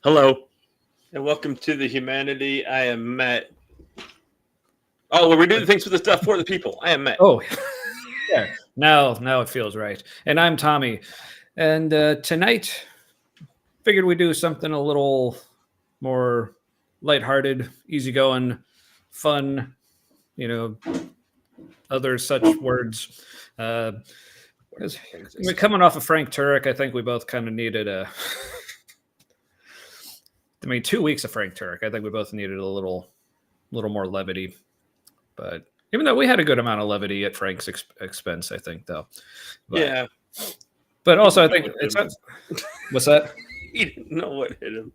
Hello, and welcome to the humanity. I am Matt. Oh, well, we're doing things with the stuff for the people. I am Matt. Oh, yeah. Now it feels right. And I'm Tommy. And tonight, figured we'd do something a little more lighthearted, easygoing, fun. You know, other such words. Uh, 'Cause coming off of Frank Turek, I think we both kind of needed a. I mean, 2 weeks of Frank Turek. I think we both needed a little more levity. But even though we had a good amount of levity at Frank's expense, I think though. But, Yeah, but also I think it's what's that? he didn't know what hit him.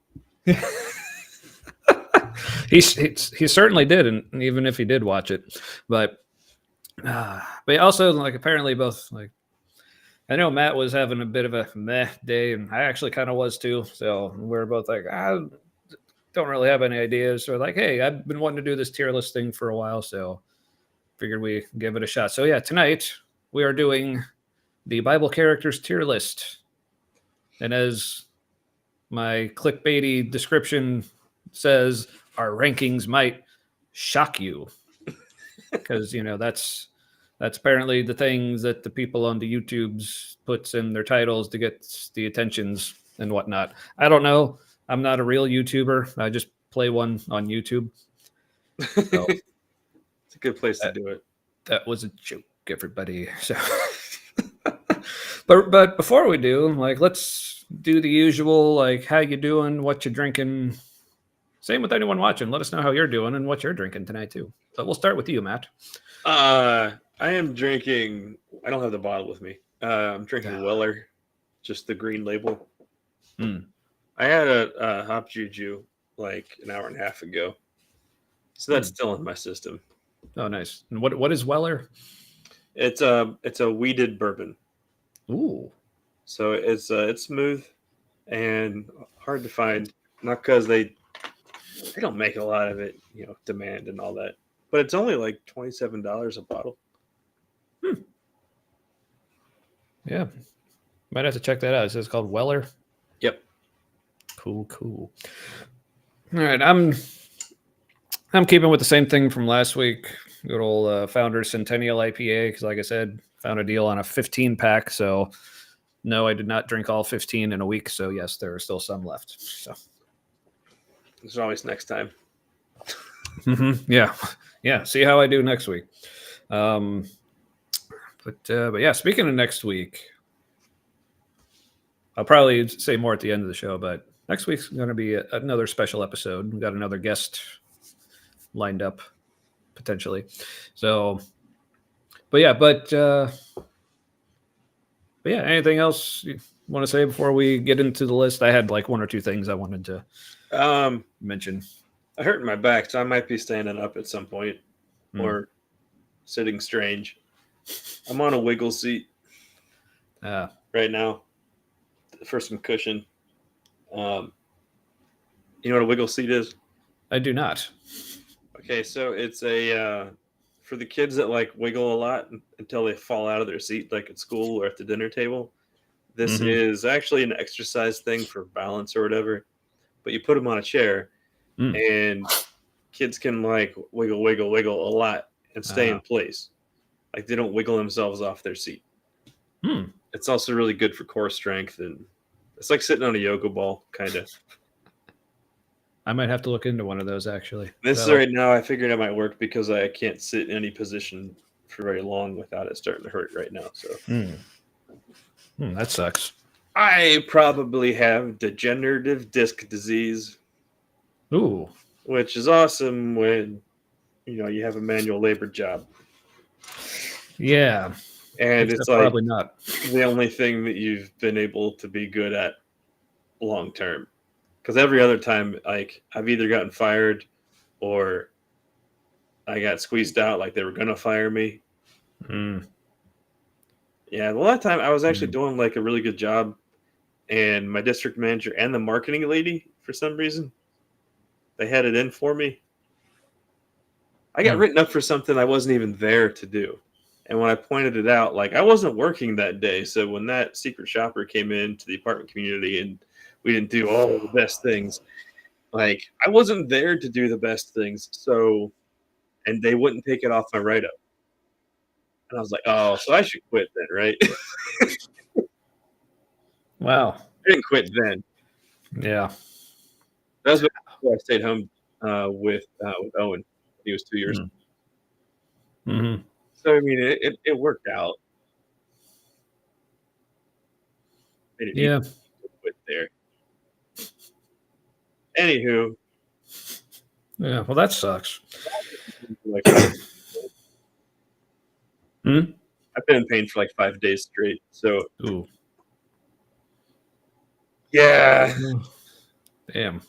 he certainly did, and even if he did watch it, but also like apparently both like I know Matt was having a bit of a meh day, and I actually kind of was too. So we're both like, I don't really have any ideas. So like, hey, I've been wanting to do this tier list thing for a while, so figured we give it a shot. So yeah, tonight we are doing the Bible characters tier list, and as my clickbaity description says, our rankings might shock you because that's apparently the things that the people on the YouTubes puts in their titles to get the attentions and whatnot. I don't know. I'm not a real YouTuber. I just play one on YouTube. So, it's a good place to do it. That was a joke, everybody. So, but before we do, like, let's do the usual, like, how you doing, what you drinking. Same with anyone watching. Let us know how you're doing and what you're drinking tonight too. So we'll start with you, Matt. I am drinking. I don't have the bottle with me. I'm drinking Weller, just the green label. I had a hop juju like an hour and a half ago, so that's still in my system. Oh, nice. And what is Weller? It's a weeded bourbon. Ooh. So it's smooth and hard to find. Not because they don't make a lot of it, demand and all that. But it's only like $27 a bottle. Yeah. Might have to check that out. It says called Weller. Yep. Cool. All right. I'm keeping with the same thing from last week. Good old Founder Centennial IPA. Because like I said, found a deal on a 15 pack. So no, I did not drink all 15 in a week. So yes, there are still some left. So there's always next time. Yeah. See how I do next week. But yeah, speaking of next week, I'll probably say more at the end of the show, but next week's going to be another special episode. We got another guest lined up potentially. So, but yeah, anything else you want to say before we get into the list? I had like one or two things I wanted to mention. I hurt my back, so I might be standing up at some point or sitting strange. I'm on a wiggle seat right now for some cushion. You know what a wiggle seat is? I do not. Okay, so it's a for the kids that like wiggle a lot until they fall out of their seat, like at school or at the dinner table. This is actually an exercise thing for balance or whatever. But you put them on a chair, and kids can like wiggle a lot and stay in place. Like they don't wiggle themselves off their seat. It's also really good for core strength, and it's like sitting on a yoga ball, kind of. I might have to look into one of those actually. This right now, I figured it might work because I can't sit in any position for very long without it starting to hurt right now. So that sucks. I probably have degenerative disc disease. Ooh. Which is awesome when you have a manual labor job. Yeah. And it's like probably not the only thing that you've been able to be good at long term. Because every other time, like I've either gotten fired or I got squeezed out like they were going to fire me. Yeah, a lot of time I was actually doing like a really good job, and my district manager and the marketing lady, for some reason, they had it in for me. I got written up for something I wasn't even there to do. And when I pointed it out, like I wasn't working that day. So when that secret shopper came into the apartment community and We didn't do all the best things. Like I wasn't there to do the best things, so and they wouldn't take it off my write up. And I was like, oh, so I should quit then, right? Wow. I didn't quit then. Yeah. That was before I stayed home with Owen. He was 2 years. Mm-hmm. So I mean, it worked out. I didn't need Yeah. to quit there. Anywho, Yeah. Well, that sucks. like, Hmm? I've been in pain for like 5 days straight. So Ooh. yeah, Damn.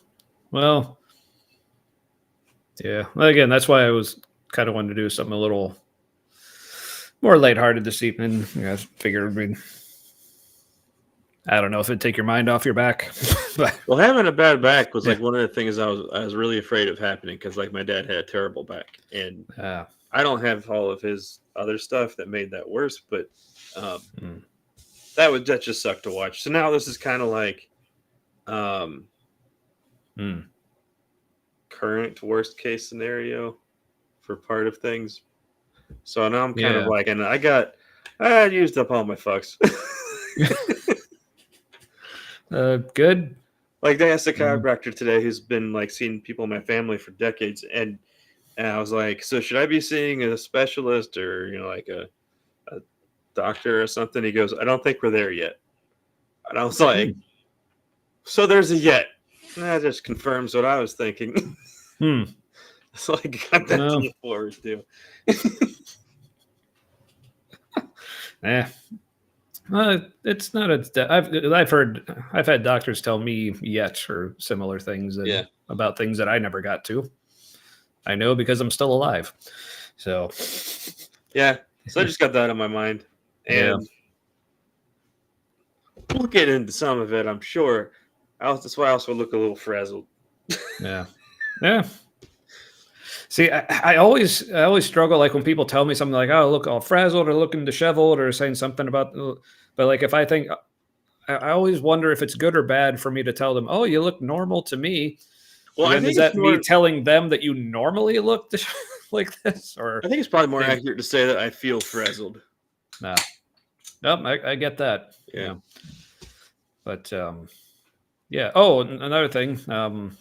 Well, yeah. Well, again, that's why I was kind of wanting to do something a little more lighthearted this evening. I figured we'd. I don't know if it'd take your mind off your back, but well, having a bad back was like one of the things I was really afraid of happening because like my dad had a terrible back, and I don't have all of his other stuff that made that worse, but that just sucked to watch. So now this is kind of like current worst case scenario for part of things. So now I'm kind of like, and I used up all my fucks. Good. Like they asked a chiropractor today who's been like seeing people in my family for decades, and I was like, so should I be seeing a specialist or like a doctor or something? He goes, I don't think we're there yet. And I was like, so there's a yet. That just confirms what I was thinking. So I got that to look forward to. Yeah. It's not I've had doctors tell me yet or similar things about things that I never got to. I know because I'm still alive. So yeah. So I just got that on my mind. And we'll get into some of it, I'm sure. That's why I also look a little frazzled. Yeah. Yeah. See, I always struggle like when people tell me something like, "Oh, look all frazzled," or looking disheveled, or saying something about. But like, if I think, I always wonder if it's good or bad for me to tell them, "Oh, you look normal to me." Well, I think is that me telling them that you normally look like this, or I think it's probably more accurate to say that I feel frazzled. Nah. Nope, I get that. Yeah. But yeah. Oh, another thing.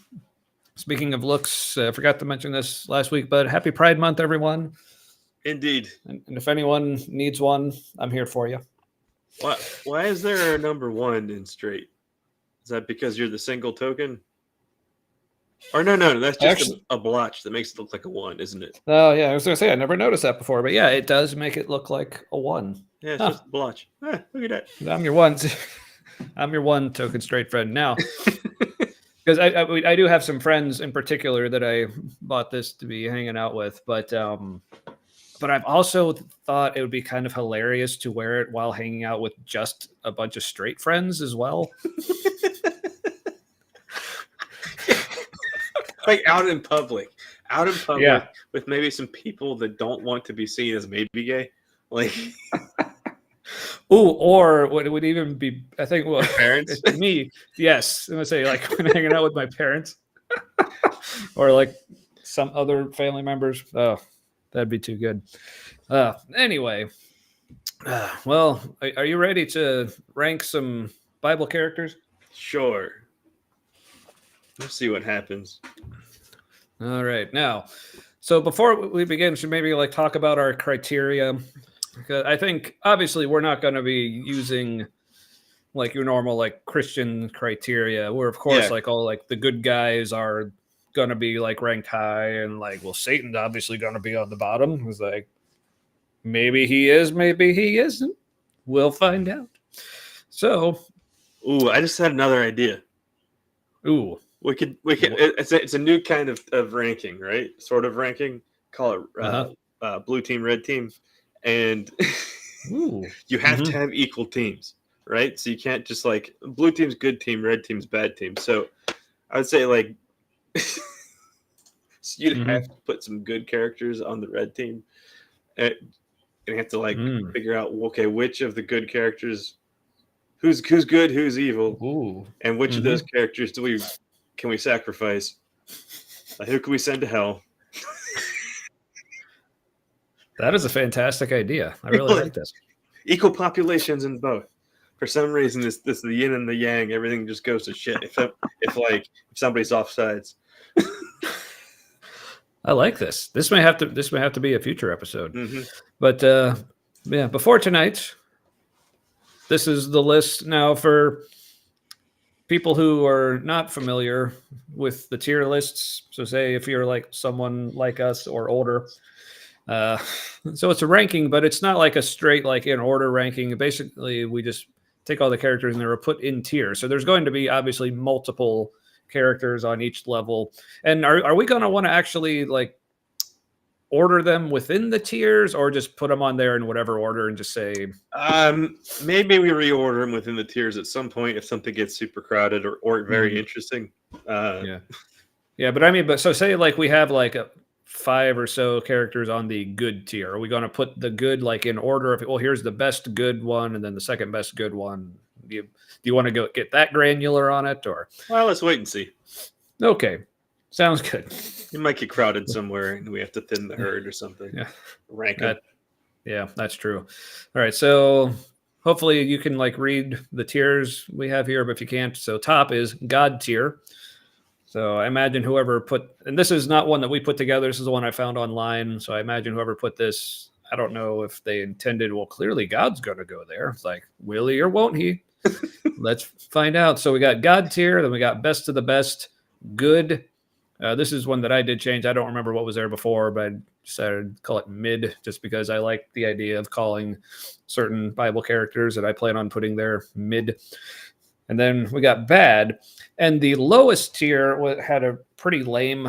Speaking of looks, I forgot to mention this last week, but happy Pride Month, everyone. Indeed. And if anyone needs one, I'm here for you. Why is there a number 1 in straight? Is that because you're the single token? Or no, that's just a blotch that makes it look like a 1, isn't it? Oh, yeah. I was going to say, I never noticed that before, but yeah, it does make it look like a 1. Yeah, it's just a blotch. Look at that. I'm your 1. I'm your 1 token straight friend now. Because I do have some friends in particular that I bought this to be hanging out with, but I've also thought it would be kind of hilarious to wear it while hanging out with just a bunch of straight friends as well. Like out in public with maybe some people that don't want to be seen as maybe gay. Like Ooh, or what it would even be, I think, well, parents. Me, yes. I'm gonna say like when hanging out with my parents, or like some other family members. Oh, that'd be too good. Anyway, well, are you ready to rank some Bible characters? Sure. Let's see what happens. All right, now, so before we begin, should maybe like talk about our criteria. Because I think obviously we're not going to be using like your normal like Christian criteria. We're of course like all like the good guys are going to be like ranked high, and like well Satan's obviously going to be on the bottom. It's like maybe he is, maybe he isn't. We'll find out. So, I just had another idea. We could. It's a new kind of ranking, right? Sort of ranking. Call it blue team, red team. And you have to have equal teams, right? So you can't just like blue team's good team, red team's bad team. So I would say like so you'd have to put some good characters on the red team, and you have to like figure out which of the good characters who's good, who's evil, Ooh. and which of those characters can we sacrifice? Like, who can we send to hell? That is a fantastic idea. I really like this. Equal populations in both. For some reason, this the yin and the yang. Everything just goes to shit if somebody's off sides. I like this. This may have to be a future episode. Mm-hmm. But yeah, before tonight, this is the list now for people who are not familiar with the tier lists. So say if you're like someone like us or older. So it's a ranking, but it's not like a straight like in order ranking. Basically, we just take all the characters and they're put in tiers. So there's going to be obviously multiple characters on each level. And are we going to want to actually like order them within the tiers, or just put them on there in whatever order and just say maybe we reorder them within the tiers at some point if something gets super crowded or very interesting. Yeah, but so say like we have like 5 or so characters on the good tier. Are we going to put the good like in order of, well, here's the best good one and then the second best good one? Do you want to go get that granular on it, or? Well, let's wait and see. Okay, sounds good. It might get crowded somewhere and we have to thin the herd or something. Yeah, rank it. Yeah, that's true. All right, so hopefully you can like read the tiers we have here, but if you can't, so top is God tier. So I imagine whoever and this is not one that we put together. This is the one I found online. So I imagine whoever put this, I don't know if they intended, well, clearly God's going to go there. It's like, will he or won't he? Let's find out. So we got God tier, then we got best of the best, good. This is one that I did change. I don't remember what was there before, but I decided to call it mid just because I like the idea of calling certain Bible characters that I plan on putting there mid. And then we got bad. And the lowest tier had a pretty lame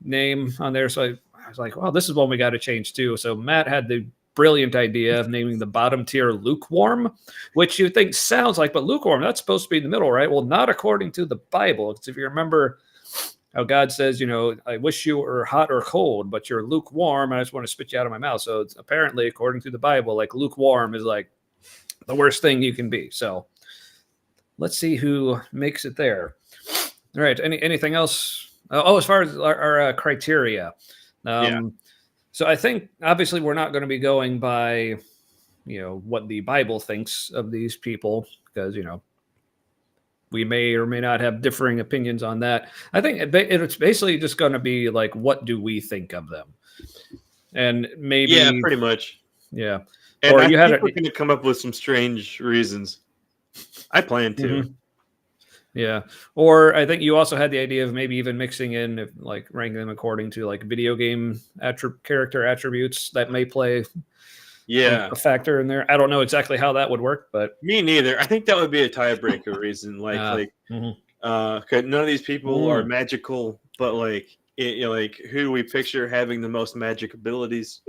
name on there. So I was like, well, this is one we got to change too. So Matt had the brilliant idea of naming the bottom tier lukewarm, which you think sounds like, but lukewarm, that's supposed to be in the middle, right? Well, not according to the Bible. Because if you remember how God says, I wish you were hot or cold, but you're lukewarm. And I just want to spit you out of my mouth. So it's apparently, according to the Bible, like lukewarm is like the worst thing you can be. So let's see who makes it there. All right. Anything else? As far as our criteria. So I think obviously we're not going to be going by, what the Bible thinks of these people, because, we may or may not have differing opinions on that. I think it's basically just going to be like, what do we think of them? And maybe. Yeah, pretty much. Yeah. And we're going to come up with some strange reasons. I plan to. Mm-hmm. Yeah. Or I think you also had the idea of maybe even mixing in, like ranking them according to like video game character attributes that may play a factor in there. I don't know exactly how that would work, but me neither. I think that would be a tiebreaker reason. None of these people are magical, but like who do we picture having the most magic abilities?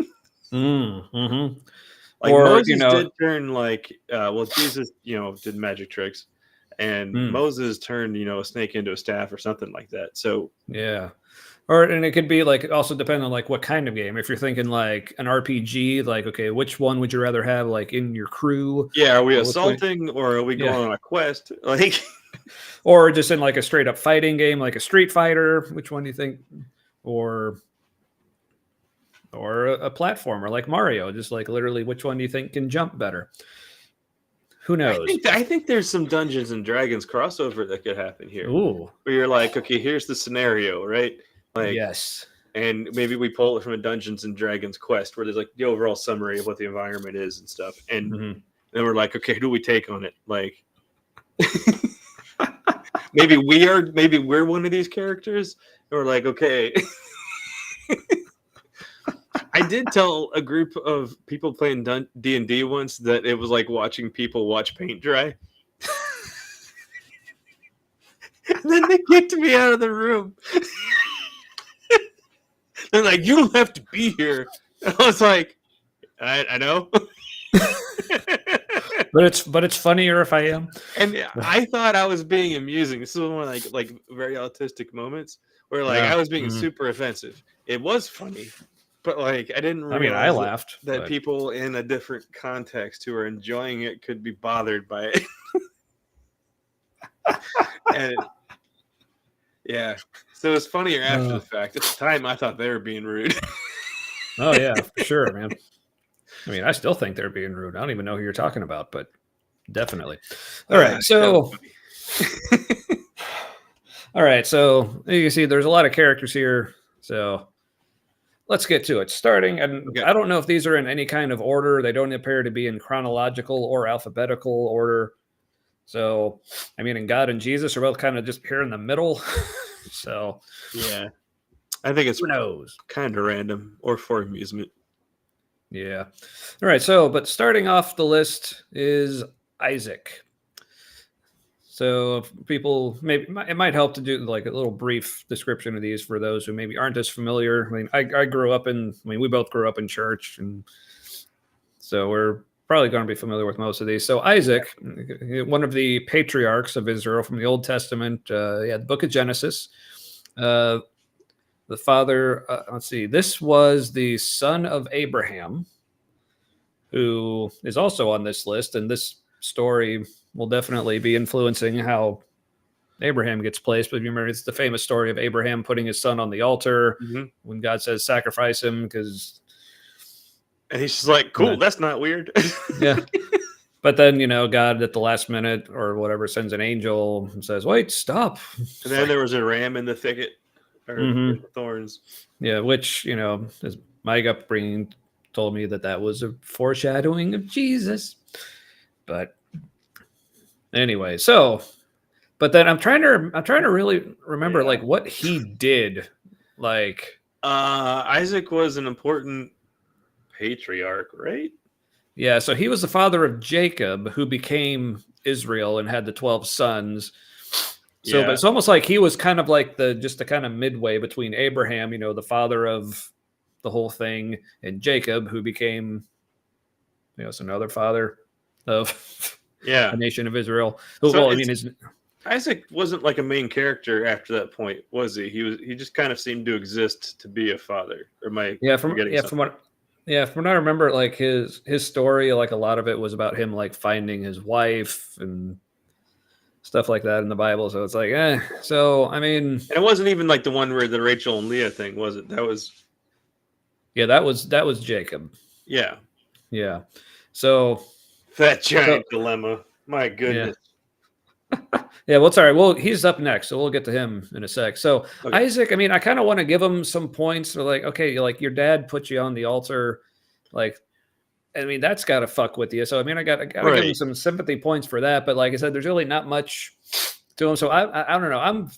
Mm-hmm. Like Moses did turn Jesus, did magic tricks, and Moses turned, a snake into a staff or something like that. So yeah. And it could be like also depend on like what kind of game. If you're thinking like an RPG, like, okay, which one would you rather have like in your crew? Yeah, are we assaulting or are we going on a quest? Like, or just in like a straight up fighting game, like a Street Fighter? Which one do you think? Or a platformer like Mario? Just like literally, which one do you think can jump better? Who knows? I think there's some Dungeons and Dragons crossover that could happen here. Ooh. Where you're like, okay, here's the scenario, right? Like, yes. And maybe we pull it from a Dungeons and Dragons quest where there's like the overall summary of what the environment is and stuff. And then we're like, okay, who do we take on it? Like, maybe we're one of these characters. And we're like, okay. I did tell a group of people playing D&D once that it was like watching people watch paint dry. And then they kicked me out of the room. They're like, you don't have to be here. And I was like, I know. but it's funnier if I am. And I thought I was being amusing. This is one of like very autistic moments where like I was being super offensive. It was funny, but like I didn't realize I laughed that people in a different context who are enjoying it could be bothered by it. And yeah, so it's funnier after the fact. At the time, I thought they were being rude. Oh yeah, for sure, man. I mean, I still think they're being rude. I don't even know who you're talking about, but definitely. All right, so all right, so you can see there's a lot of characters here. So let's get to it. Starting, and Okay. I don't know if these are in any kind of order. They don't appear to be in chronological or alphabetical order. So, I mean, and God and Jesus are both kind of just here in the middle. So, yeah, I think it's who knows? kind of random or for amusement. Yeah. All right. So, but starting off the list is Isaac. So, if people maybe it might help to do like a little brief description of these for those who maybe aren't as familiar. I mean, I grew up in. I mean, we both grew up in church, and so we're probably going to be familiar with most of these. So, Isaac, one of the patriarchs of Israel from the Old Testament, the Book of Genesis. The father, let's see, this was the son of Abraham, who is also on this list. And this story will definitely be influencing how Abraham gets placed. But you remember, it's the famous story of Abraham putting his son on the altar when God says, sacrifice him, because. And he's just like, cool, that's not weird. Yeah. But then, God at the last minute or whatever sends an angel and says, wait, stop. And then there was a ram in the thicket. Or thorns. Yeah, which, as my upbringing told me that was a foreshadowing of Jesus. But anyway, but then I'm trying to really remember like what he did. Like Isaac was an important patriarch, right? Yeah, so he was the father of Jacob, who became Israel and had the 12 sons. So, but it's almost like he was kind of like just the kind of midway between Abraham, the father of the whole thing, and Jacob, who became, another father of the nation of Israel. So Isaac wasn't like a main character after that point, was he? He just kind of seemed to exist to be a father. Or from what I remember, like his story, like a lot of it was about him like finding his wife and stuff like that in the Bible. So it's like, so I mean, and it wasn't even like the one where the Rachel and Leah thing, was it? That was Jacob. Yeah. So that giant dilemma. My goodness. Yeah. Well, sorry. Well, he's up next, so we'll get to him in a sec. So Isaac, I mean, I kind of want to give him some points. For like, okay, like your dad put you on the altar, like. I mean, that's got to fuck with you. So, I mean, I got to give him some sympathy points for that. But like I said, there's really not much to him. So I don't know.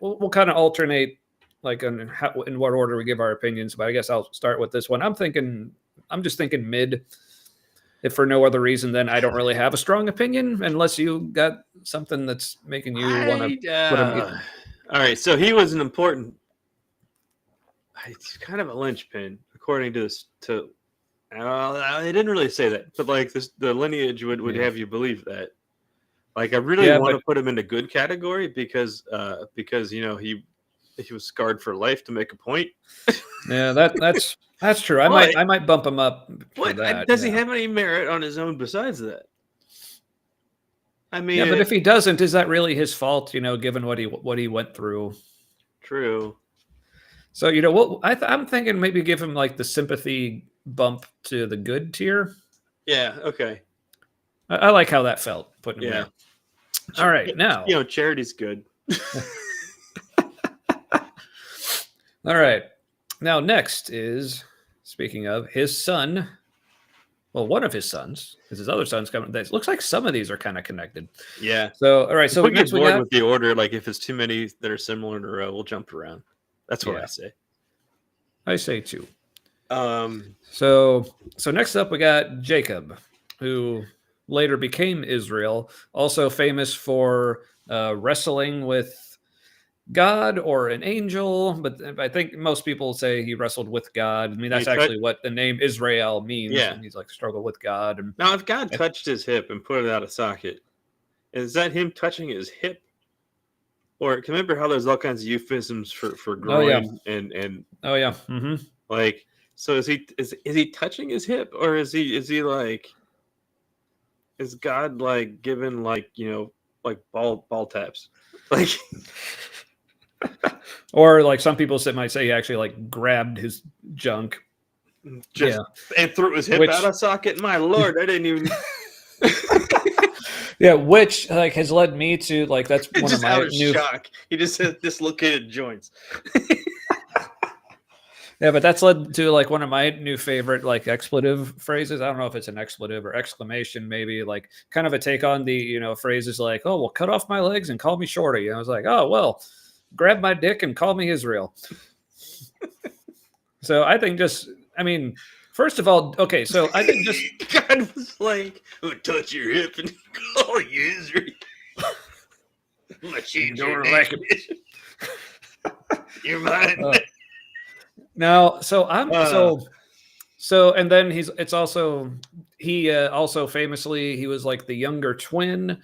We'll kind of alternate like in what order we give our opinions. But I guess I'll start with this one. I'm just thinking mid. If for no other reason, then I don't really have a strong opinion unless you got something that's making you want to put him. All right. So he was an important, it's kind of a linchpin according to this, I didn't really say that, but like the lineage would have you believe that. Like I really want to put him in a good category because he was scarred for life to make a point. Yeah, that's true. I might bump him up. Does he have any merit on his own besides that? I mean, yeah, but if he doesn't, is that really his fault? Given what he went through. True. So I'm thinking maybe give him like the sympathy bump to the good tier. Yeah. Okay. I like how that felt putting him there. All right, now charity's good. All right, now next is speaking of his son. Well, one of his sons, because his other son's coming. It looks like some of these are kind of connected. Yeah. So all right, so we get bored with the order. Like if it's too many that are similar in a row, we'll jump around. That's what I say. I say too. So next up we got Jacob, who later became Israel, also famous for wrestling with God or an angel, but I think most people say he wrestled with God. I mean, that's actually what the name Israel means. Yeah, he's like struggle with God. And now, if God touched his hip and put it out of socket, is that him touching his hip? Or remember how there's all kinds of euphemisms for groin and like, so is he touching his hip, or is he like, is God like given like like ball taps. Like Or like some people might say he actually like grabbed his junk. just and threw his hip out of socket. My lord, I didn't even. Yeah, which like has led me to like that's one just of my out of new shock. He just has dislocated joints. Yeah, but that's led to like one of my new favorite like expletive phrases. I don't know if it's an expletive or exclamation, maybe like kind of a take on the phrases like, "Oh, well, cut off my legs and call me Shorty." And I was like, "Oh, well, grab my dick and call me Israel." So I think first of all, okay, so I think just God was like, "I'm gonna touch your hip and call you Israel." I'm gonna change your name. like You're mine. Now, so I'm so and then he also famously he was like the younger twin,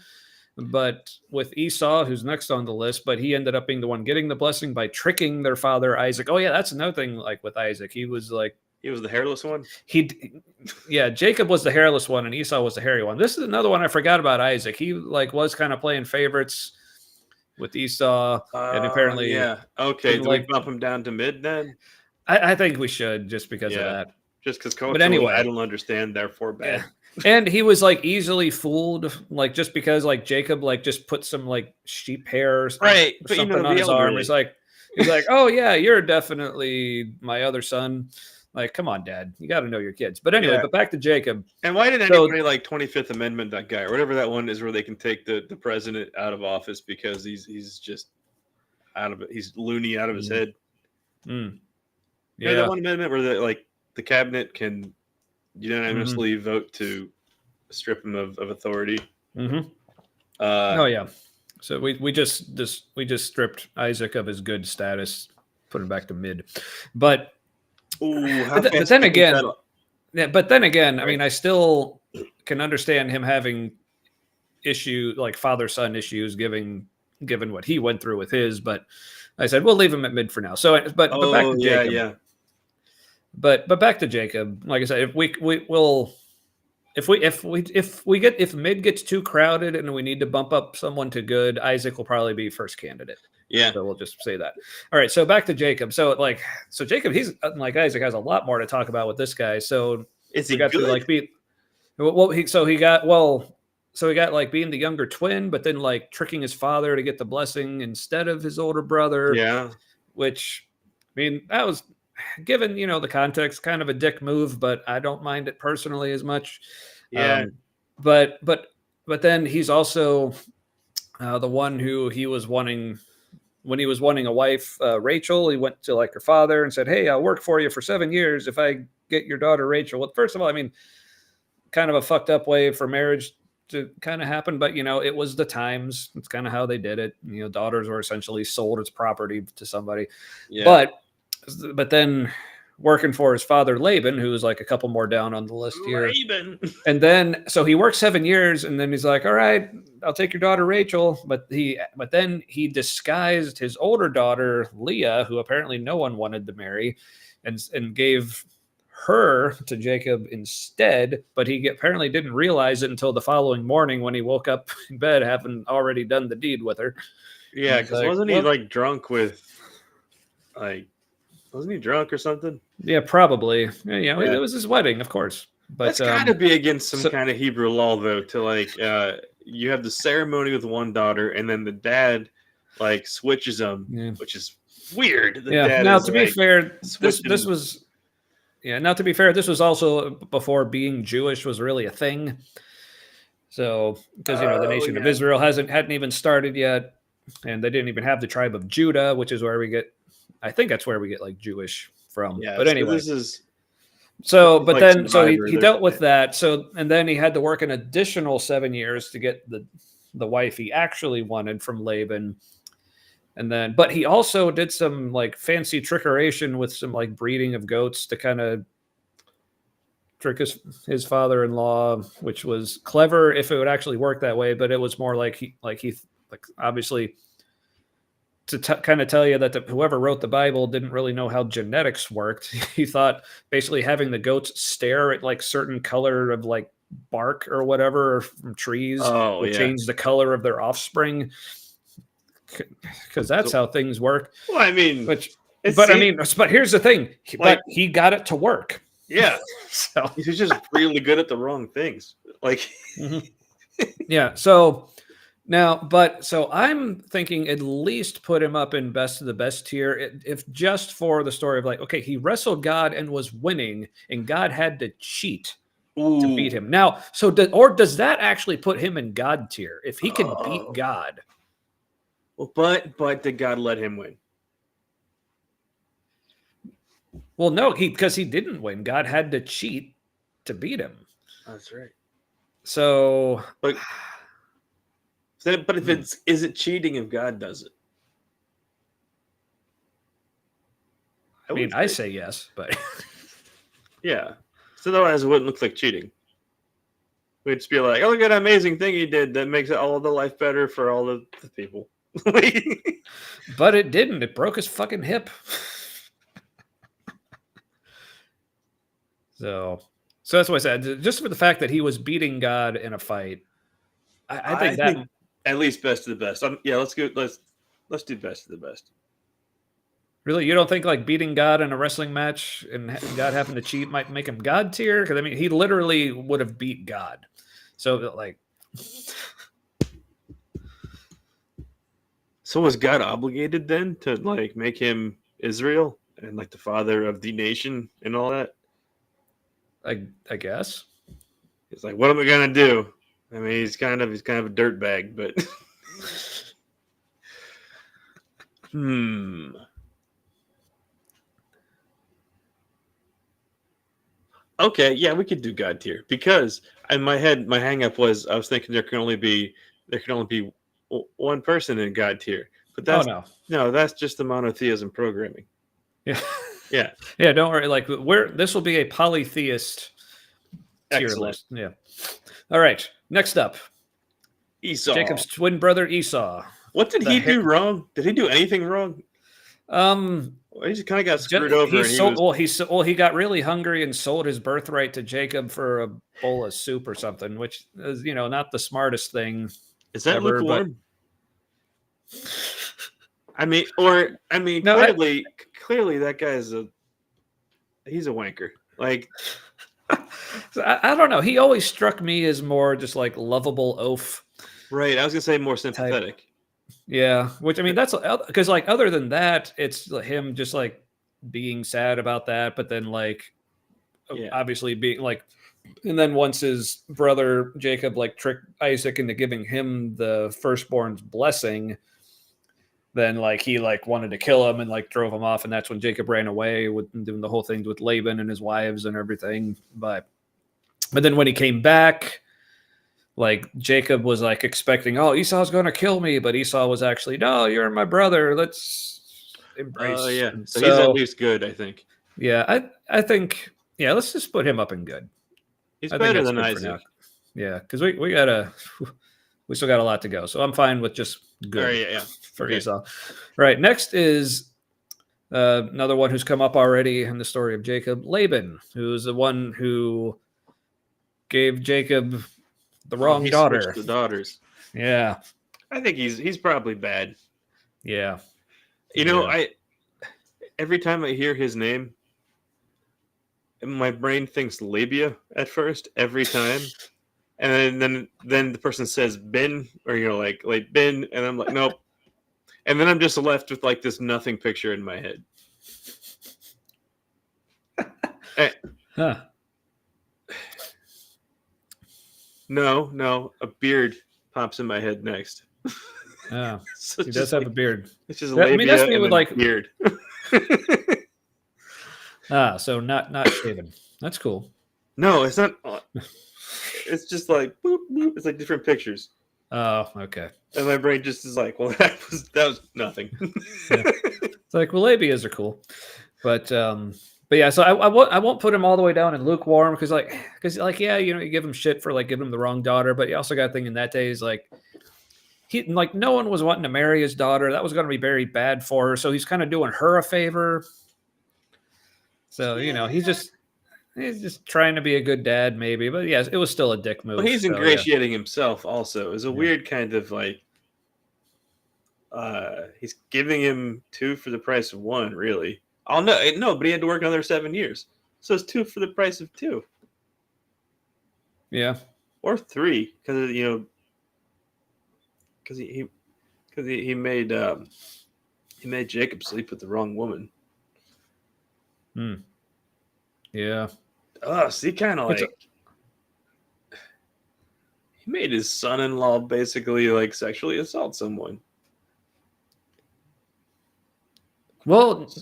but with Esau, who's next on the list, but he ended up being the one getting the blessing by tricking their father Isaac. Oh yeah, that's another thing. Like with Isaac, he was the hairless one. Jacob was the hairless one, and Esau was the hairy one. This is another one I forgot about Isaac. He like was kind of playing favorites with Esau, and apparently, okay. Do we bump him down to mid then? I think we should just because of that. Just because but anyway, I don't understand, therefore bad. Yeah. And he was like easily fooled, like just because like Jacob like just put some like sheep hair or something on his arm. He's like, "Oh yeah, you're definitely my other son." Like, come on, Dad, you got to know your kids. But anyway, but back to Jacob. And why did anybody like 25th Amendment that guy or whatever that one is where they can take the president out of office because he's just out of it. He's loony out of his head. Yeah, that one amendment where the cabinet can unanimously vote to strip him of authority. Oh yeah. So we just stripped Isaac of his good status, put him back to mid. But then again, I mean, I still can understand him having father-son issues given what he went through with his, but I said we'll leave him at mid for now. So but back to Jacob. But back to Jacob. Like I said, if mid gets too crowded and we need to bump up someone to good, Isaac will probably be first candidate. Yeah. So we'll just say that. All right. So back to Jacob. So Jacob, he's like Isaac has a lot more to talk about with this guy. So is he good? He got like being the younger twin, but then like tricking his father to get the blessing instead of his older brother. Yeah. Which, I mean, that was given, the context, kind of a dick move, but I don't mind it personally as much. Yeah. But then he's also the one who he was wanting when he was wanting a wife, Rachel. He went to like her father and said, "Hey, I'll work for you for 7 years if I get your daughter Rachel." Well, first of all, I mean, kind of a fucked up way for marriage to kind of happen, but it was the times. It's kind of how they did it. Daughters were essentially sold as property to somebody. Yeah. But then working for his father Laban, who was like a couple more down on the list here. Laban. And then so he worked 7 years, and then he's like, "All right, I'll take your daughter Rachel." But then he disguised his older daughter Leah, who apparently no one wanted to marry, and gave her to Jacob instead. But he apparently didn't realize it until the following morning when he woke up in bed, having already done the deed with her. Yeah, because wasn't he like drunk with like? Wasn't he drunk or something? Yeah, probably. Yeah, it was his wedding, of course. But that's got to be against some kind of Hebrew law, though. To like, you have the ceremony with one daughter, and then the dad like switches them, which is weird. Now, to be fair, this was. Yeah. Now, to be fair, this was also before being Jewish was really a thing. So, because the nation of Israel hadn't even started yet, and they didn't even have the tribe of Judah, which is where we get. I think that's where we get like Jewish from. Yeah, but anyway, this is but like then he dealt with that. So and then he had to work an additional 7 years to get the wife he actually wanted from Laban. And then, but he also did some like fancy trickeration with some like breeding of goats to kind of trick his father-in-law, which was clever if it would actually work that way. But it was more like he obviously. To kind of tell you that whoever wrote the Bible didn't really know how genetics worked. He thought basically having the goats stare at like certain color of like bark or whatever from trees Oh, will yeah. change the color of their offspring, because that's how things work. Well, I mean, Which, it but I seemed- mean, but here's the thing. Like- But he got it to work. yeah, So he's just really good at the wrong things. Like, yeah. So now, but so I'm thinking at least put him up in best of the best tier, if just for the story of like, okay, he wrestled God and was winning, and God had to cheat to beat him. Now, so does that actually put him in God tier if he can beat Oh. God? Well, but did God let him win? Well, no, because he didn't win. God had to cheat to beat him. That's right. So, But if is it cheating if God does it? I mean, I say yes, but yeah. So otherwise, it wouldn't look like cheating. We'd just be like, "Oh, look at that amazing thing he did that makes all the life better for all the people." but it didn't. It broke his fucking hip. So that's what I said. Just for the fact that he was beating God in a fight, I think that at least best of the best. Yeah, let's go. Let's do best of the best. Really, you don't think like beating God in a wrestling match and God having to cheat might make him God tier? Because I mean, he literally would have beat God. So like, so was God obligated then to like make him Israel and like the father of the nation and all that? I guess. It's like, what am I gonna do? I mean, he's kind of a dirtbag, but Okay, yeah, we could do God tier because in my head, my hang-up was I was thinking there can only be one person in God tier, but that's that's just the monotheism programming. Yeah, yeah, yeah. Don't worry. Like this will be a polytheist tier list. Yeah. All right. Next up, Esau, Jacob's twin brother Esau. What did he do wrong? Did he do anything wrong? Well, he just kind of got screwed over. He got really hungry and sold his birthright to Jacob for a bowl of soup or something, which is, not the smartest thing. Is that ever, lukewarm? Clearly that guy's he's a wanker. Like, I don't know. He always struck me as more just like lovable oaf. Right. I was gonna say more sympathetic. Type. Yeah, which I mean that's because like other than that, it's him just like being sad about that, but then like obviously being like, and then once his brother Jacob like tricked Isaac into giving him the firstborn's blessing, then like he like wanted to kill him and like drove him off, and that's when Jacob ran away with doing the whole thing with Laban and his wives and everything. But then when he came back, like Jacob was like expecting, oh, Esau's going to kill me, but Esau was actually, no, you're my brother. Let's embrace. Oh yeah, so he's at least good, I think. Yeah, I think let's just put him up in good. He's better than Isaac. Yeah, because we still got a lot to go, so I'm fine with just good. For Esau. Right, next is another one who's come up already in the story of Jacob, Laban, who's the one who gave Jacob the wrong daughter. The daughters. Yeah, I think he's probably bad. Yeah, I every time I hear his name, my brain thinks labia at first every time, and then the person says bin, or like bin, and I'm like nope, and then I'm just left with like this nothing picture in my head. Huh. No, a beard pops in my head next. Yeah, so he does have a beard. It's just labia. I mean, that's me with like beard. So not shaven. That's cool. No, it's not. It's just like boop, boop. It's like different pictures. Oh, okay. And my brain just is like, well, that was nothing. Yeah. It's like, well, labias are cool, but yeah. So I won't put him all the way down in lukewarm because yeah, you give him shit for like giving him the wrong daughter, but you also got a thing in that day is like. No one was wanting to marry his daughter. That was going to be very bad for her. So he's kind of doing her a favor. So, he's just, he's just trying to be a good dad, maybe. But yes, it was still a dick move. Well, he's so, yeah. ingratiating himself also. It was a Yeah. weird kind of like he's giving him 2 for the price of 1, really. Oh no, but he had to work another 7 years. So it's 2 for the price of 2. Yeah. Or 3, because because he made Jacob sleep with the wrong woman. Yeah. Oh, so he kind of It's like he made his son-in-law basically like sexually assault someone. Well,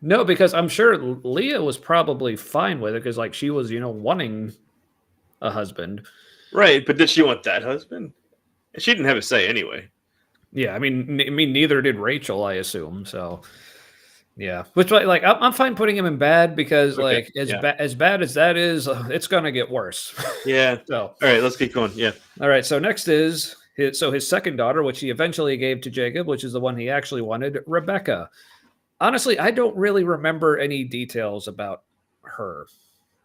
no, because I'm sure Leah was probably fine with it because, like, she was, wanting a husband. Right, but did she want that husband? She didn't have a say anyway. Yeah, I mean, neither did Rachel, I assume. So, yeah, which like I'm fine putting him in bad because Okay, like as yeah. as bad as that is, it's gonna get worse. Yeah. So, All right, let's keep going. Yeah. all right. So next is his second daughter, which he eventually gave to Jacob, which is the one he actually wanted, Rebecca. Honestly, I don't really remember any details about her.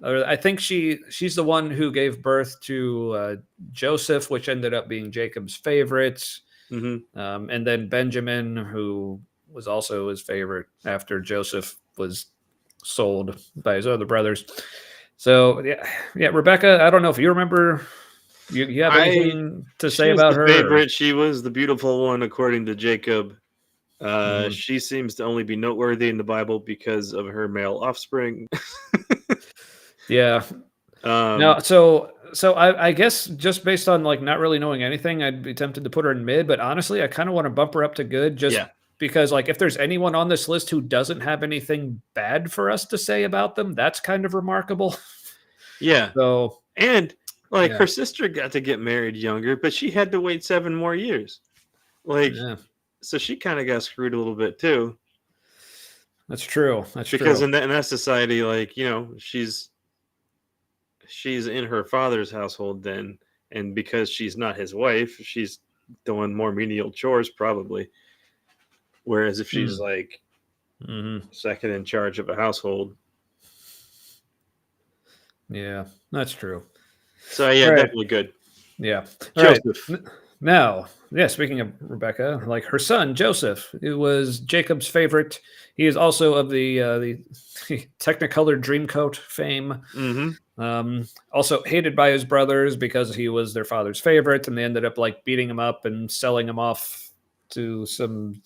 I think she's the one who gave birth to Joseph, which ended up being Jacob's favorite, Mm-hmm. and then Benjamin, who was also his favorite after Joseph was sold by his other brothers. So yeah, Rebecca. I don't know if you remember. You have anything to say She was about the her? favorite. She was the beautiful one, according to Jacob. Mhm. She seems to only be noteworthy in the Bible because of her male offspring. Yeah. No, so I guess just based on like not really knowing anything, I'd be tempted to put her in mid, but honestly, I kind of want to bump her up to good just Yeah. because like if there's anyone on this list who doesn't have anything bad for us to say about them, that's kind of remarkable. Yeah. So And like yeah, her sister got to get married younger, but she had to wait 7 more years. Like, yeah, so she kind of got screwed a little bit too. that's true. That's Because true. in that society, like, she's in her father's household then, and because she's not his wife, she's doing more menial chores probably. Whereas if she's like Mm-hmm. second in charge of a household, Yeah, that's true. so yeah, All right. definitely good. Yeah. All right. Joseph. Now, yeah, speaking of Rebecca, like her son Joseph, who was Jacob's favorite. He is also of the Technicolor Dreamcoat fame. Mm-hmm. Also hated by his brothers because he was their father's favorite, and they ended up like beating him up and selling him off to some.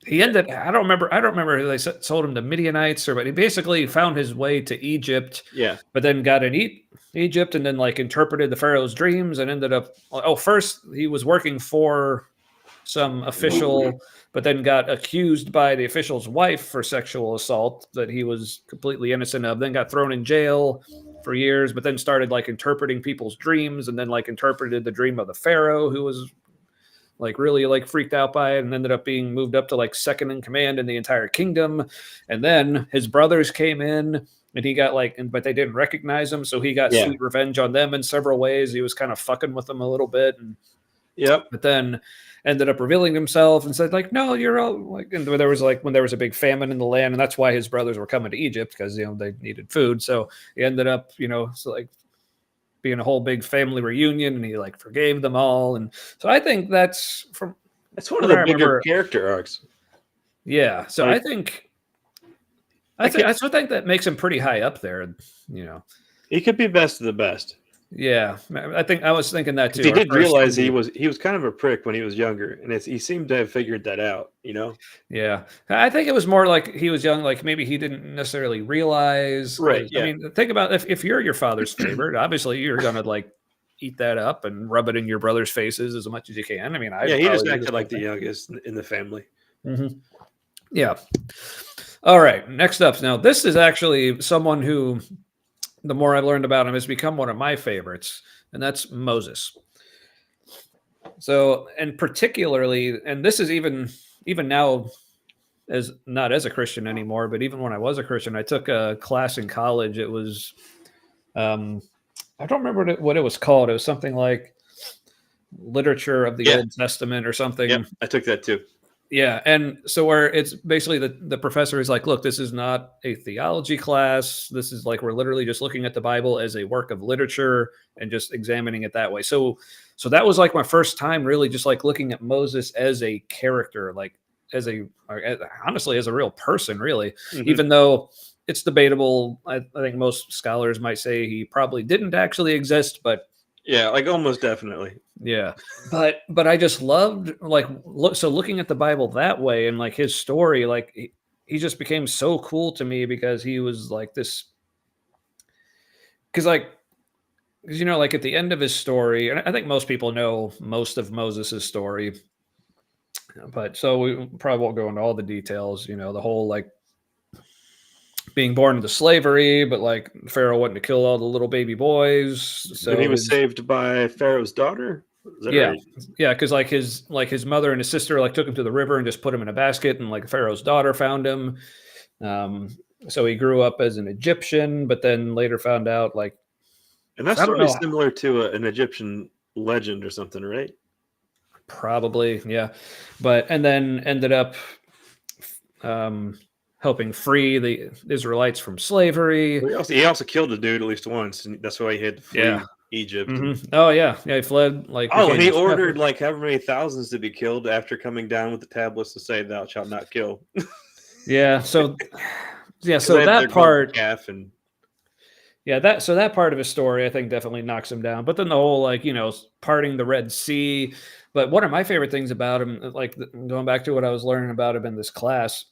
He ended. I don't remember who they sold him to Midianites, but he basically found his way to Egypt. Yeah. But then got in Egypt and then like interpreted the Pharaoh's dreams and ended up. Oh, first he was working for some official, but then got accused by the official's wife for sexual assault that he was completely innocent of. Then got thrown in jail for years, but then started like interpreting people's dreams and then like interpreted the dream of the Pharaoh, who was like really like freaked out by it and ended up being moved up to like second in command in the entire kingdom. And then his brothers came in and he got like, but they didn't recognize him. So he got sweet revenge on them in several ways. He was kind of fucking with them a little bit. And but then ended up revealing himself and said like, no, you're all like, and there was like, when there was a big famine in the land and that's why his brothers were coming to Egypt because, they needed food. So he ended up, so like, being a whole big family reunion and he like forgave them all. And so I think that's one of the bigger character arcs. Yeah. So like, I think that makes him pretty high up there, He could be best of the best. Yeah. I was thinking that too. He did realize he was kind of a prick when he was younger, and he seemed to have figured that out, Yeah. I think it was more like he was young, like maybe he didn't necessarily realize. Right. Yeah. I mean, think about if you're your father's favorite, obviously you're gonna like eat that up and rub it in your brother's faces as much as you can. I mean, he just acted like the youngest in the family. Mm-hmm. Yeah. All right. Next up. Now, this is actually someone who, the more I've learned about him, has become one of my favorites, and that's Moses. So, and particularly, and this is even now, as not as a Christian anymore, but even when I was a Christian, I took a class in college. It was, I don't remember what it was called. It was something like literature of the Old Testament or something. Yep, I took that too. Yeah, and so where it's basically the professor is like, look, this is not a theology class. This is like we're literally just looking at the Bible as a work of literature and just examining it that way. So that was like my first time really just like looking at Moses as a character, like as a honestly as a real person, really. Mhm. Even though it's debatable, I think most scholars might say he probably didn't actually exist, but Yeah, like almost definitely. yeah, but I just loved like looking at the Bible that way and like his story, like he just became so cool to me because he was like this because like because like at the end of his story, and I think most people know most of Moses' story, but so we probably won't go into all the details, the whole like being born into slavery, but like Pharaoh wanting to kill all the little baby boys. And he So was saved by Pharaoh's daughter. Is that yeah, right? yeah, because like his mother and his sister like took him to the river and just put him in a basket, and like Pharaoh's daughter found him. Um, so he grew up as an Egyptian, but then later found out like And that I don't story is know, similar to an Egyptian legend or something, right? probably yeah, but and then ended up um, helping free the Israelites from slavery. Well, he also killed a dude at least once, and that's why he had to Yeah. flee Egypt. Hmm. Oh yeah, he fled like Oh, and became he a ordered shepherd. like however many thousands to be killed after coming down with the tablets to say, "Thou shalt not kill," Yeah, so yeah, because so they had that their golden part calf, and Yeah, that part of his story, I think, definitely knocks him down. But then the whole like parting the Red Sea. But one of my favorite things about him, like going back to what I was learning about him in this class,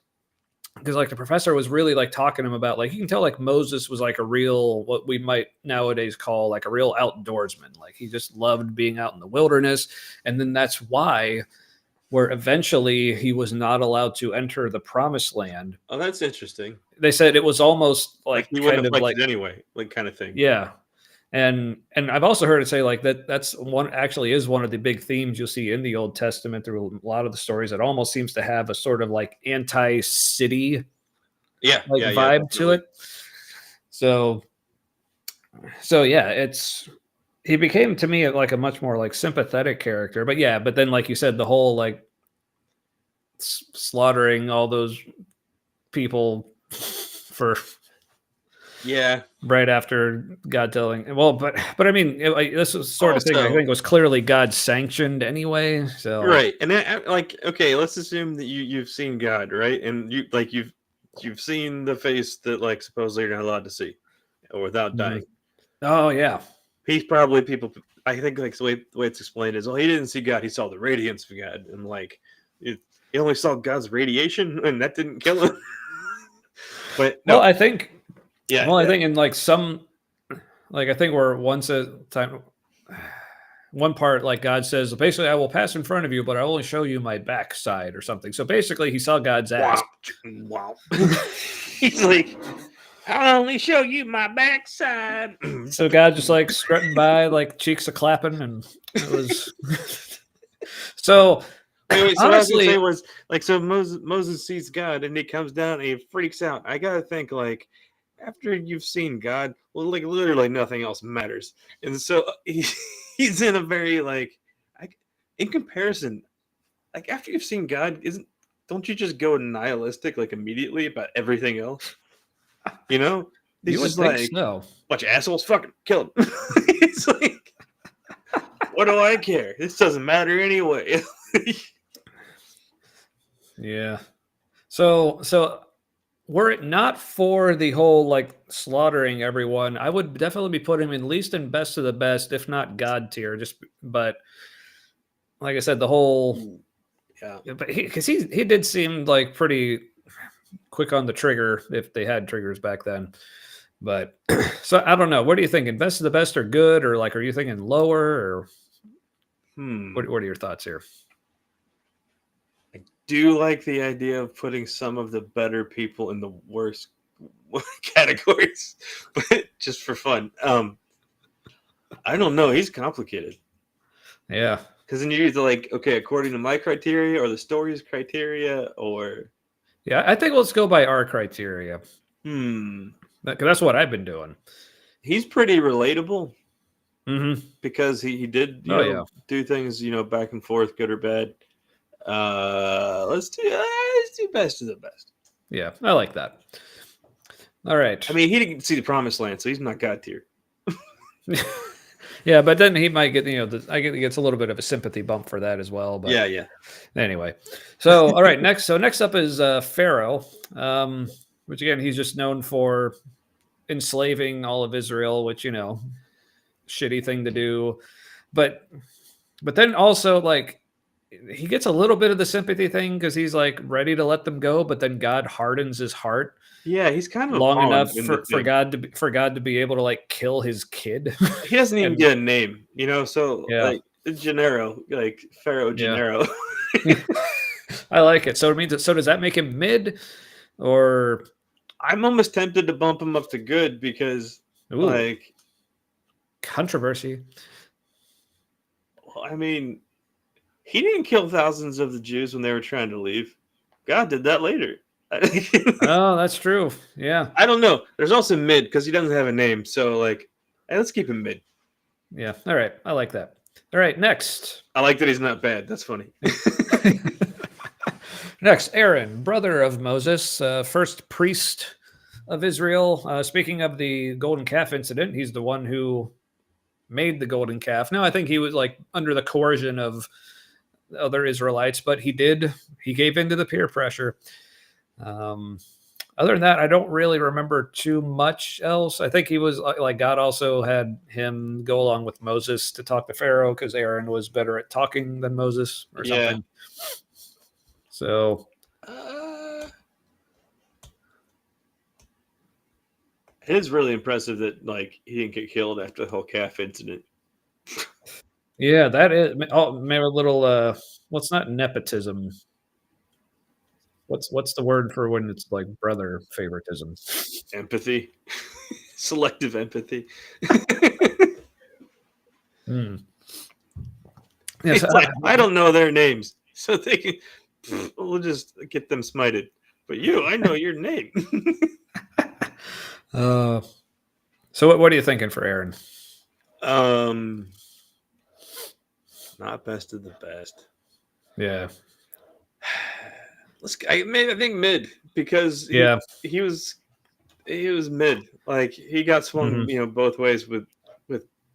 because like the professor was really like talking to him about like you can tell like Moses was like a real what we might nowadays call like a real outdoorsman. Like he just loved being out in the wilderness, and then that's why where eventually he was not allowed to enter the promised land. oh, that's interesting. They said it was almost Like like he wouldn't kind have of liked like it anyway, like kind of thing. yeah, and I've also heard it say like that's one actually is one of the big themes you'll see in the Old Testament through a lot of the stories. It almost seems to have a sort of like anti-city Yeah, like yeah, yeah, vibe to definitely. it. So so yeah, it's he became to me like a much more like sympathetic character. But yeah, but then like you said, the whole like slaughtering all those people for Yeah. right after God telling but I mean like, this was the sort of thing I Also, think was clearly God sanctioned anyway. So right, and like, okay, let's assume that you've seen God, right? And you've seen the face that like supposedly you're not allowed to see, or without mhm. dying. Oh yeah, He's probably people. I think like the way it's explained is, well, he didn't see God; he saw the radiance of God, and like he only saw God's radiation, and that didn't kill him. But well no, I think yeah, well I think in like some like I think we're once a time one part like God says basically I will pass in front of you but I only show you my backside or something. So basically he saw God's ass. wow, wow. He's like, I'll only show you my backside. So God just like strutting by like cheeks a clapping and it was so Wait, so what I was gonna say honestly was like, so Moses sees God and he comes down and he freaks out. I gotta think like, after you've seen God, well, like literally nothing else matters, and so he's in a very like, I, in comparison, like after you've seen God, isn't don't you just go nihilistic like immediately about everything else? You know, you he's would just think like so. bunch of assholes, fucking kill him. It's like, what do I care? This doesn't matter anyway. Yeah. So were it not for the whole like slaughtering everyone, I would definitely be putting him at least in best of the best, if not God tier. Just but like I said, the whole Yeah. but he did seem like pretty quick on the trigger if they had triggers back then. But so I don't know. What are you thinking? Best of the best or good, or like are you thinking lower, or Hmm. what are your thoughts here? I do like the idea of putting some of the better people in the worst categories, but just for fun. I don't know. He's complicated Yeah. because then you're either like, okay, according to my criteria, or the story's criteria, or Yeah, I think let's go by our criteria. hmm, That's what I've been doing. he's pretty relatable Hmm. because he did Oh yeah. do things back and forth, good or bad. let's do best of the best. Yeah, I like that. All right. I mean, he didn't see the promised land, so he's not God tier. Yeah, but then he might get, I get he gets a little bit of a sympathy bump for that as well. But Yeah. anyway, so all right, next up is Pharaoh, which again he's just known for enslaving all of Israel, which shitty thing to do, but then also like he gets a little bit of the sympathy thing because he's like ready to let them go, but then God hardens his heart. Yeah, he's kind of Long enough for God to be able to like kill his kid. He doesn't even get a name, So Yeah. like Gennaro, like Pharaoh Gennaro. Yeah. I like it. So it means so does that make him mid, or I'm almost tempted to bump him up to good because like controversy. Well, I mean, he didn't kill thousands of the Jews when they were trying to leave. God did that later. Oh, that's true. Yeah. I don't know. There's also mid because he doesn't have a name. So like, hey, let's keep him mid. Yeah. All right. I like that. All right. Next. I like that he's not bad. That's funny. Next, Aaron, brother of Moses, first priest of Israel. Speaking of the golden calf incident, he's the one who made the golden calf. Now, I think he was like under the coercion of other Israelites, but he gave into the peer pressure. Other than that, I don't really remember too much else. I think he was like God also had him go along with Moses to talk to Pharaoh because Aaron was better at talking than Moses or something. So it is really impressive that like he didn't get killed after the whole calf incident. Yeah, that is. Oh, maybe a little. What's not nepotism? What's the word for when it's like brother favoritism? Empathy, selective empathy. Yes, like, I don't know their names, so they can. We'll just get them smited. But I know your name. So what are you thinking for Aaron? Not best of the best. Yeah. I think mid because he was mid. Like he got swung, both ways with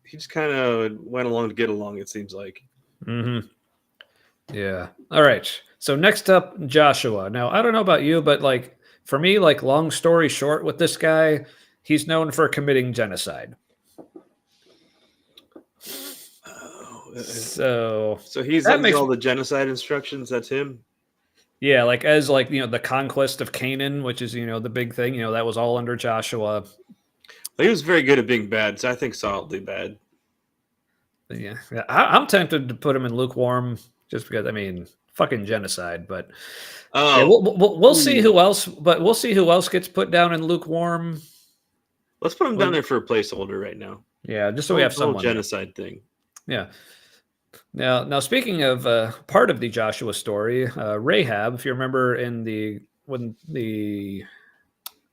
he just kind of went along to get along. It seems like. Mm-hmm. Yeah. All right. So next up, Joshua. Now I don't know about you, but like for me, like long story short, with this guy, he's known for committing genocide. So he's all the genocide instructions. That's him. Yeah, like as like the conquest of Canaan, which is the big thing. That was all under Joshua. He was very good at being bad, so I think solidly bad. Yeah. I'm tempted to put him in lukewarm just because fucking genocide. But we'll see who else. But we'll see who else gets put down in lukewarm. Let's put him down there for a placeholder right now. Yeah, just so we have some genocide thing. Yeah. Now speaking of part of the Joshua story, Rahab, if you remember when the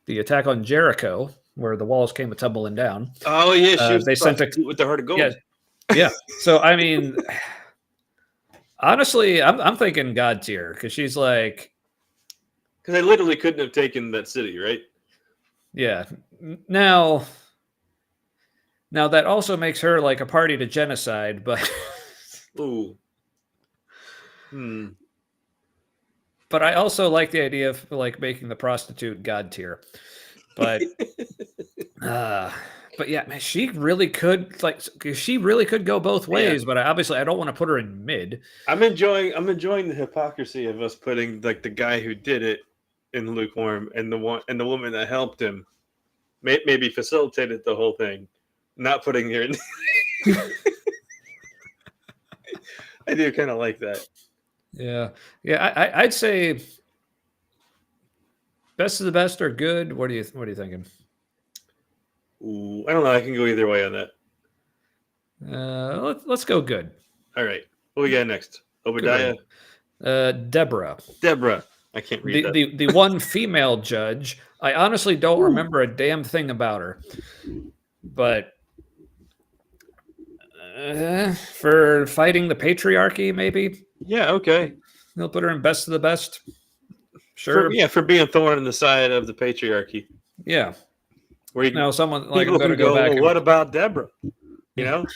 attack on Jericho, where the walls came tumbling down. Oh yeah, they sent with the heart of gold. Yeah. So honestly, I'm thinking God tier because she's like, because they literally couldn't have taken that city, right? Yeah. Now that also makes her like a party to genocide, but. Ooh. But I also like the idea of like making the prostitute God tier. But yeah, man, she really could go both ways. Yeah. But I don't want to put her in mid. I'm enjoying the hypocrisy of us putting like the guy who did it in lukewarm and the woman that helped him maybe facilitated the whole thing, not putting her in. I do kind of like that. Yeah. I'd say best of the best or good. What are you thinking? Ooh, I don't know. I can go either way on that. Let's go good. All right. What we got next? Obadiah. Deborah. I can't read that. The one female judge. I honestly don't remember a damn thing about her, but. For fighting the patriarchy, maybe. Yeah. Okay. He'll put her in best of the best. Sure. For being thorn in the side of the patriarchy. Yeah. Where you, Now, someone like I'm people going to can go back. well, what about Deborah? You know,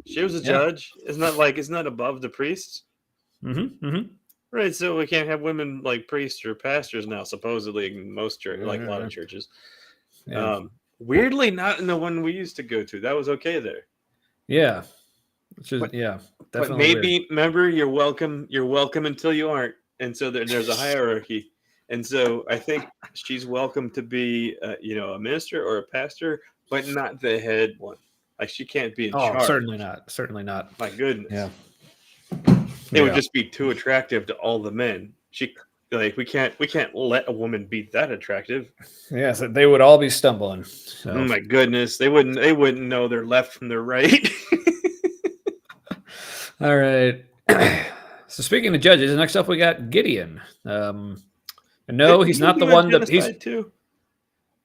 she was a Yeah. judge. It's not above the priests, Mm-hmm. right? So we can't have women like priests or pastors now, supposedly in most church, like a lot of churches. Yeah. Weirdly, not in the one we used to go to. That was okay there. Yeah. Which is, But- definitely. But maybe remember, you're welcome until you aren't, and so there's a hierarchy. And so I think she's welcome to be, a minister or a pastor, but not the head one. Like she can't be in Oh, charge. certainly not. Certainly not. My goodness. Yeah. It would just be too attractive to all the men. We can't let a woman be that attractive. Yeah, so they would all be stumbling. So. Oh my goodness, they wouldn't know their left from their right. All right. So speaking of judges, next up we got Gideon. No, he's not the one that he's too.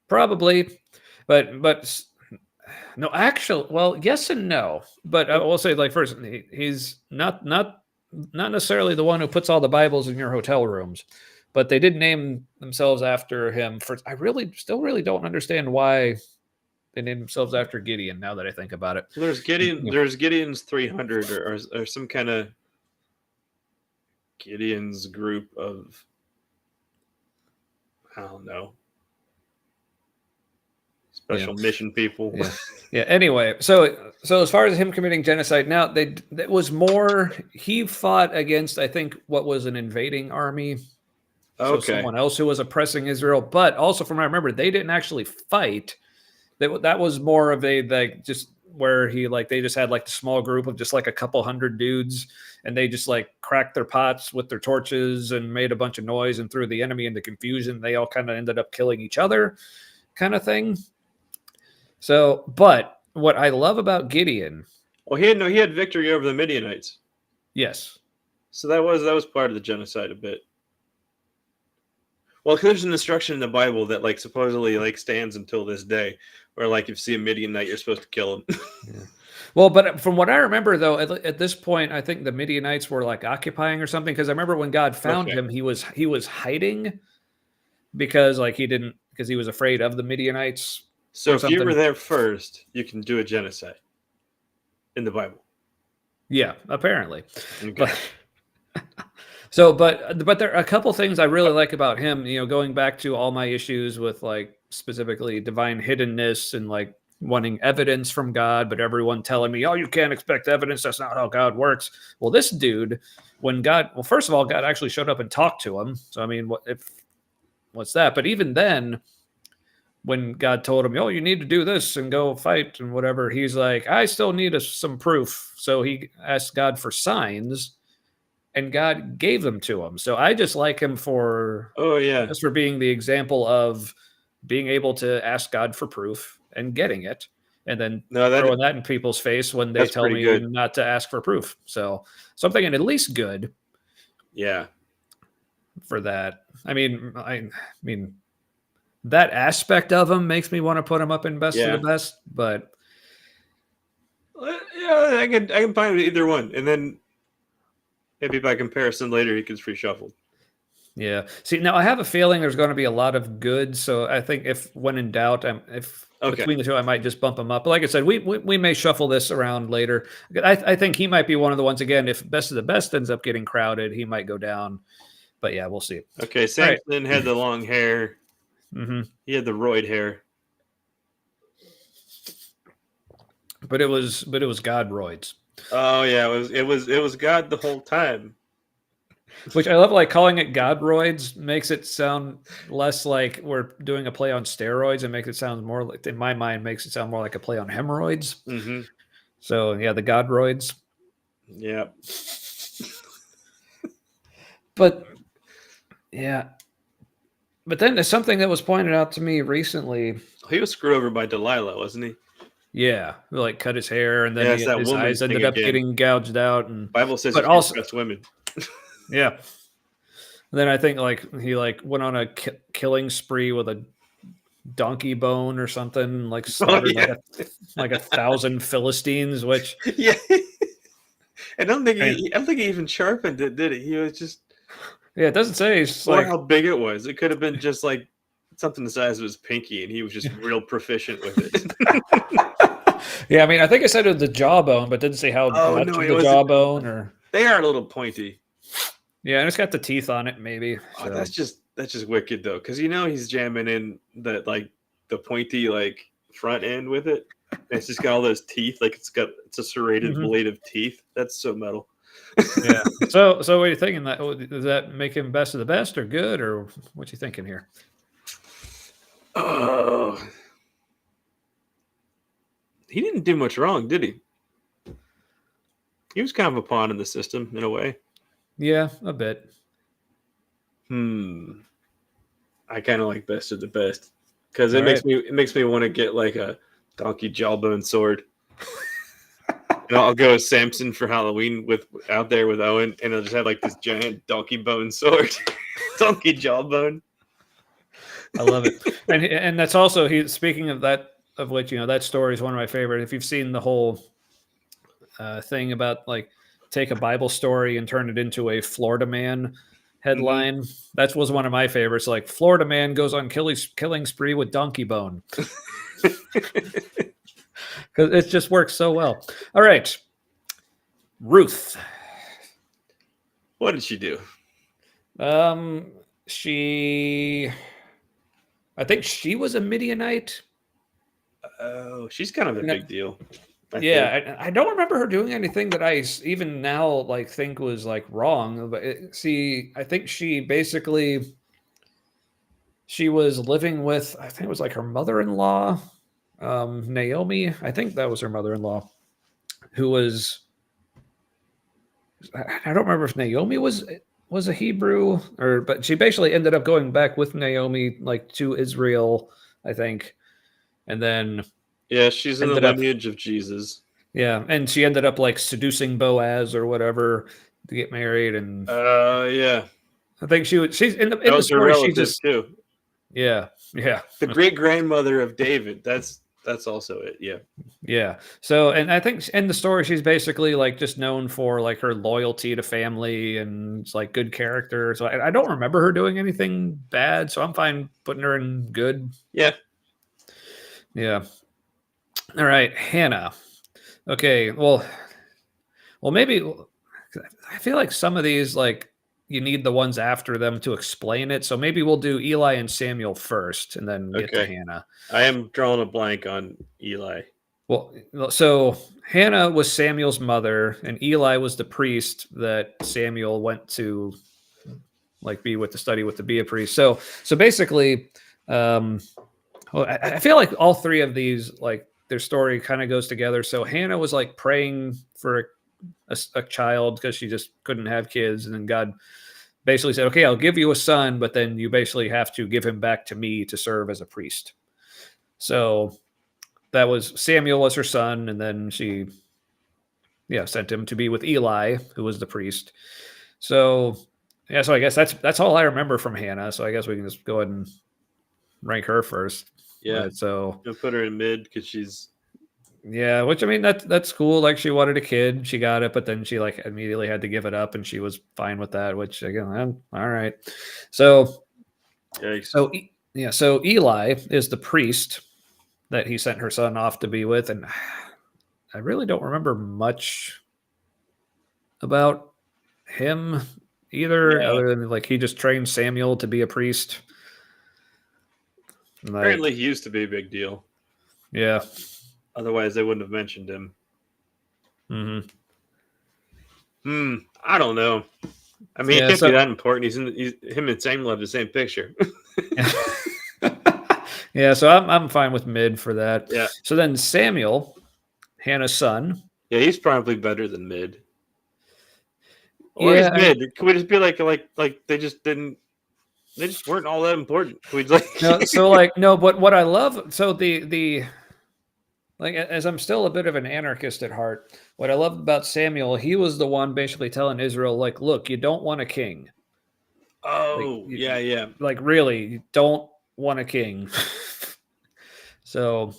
probably, but no, actually, well, yes and no. But I will say, like, first, he's not necessarily the one who puts all the Bibles in your hotel rooms, but they did name themselves after him. I still really don't understand why they named themselves after Gideon. Now that I think about it, So there's Gideon. There's Gideon's 300 or some kind of Gideon's group of, I don't know, special mission people. Yeah. Anyway, so as far as him committing genocide, now that was more. He fought against, I think, what was an invading army. So someone else who was oppressing Israel, but also from what I remember, they didn't actually fight. That was more of just where they just had like the small group of just like a couple hundred dudes, and they just like cracked their pots with their torches and made a bunch of noise and threw the enemy into confusion. They all kind of ended up killing each other, kind of thing. So, but what I love about Gideon, well, he had victory over the Midianites. Yes. So that was part of the genocide a bit. Well, there's an instruction in the Bible that like supposedly like stands until this day, where like if you see a Midianite, you're supposed to kill him. Yeah. Well, but from what I remember, though, at this point, I think the Midianites were like occupying or something. Because I remember when God found him, he was hiding because he was afraid of the Midianites. So if you were there first, you can do a genocide in the Bible. Yeah, apparently. Okay. But there are a couple things I really like about him, going back to all my issues with like specifically divine hiddenness and like wanting evidence from God, but everyone telling me, oh, you can't expect evidence. That's not how God works. Well, this dude, first of all, God actually showed up and talked to him. So, I mean, what's that? But even then, when God told him, oh, you need to do this and go fight and whatever, he's like, I still need some proof. So he asked God for signs, and God gave them to him. So I just like him for being the example of being able to ask God for proof and getting it, and then throwing that in people's face when they tell me not to ask for proof. So something at least good. Yeah. For that. I mean, that aspect of him makes me want to put him up in best of the best, but yeah, I can find either one, and then maybe by comparison later he gets reshuffled. Yeah. See, now I have a feeling there's going to be a lot of good, so I think when in doubt, between the two, I might just bump him up. But like I said, we may shuffle this around later. I think he might be one of the ones again. If best of the best ends up getting crowded, he might go down. But yeah, we'll see. Okay, Samson had the long hair. Mm-hmm. He had the roid hair. But it was God roids. Oh yeah, it was God the whole time. Which I love, like calling it God roids makes it sound less like we're doing a play on steroids and makes it sound more like, in my mind, makes it sound more like a play on hemorrhoids. Mm-hmm. So yeah, the God roids. Yeah. But yeah. But then there's something that was pointed out to me recently. He was screwed over by Delilah, wasn't he? Yeah, like cut his hair, and then his eyes ended up getting gouged out. And Bible says, but also trust women. Yeah. And then I think he went on a killing spree with a donkey bone or something, like slaughtered like 1,000 Philistines. Which I don't think he even sharpened it, did he? He was just Yeah, it doesn't say. It's Or like, how big it was. It could have been just like something the size of his pinky, and he was just real proficient with it. yeah, I mean, I think I said it was the jawbone, but didn't say how Oh much no, of it the wasn't. jawbone or. They are a little pointy. Yeah, and it's got the teeth on it, maybe. Oh, So. that's just wicked though, because you know he's jamming in that like the pointy like front end with it. And it's just got all those teeth, like it's a serrated Mhm. blade of teeth. That's so metal. Yeah. So what are you thinking? That does that make him best of the best or good or what you thinking here? Oh, he didn't do much wrong, did he? He was kind of a pawn in the system in a way. Yeah, a bit. I kind of like best of the best because All right. it makes me want to get like a donkey jawbone sword. And I'll go as Samson for Halloween with out there with Owen, and I'll just have like this giant donkey bone sword, donkey jawbone. I love it. And that's also he speaking of that of which, that story is one of my favorite. If you've seen the whole thing about like take a Bible story and turn it into a Florida man headline, that was one of my favorites. Like Florida man goes on killing spree with donkey bone. Because it just works so well. All right. Ruth. What did she do? I think she was a Midianite. Oh, she's kind of a big deal. I don't remember her doing anything that I even now like think was like wrong. But I think she basically she was living with, I think it was like her mother-in-law, Naomi. I think that was her mother-in-law, who was. I don't remember if Naomi was a Hebrew but she basically ended up going back with Naomi like to Israel, I think, and then yeah, she's in the lineage of Jesus. Yeah, and she ended up like seducing Boaz or whatever to get married, and yeah, I think she's in the her story. She relative just too. Yeah. The great grandmother of David. That's also it. Yeah. Yeah. So, and I think in the story, she's basically like just known for like her loyalty to family and it's like good character. So I don't remember her doing anything bad. So I'm fine putting her in good. Yeah. Yeah. All right. Hannah. Okay. Well, maybe I feel like some of these, like, you need the ones after them to explain it. So maybe we'll do Eli and Samuel first and then get to Hannah. I am drawing a blank on Eli. Well, so Hannah was Samuel's mother, and Eli was the priest that Samuel went to, like, be with to be a priest. So basically, I feel like all three of these, like, their story kind of goes together. So Hannah was like praying for a child because she just couldn't have kids, and then God basically said, okay, I'll give you a son, but then you basically have to give him back to me to serve as a priest. So that was Samuel was her son, and then she sent him to be with Eli, who was the priest. So so I guess that's all I remember from Hannah. So I guess we can just go ahead and rank her first. Yeah. Right, so you'll put her in mid because she's which I mean that's cool. Like she wanted a kid, she got it, but then she like immediately had to give it up, and she was fine with that. Which again, all right. So so Eli is the priest that he sent her son off to be with, and I really don't remember much about him either, other than like he just trained Samuel to be a priest. Apparently, he used to be a big deal. Yeah. Otherwise, they wouldn't have mentioned him. I don't know. I mean, it can't be that important. Him and Samuel have the same picture. Yeah, so I'm fine with mid for that. Yeah. So then Samuel, Hannah's son. Yeah, he's probably better than mid. Or is mid? Can we just be like they just didn't? They just weren't all that important. We'd like no. But what I love, so the like, as I'm still a bit of an anarchist at heart, what I love about Samuel, he was the one basically telling Israel, like, look, you don't want a king. Oh, like, yeah. Like, really, you don't want a king. So,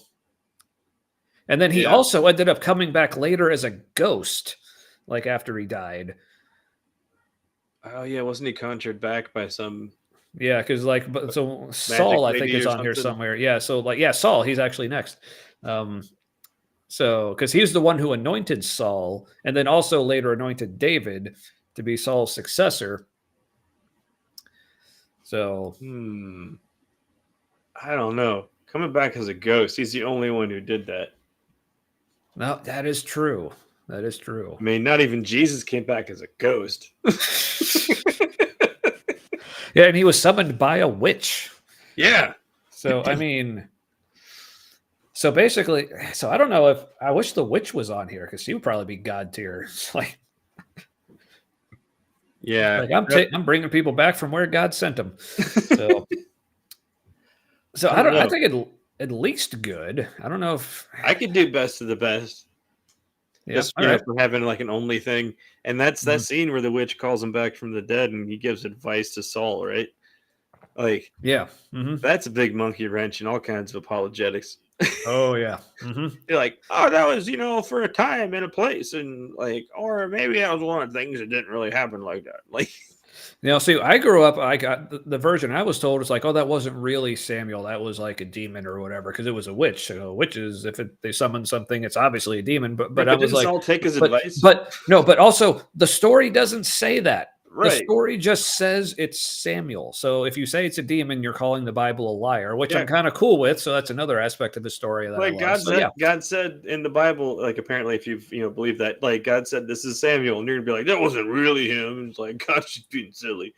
and then he also ended up coming back later as a ghost, like after he died. Oh yeah, wasn't he conjured back by some Yeah, because like, but so Saul, I think lady is or on here something? somewhere. Yeah, so like, yeah, Saul, he's actually next. Um, so because he's the one who anointed Saul, and then also later anointed David to be Saul's successor. So Hmm. I don't know. Coming back as a ghost, he's the only one who did that. no, that is true. That is true. I mean, not even Jesus came back as a ghost. Yeah, and he was summoned by a witch. Yeah. So I mean, so basically, so I don't know if I wish the witch was on here because she would probably be god tier. Yeah. Like I'm bringing people back from where God sent them. So so I I don't don't. I know. think it at least good. I don't know if I could do best of the best. yeah. Just All right. for having like an only thing. And that's that Mhm. scene where the witch calls him back from the dead and he gives advice to Saul, right? Like Yeah. Hmm. that's a big monkey wrench and all kinds of apologetics. Oh yeah. Hmm. You're like, oh, that was, for a time and a place, and like, or maybe that was one of the things that didn't really happen like that. Like, See, I grew up. I got the version I was told was like, oh, that wasn't really Samuel. That was like a demon or whatever because it was a witch. So witches, if they summon something, it's obviously a demon. But right, I but was didn't like, Saul take his but advice? but no, but also the story doesn't say that. The Right. story just says it's Samuel. So if you say it's a demon, you're calling the Bible a liar, which Yeah. I'm kind of cool with. So that's another aspect of the story that I Like love. So yeah, God said in the Bible, like apparently if you've believe that, like God said this is Samuel, and you're gonna be like, that wasn't really him. And it's like God's just being silly.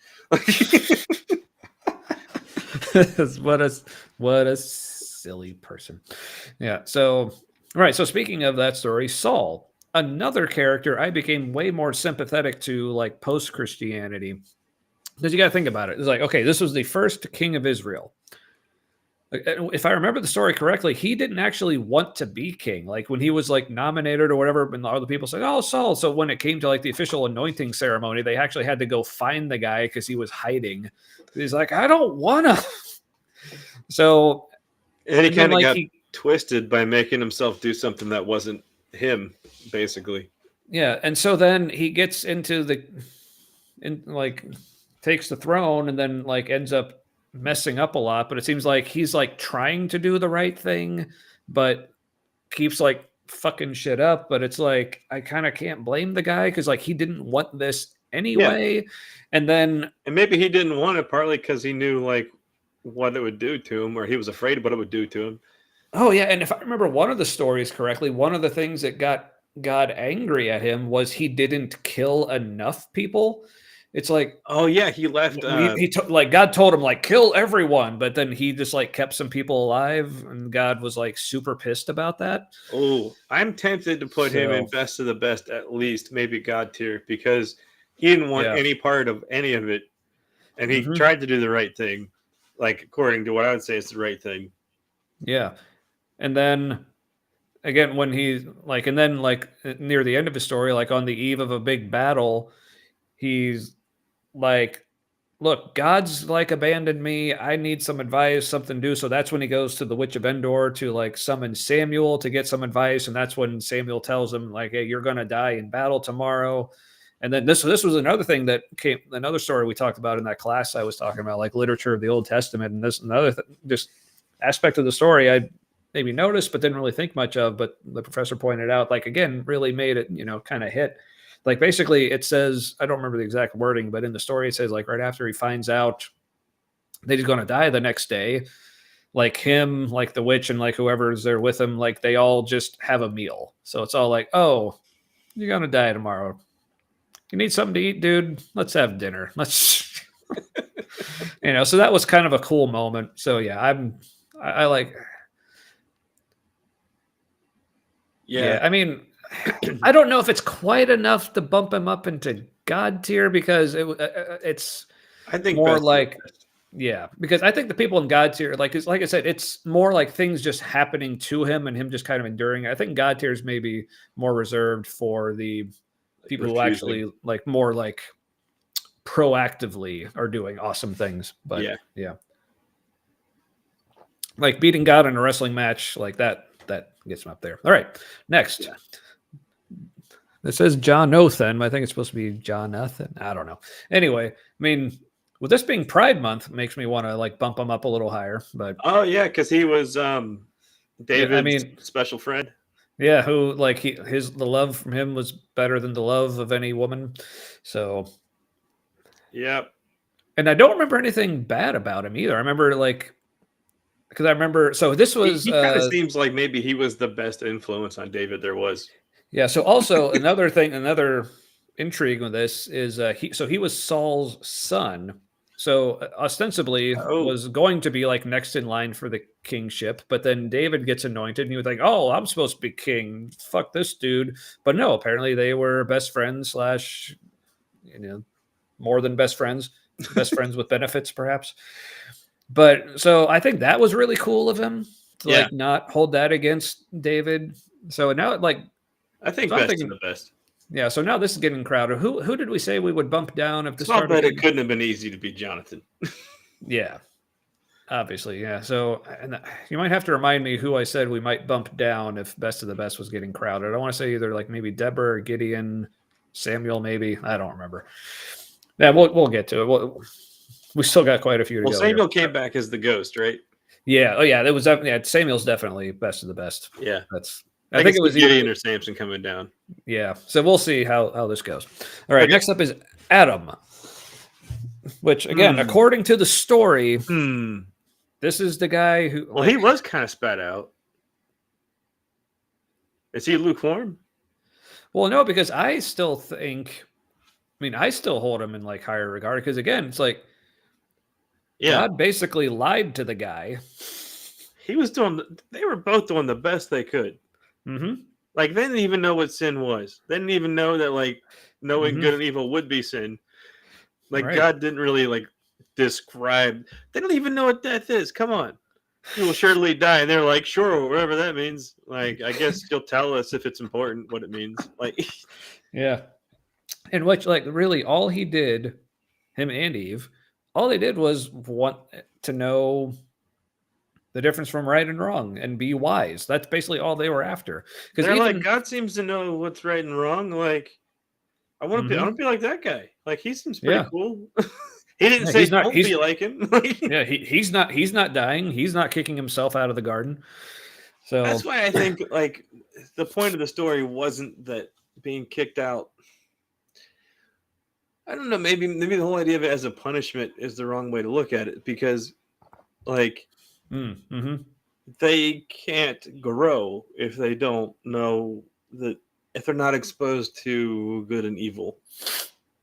what a silly person. Yeah. So right. So speaking of that story, Saul, another character I became way more sympathetic to like post Christianity. Because you got to think about it. It's like, okay, this was the first king of Israel. If I remember the story correctly, he didn't actually want to be king. Like when he was like nominated or whatever, and all the people said, "Oh, Saul." So when it came to like the official anointing ceremony, they actually had to go find the guy because he was hiding. He's like, "I don't want to." So And he and then kind of like got he twisted by making himself do something that wasn't him, basically. yeah, and so then he gets into the and like takes the throne and then like ends up messing up a lot, but it seems like he's like trying to do the right thing, but keeps like fucking shit up. But it's like I kind of can't blame the guy because like he didn't want this Yeah. anyway. And then And maybe he didn't want it partly because he knew like what it would do to him, or he was afraid of what it would do to him. oh yeah, and if I remember one of the stories correctly, one of the things that got God angry at him was he didn't kill enough people. It's like Oh yeah, he left. like God told him like kill everyone, but then he just like kept some people alive, and God was like super pissed about that. Oh, I'm tempted to put him in So best of the best, at least maybe God tier, because he didn't want yeah, any part of any of it, and he hmm tried to do the right thing, like according to what I would say is the right thing. yeah, and then again when he like, and then like near the end of his story, like on the eve of a big battle, he's like look, God's like abandoned me. I need some advice, something to do. So that's when he goes to the Witch of Endor to like summon Samuel to get some advice. And that's when Samuel tells him, like, hey, you're gonna die in battle tomorrow. And then this was another thing that came, another story we talked about in that class I was talking about, like literature of the Old Testament. And this another just aspect of the story I maybe noticed but didn't really think much of. But the professor pointed out, like again, really made it, kind of hit like basically it says, I don't remember the exact wording, but in the story it says like right after he finds out that he's going to die the next day, like him, like the witch and like whoever's there with him, like they all just have a meal. So it's all like, oh, you're going to die tomorrow. You need something to eat, dude? Let's have dinner. Let's so that was kind of a cool moment. So yeah, I like Yeah, yeah, I mean, I don't know if it's quite enough to bump him up into God tier because it's I think more best of the like best. yeah, because I think the people in God tier, like it's like I said, it's more like things just happening to him and him just kind of enduring. I think God tier is maybe more reserved for the Like people who refusing. actually like more like proactively are doing awesome things. But Yeah, yeah, like beating God in a wrestling match, like that gets him up there. All right, next. yeah. It says Jonathan, but I think it's supposed to be Jonathan. I don't know. Anyway, I mean, with this being Pride Month, makes me want to like bump him up a little higher. But Oh yeah, because he was yeah, I David's mean, special friend. yeah, who like the love from him was better than the love of any woman. So, Yep. and I don't remember anything bad about him either. I remember like because I remember so this was He kind of seems like maybe he was the best influence on David there was. yeah. So also another thing, another intrigue with this is he was Saul's son. So ostensibly Oh, was going to be like next in line for the kingship, but then David gets anointed, and he was like, "Oh, I'm supposed to be king. Fuck this dude." But no, apparently they were best friends slash, you know, more than best friends with benefits, perhaps. But so I think that was really cool of him to yeah. like not hold that against David. So now like I think so I'm best of thinking, the best. yeah. So now this is getting crowded. Who did we say we would bump down if this So I'll started bet it getting? couldn't have been easy to be Jonathan. Yeah, obviously, yeah. So and you might have to remind me who I said we might bump down if best of the best was getting crowded. I want to say either like maybe Deborah or Gideon, Samuel, maybe I don't remember. Yeah, we'll get to it. We still got quite a few to Well, go Samuel here. came back as the ghost, right? Yeah. Oh, yeah. That was yeah. Samuel's definitely best of the best. Yeah. That's. I I can think it was see Gideon either. or Samson coming down. Yeah. So we'll see how this goes. All right. Okay. Next up is Adam, which again, Hmm. according to the story, Hmm. this is the guy who. Well, he was kind of spat out. Is he lukewarm? Well, no, because I still think. I mean, I still hold him in like higher regard because again, it's like Yeah. God basically lied to the guy. He was doing. They were both doing the best they could. Mm-hmm. Like they didn't even know what sin was. They didn't even know that like knowing Mhm. good and evil would be sin. Like Right. God didn't really like describe. They don't even know what death is. Come on. You will surely die. And they're like, sure, whatever that means. Like, I guess you'll tell us if it's important what it means. Like, Yeah. And which, like, really, all he did, him and Eve, all they did was want to know the difference from right and wrong and be wise. That's basically all they were after. Because they're like, even, God seems to know what's right and wrong. Like, I want Mhm. to be like that guy. Like, he seems pretty Yeah, cool. He didn't yeah, say don't be like him. yeah, he's not dying. He's not kicking himself out of the garden. So, That's why I think like the point of the story wasn't that being kicked out. I don't know. Maybe the whole idea of it as a punishment is the wrong way to look at it because like mm-hmm. they can't grow if they don't know that if they're not exposed to good and evil,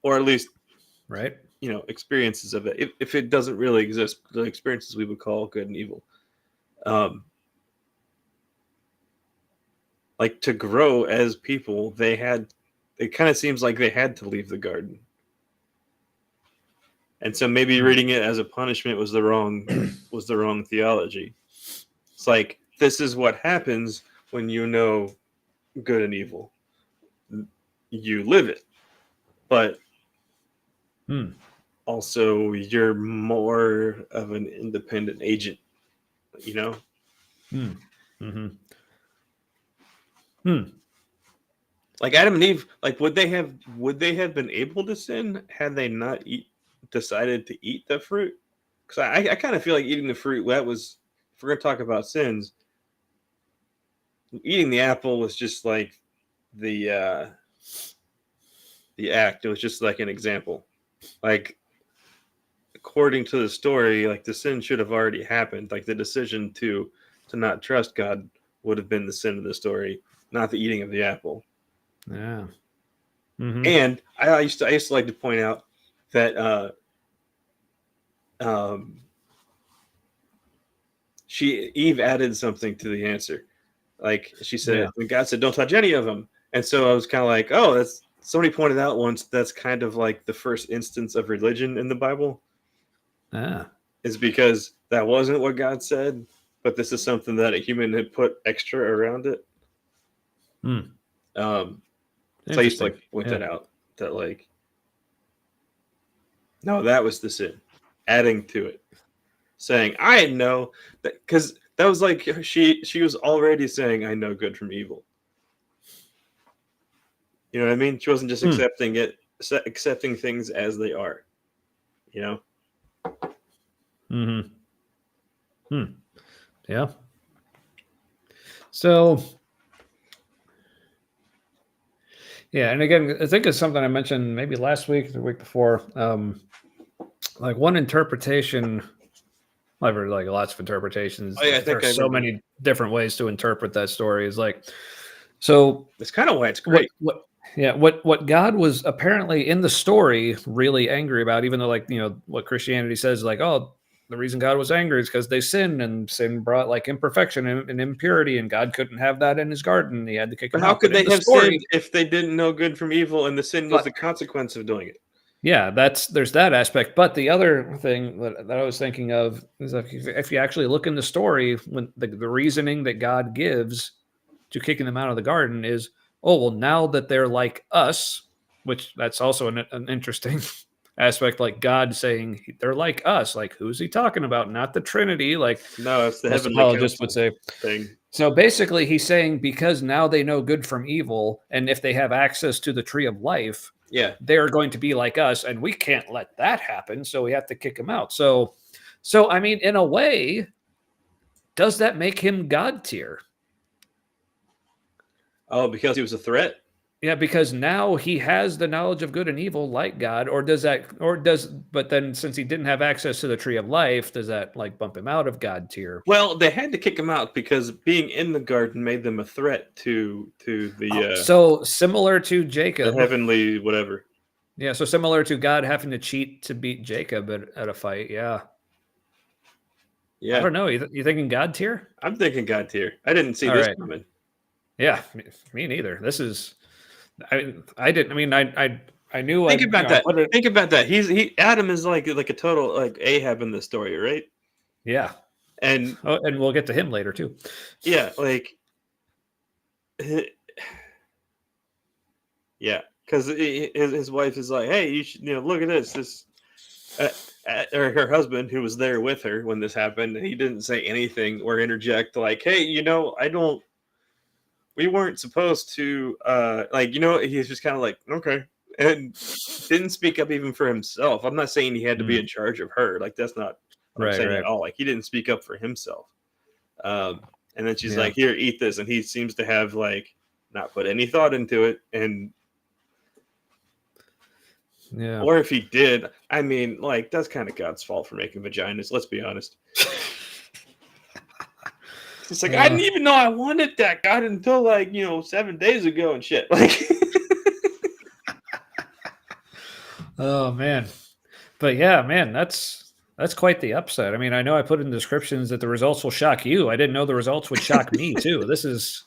or at least Right. experiences of it. If it doesn't really exist, the experiences we would call good and evil. Um, like to grow as people, they had. It kind of seems like they had to leave the garden. And so maybe reading it as a punishment was the wrong theology. It's like this is what happens when you know good and evil. You live it, but also you're more of an independent agent. You know. Mm-hmm. Like Adam and Eve, like would they have been able to sin had they not decided to eat the fruit? Because I kind of feel like eating the fruit, that was, if we're gonna talk about sins, eating the apple was just like the act. It was just like an example. Like according to the story, like the sin should have already happened. Like the decision to not trust God would have been the sin of the story, not the eating of the apple. Yeah. Mm-hmm. And I used to like to point out that Eve added something to the answer. Like she said, when God said, "Don't touch any of them," and so I was kind of like, "Oh, that's." Somebody pointed out once that's kind of like the first instance of religion in the Bible. Is because that wasn't what God said, but this is something that a human had put extra around it. So I used to like point that out. That like, no, that was the sin. Adding to it, saying, "I know that," because that was like she was already saying, "I know good from evil." You know what I mean? She wasn't just Hmm. accepting things as they are. You know? Mm-hmm. Yeah. So, yeah, and again, I think it's something I mentioned maybe last week, or the week before. Like one interpretation, I've heard like lots of interpretations. Oh yeah, I There think are I so remember. many different ways to interpret that story. Is like, so It's kind of why it's what? great. Yeah, what God was apparently in the story really angry about, even though like what Christianity says, like, oh, the reason God was angry is because they sinned, and sin brought like imperfection and impurity, and God couldn't have that in His garden. He had to kick But him how out. could But in they the have sinned story, if they didn't know good from evil, and the sin was but the consequence of doing it? yeah, there's that aspect. But the other thing that I was thinking of is if you actually look in the story, when the reasoning that God gives to kicking them out of the garden is, oh well, now that they're like us, which that's also an interesting aspect. Like God saying they're like us. Like who's He talking about? Not the Trinity. Like No, it's the most heavenly apologists would council say. thing. So basically, He's saying because now they know good from evil, and if they have access to the tree of life, Yeah. they're going to be like us, and we can't let that happen. So we have to kick him out. So I mean, in a way, does that make him God tier? Oh, because he was a threat? Yeah, because now he has the knowledge of good and evil like God, but then since he didn't have access to the tree of life, does that like bump him out of God tier? Well, they had to kick him out because being in the garden made them a threat to So similar to the Jacob. heavenly whatever. Yeah, so similar to God having to cheat to beat Jacob at a fight. Yeah. I Yeah, don't know. You thinking God tier? I'm thinking God tier. I didn't see All this right. coming. Yeah, me neither. This is I didn't. I mean, I knew Think about I that. put it. Think about that. He Adam is like a total like Ahab in the story, right? Yeah. And Oh, and we'll get to him later too. yeah, like yeah, because his wife is like, hey, you should look at this. Uh, or her husband, who was there with her when this happened, he didn't say anything or interject like, hey, I don't. We weren't supposed to he's just kind of like, okay, and didn't speak up even for himself. I'm not saying he had to be Mm, in charge of her, like that's not what I'm right, saying at right. all. Like he didn't speak up for himself. And then she's Yeah, like, here, eat this, and he seems to have like not put any thought into it. And yeah. or if he did, I mean, like that's kind of God's fault for making vaginas, let's be honest. It's like, I Uh, didn't even know I wanted that, God, until like 7 days ago and shit. Like oh man, but yeah, man, that's quite the upset. I mean, I know I put in descriptions that the results will shock you. I didn't know the results would shock me too. This is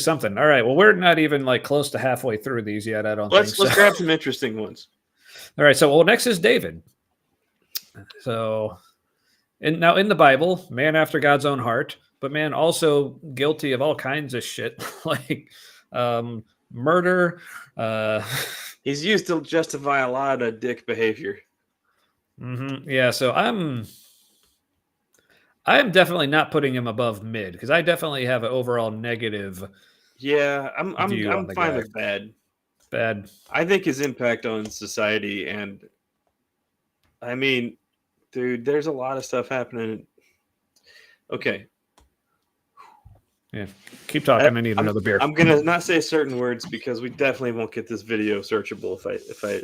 something. All right. Well, we're not even like close to halfway through these yet. I don't think so. let's grab some interesting ones. All right. So, well, next is David. So, now in the Bible, man after God's own heart, but man also guilty of all kinds of shit like murder. Uh, He's used to justify a lot of dick behavior. yeah. So I am definitely not putting him above mid because I definitely have an overall negative Yeah, I'm I'm view on I'm the fine guy. with bad. Bad. I think his impact on society and I mean, dude, there's a lot of stuff happening. Okay, Yeah. Keep talking. I need I'm another beer. I'm gonna not say certain words because we definitely won't get this video searchable if I.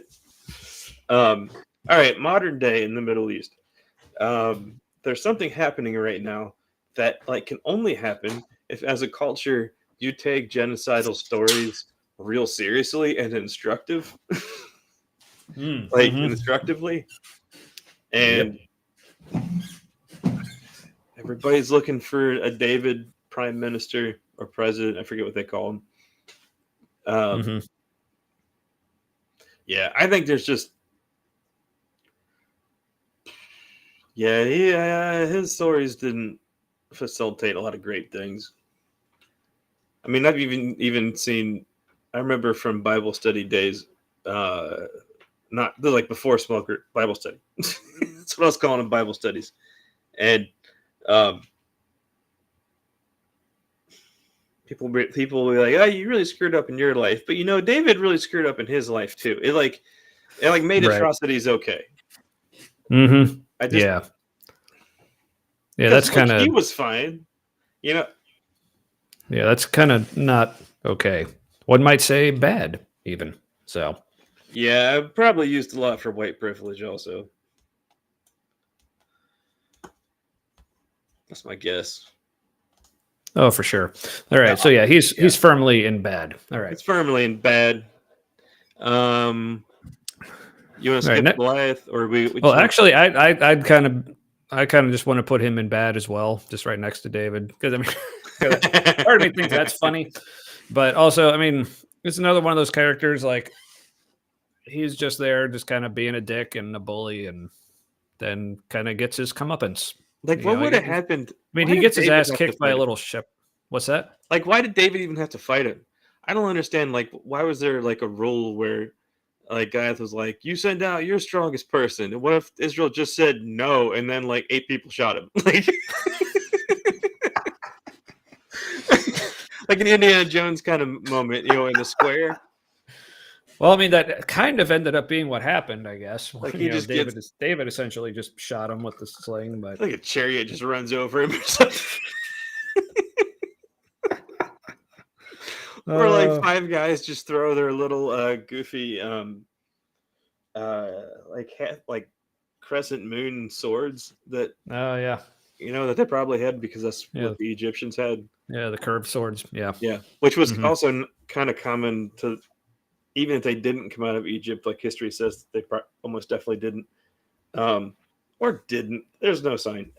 All right, modern day in the Middle East. There's something happening right now that like can only happen if, as a culture, you take genocidal stories real seriously and like Mm-hmm. instructively, Yep. and everybody's looking for a David prime minister or president. I forget what they call him. Mm-hmm. Yeah, I think there's just his stories didn't facilitate a lot of great things. I mean, I've even seen. I remember from Bible study days, not like before smoker Bible study. That's what I was calling them, Bible studies, and um, people will be like, "Oh, you really screwed up in your life," but David really screwed up in his life too. It made Right. atrocities okay. Mm-hmm. I just Yeah. Yeah, because that's kind he of was fine. yeah, that's kind of not okay. One might say bad, even. So, Yeah, I probably used a lot for white privilege. Also, that's my guess. oh, for sure. All right. So yeah, he's firmly in bad. All right. It's firmly in bad. You want to All right. skip Goliath, or we? Well, actually, I'd kind of just want to put him in bad as well, just right next to David, because I mean, 'cause part of me thinks that's funny, but also, I mean, it's another one of those characters like he's just there, just kind of being a dick and a bully, and then kind of gets his comeuppance. Like, what would have happened? I mean, Why he did gets his David ass have to kicked by a fight him? little ship. What's that? Like, why did David even have to fight him? I don't understand. Like, why was there like a rule where, like, Goliath was like, "You send out your strongest person," and what if Israel just said no, and then like 8 people shot him? Like an Indiana Jones kind of moment, in the square. Well, I mean, that kind of ended up being what happened, I guess. Like he just David essentially just shot him with the sling, but like a chariot just runs over him or something. Or like 5 guys just throw their little goofy like crescent moon swords that oh yeah, that they probably had because that's what the Egyptians had. Yeah, the curved swords. Yeah, which was also kind of common to, even if they didn't come out of Egypt, like history says they almost definitely didn't, or didn't. There's no sign.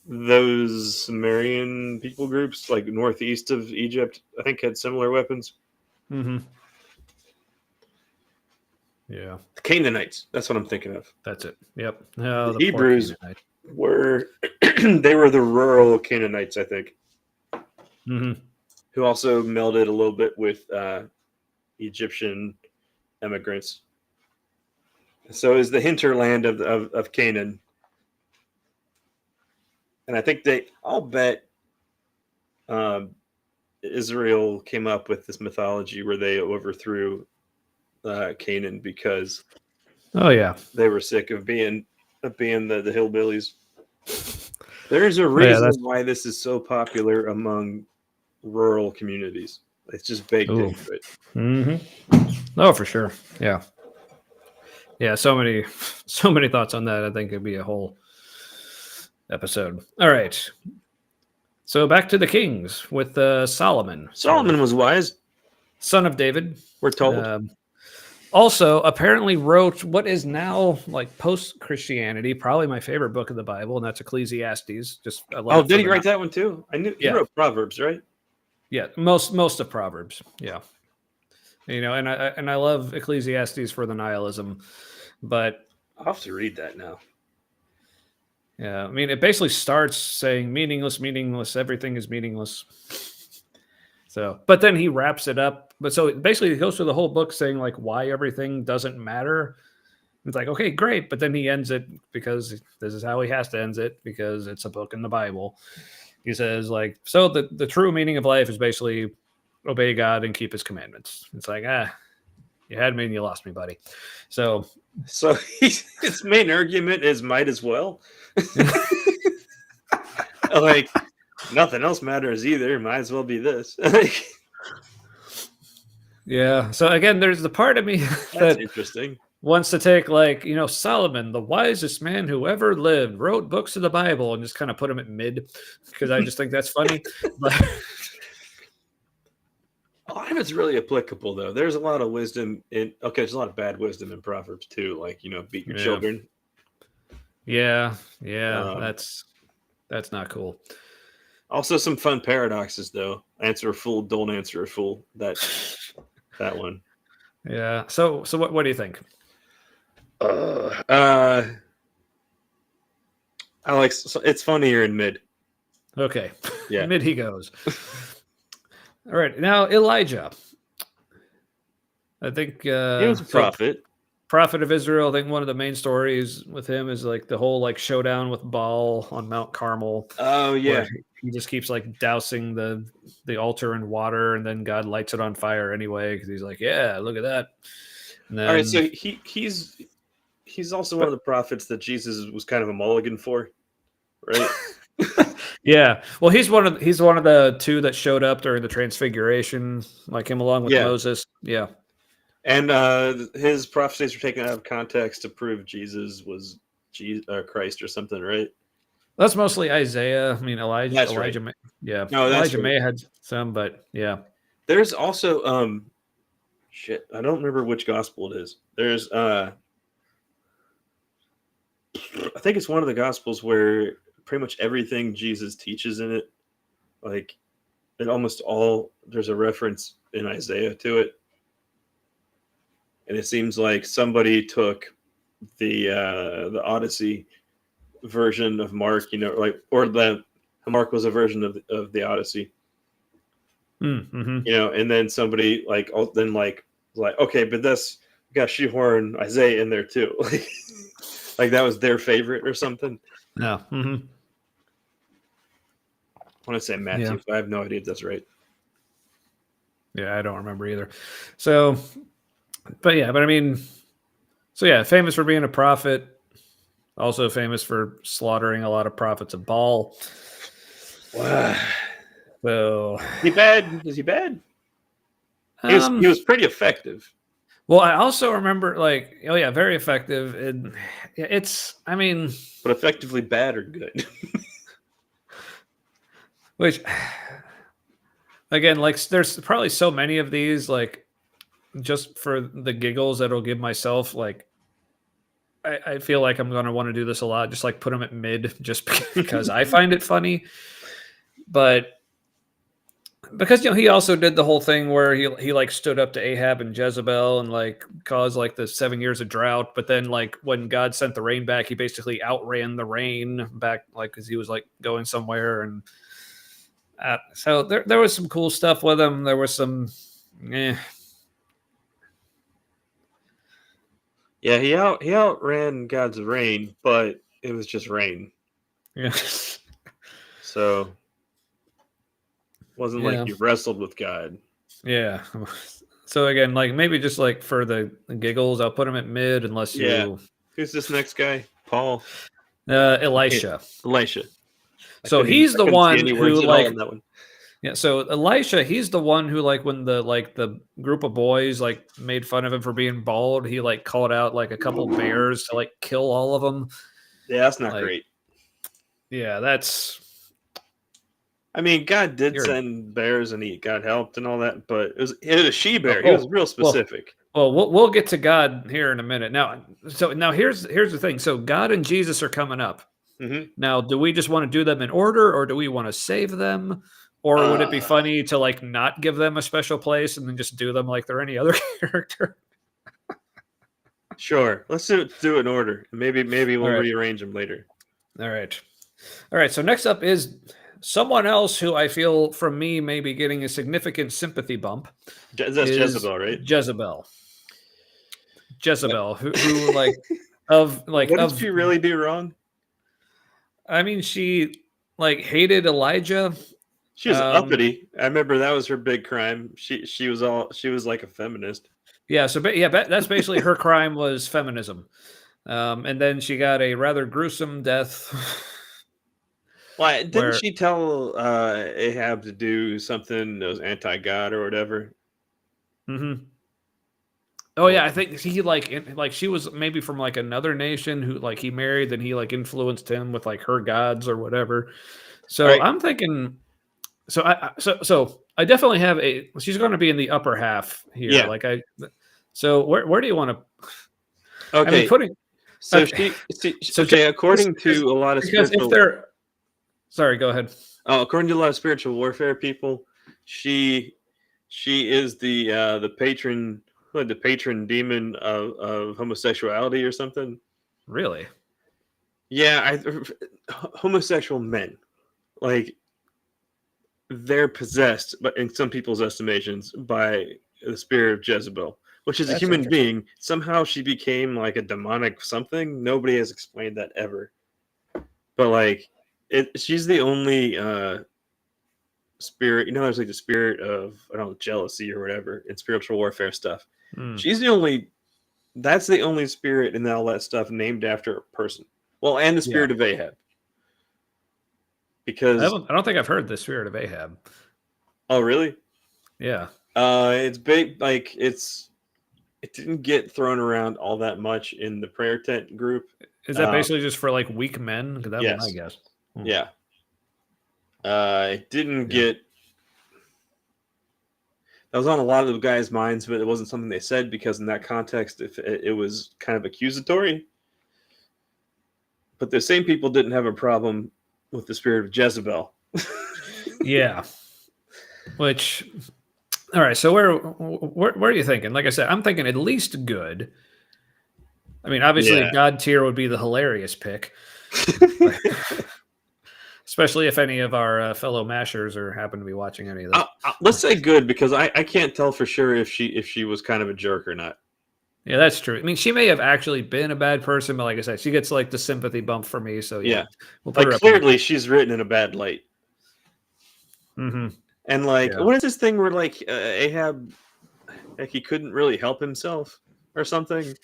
Those Sumerian people groups, like northeast of Egypt, I think had similar weapons. Mm-hmm. Yeah. The Canaanites. That's what I'm thinking of. That's it. Yep. No, the Hebrews were they were the rural Canaanites, I think, who also melded a little bit with Egyptian immigrants. So is the hinterland of Canaan. And I think I'll bet Israel came up with this mythology where they overthrew Canaan because they were sick of being the hillbillies. There's a reason why this is so popular among rural communities. It's just baked into it. Mm-hmm. Oh, for sure. Yeah. Yeah. So many thoughts on that. I think it'd be a whole episode. All right. So back to the kings with Solomon. Solomon was wise. Son of David. We're told. Also, apparently wrote what is now like post-Christianity, probably my favorite book of the Bible, and that's Ecclesiastes. Did he write that one too? I knew he wrote Proverbs, right? Yeah, most of Proverbs. Yeah, and I love Ecclesiastes for the nihilism, but I'll have to read that now. Yeah, I mean, it basically starts saying meaningless, everything is meaningless. So, but then he wraps it up. But so basically, he goes through the whole book saying like why everything doesn't matter. It's like, okay, great. But then he ends it because this is how he has to end it because it's a book in the Bible. He says like, so the true meaning of life is basically obey God and keep his commandments. It's like, you had me and you lost me, buddy. So his main argument is might as well. Like nothing else matters either. Might as well be this. Yeah. So again, there's the part of me that's interesting. Wants to take like, Solomon, the wisest man who ever lived, wrote books of the Bible and just kind of put him at mid because I just think that's funny. But a lot of it's really applicable though. There's a lot of wisdom there's a lot of bad wisdom in Proverbs too. Like, beat your children. Yeah. That's not cool. Also some fun paradoxes though. Answer a fool, don't answer a fool. That one. Yeah. So what do you think? I like it's funnier in mid. Okay. Yeah. Mid he goes. All right. Now Elijah. I think he was a prophet. Prophet of Israel. I think one of the main stories with him is like the whole like showdown with Baal on Mount Carmel. Oh yeah. he just keeps like dousing the altar in water, and then God lights it on fire anyway because he's like, yeah, look at that. And All right, then, so he's also one of the prophets that Jesus was kind of a mulligan for, right? yeah, well, he's one of the two that showed up during the Transfiguration, like him along with Yeah. Moses. Yeah, And his prophecies were taken out of context to prove Jesus was Christ or something, right? that's mostly Isaiah. I mean, That's right. Elijah. Yeah, No, that's Elijah right. may have had some, but yeah. There's also shit. I don't remember which gospel it is. There's I think it's one of the gospels where pretty much everything Jesus teaches in it, like it almost all there's a reference in Isaiah to it. And it seems like somebody took the Odyssey version of Mark, or the Mark was a version of the Odyssey, Mm-hmm. and then somebody like okay, but that's we got shoehorn Isaiah in there too, like that was their favorite or something. Yeah. Mm-hmm. I want to say Matthew, but I have no idea if that's right. Yeah, I don't remember either. So, but I mean, so yeah, famous for being a prophet, also famous for slaughtering a lot of prophets of Baal. Wow. So, Is he bad? Is he bad? He was pretty effective. Well, I also remember, like, oh yeah, very effective. And it's, I mean, but effectively bad or good. Which, again, like, there's probably so many of these, like, just for the giggles that I'll give myself, like, I feel like I'm going to want to do this a lot, just like put them at mid, just because I find it funny. But because he also did the whole thing where he like stood up to Ahab and Jezebel and like caused like the 7 years of drought, but then like when God sent the rain back, he basically outran the rain back, like because he was like going somewhere. And so there was some cool stuff with him. There was some Yeah, he outran God's rain, but it was just rain. Yeah. So wasn't like you wrestled with God. Yeah. So again, like maybe just like for the giggles, I'll put him at mid unless you. Yeah. Who's this next guy? Paul. Elisha. Elisha. So he's the one who like. That one. Yeah, so Elisha, he's the one who like when the group of boys like made fun of him for being bald, he like called out like a couple bears to like kill all of them. Yeah, that's not great. Yeah, that's. I mean, God did send bears and God helped and all that, but it was a she bear. He was real specific. Well, we'll get to God here in a minute. Now here's the thing. So God and Jesus are coming up. Mm-hmm. Now, do we just want to do them in order, or do we want to save them? Or would it be funny to like not give them a special place and then just do them like they're any other character? Sure. Let's do it in order. Maybe we'll rearrange them later. All right. So next up is someone else who I feel from me may be getting a significant sympathy bump. That's Jezebel, right? Jezebel, who like of like what did she really do wrong? I mean, she like hated Elijah. She was uppity. I remember that was her big crime. She was like a feminist. Yeah. So that's basically her crime was feminism. And then she got a rather gruesome death. Why didn't she tell Ahab to do something that was anti-God or whatever? Mm-hmm. Oh yeah, I think he like she was maybe from like another nation who like he married, then he like influenced him with like her gods or whatever. So I'm thinking. So I definitely have she's going to be in the upper half here. Yeah. So where do you want to? Okay. I mean, according to a lot of spiritual. Sorry, go ahead. According to a lot of spiritual warfare people, she is the patron demon of homosexuality or something. Really? Yeah, homosexual men, like. They're possessed, but in some people's estimations, by the spirit of Jezebel, which is a human being. Somehow she became like a demonic something. Nobody has explained that ever. But like, she's the only spirit. You know, there's like the spirit of, I don't know, jealousy or whatever in spiritual warfare stuff. Hmm. She's the only. That's the only spirit in all that stuff named after a person. Well, and the spirit of Ahab. Because I don't think I've heard the spirit of Ahab. oh really? Yeah. It's big. Like it didn't get thrown around all that much in the prayer tent group. Is that basically just for like weak men? Because that yes. one, I guess. Hmm. Yeah. It didn't get. That was on a lot of the guys' minds, but it wasn't something they said because in that context, if it was kind of accusatory. But the same people didn't have a problem with the spirit of Jezebel. Yeah. Which, all right. So where are you thinking? Like I said, I'm thinking at least good. I mean, obviously, God tier would be the hilarious pick, especially if any of our fellow mashers or happen to be watching any of this. Let's say good because I can't tell for sure if she was kind of a jerk or not. Yeah, that's true. I mean, she may have actually been a bad person, but like I said, she gets like the sympathy bump for me. So yeah, we'll put her up clearly she's written in a bad light. Mm-hmm. And like, what is this thing where like Ahab, like he couldn't really help himself or something?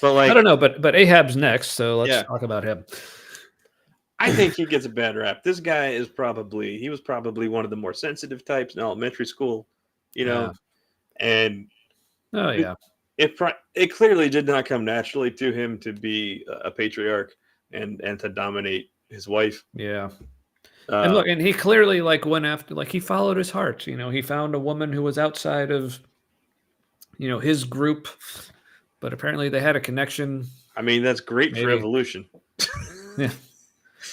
But like, I don't know, but Ahab's next, so let's talk about him. I think he gets a bad rap. This guy was probably one of the more sensitive types in elementary school, you know, and it clearly did not come naturally to him to be a patriarch and to dominate his wife. Yeah. And look, and he clearly like went after, like he followed his heart. You know, he found a woman who was outside of, you know, his group, but apparently they had a connection. I mean, that's great for evolution. Yeah.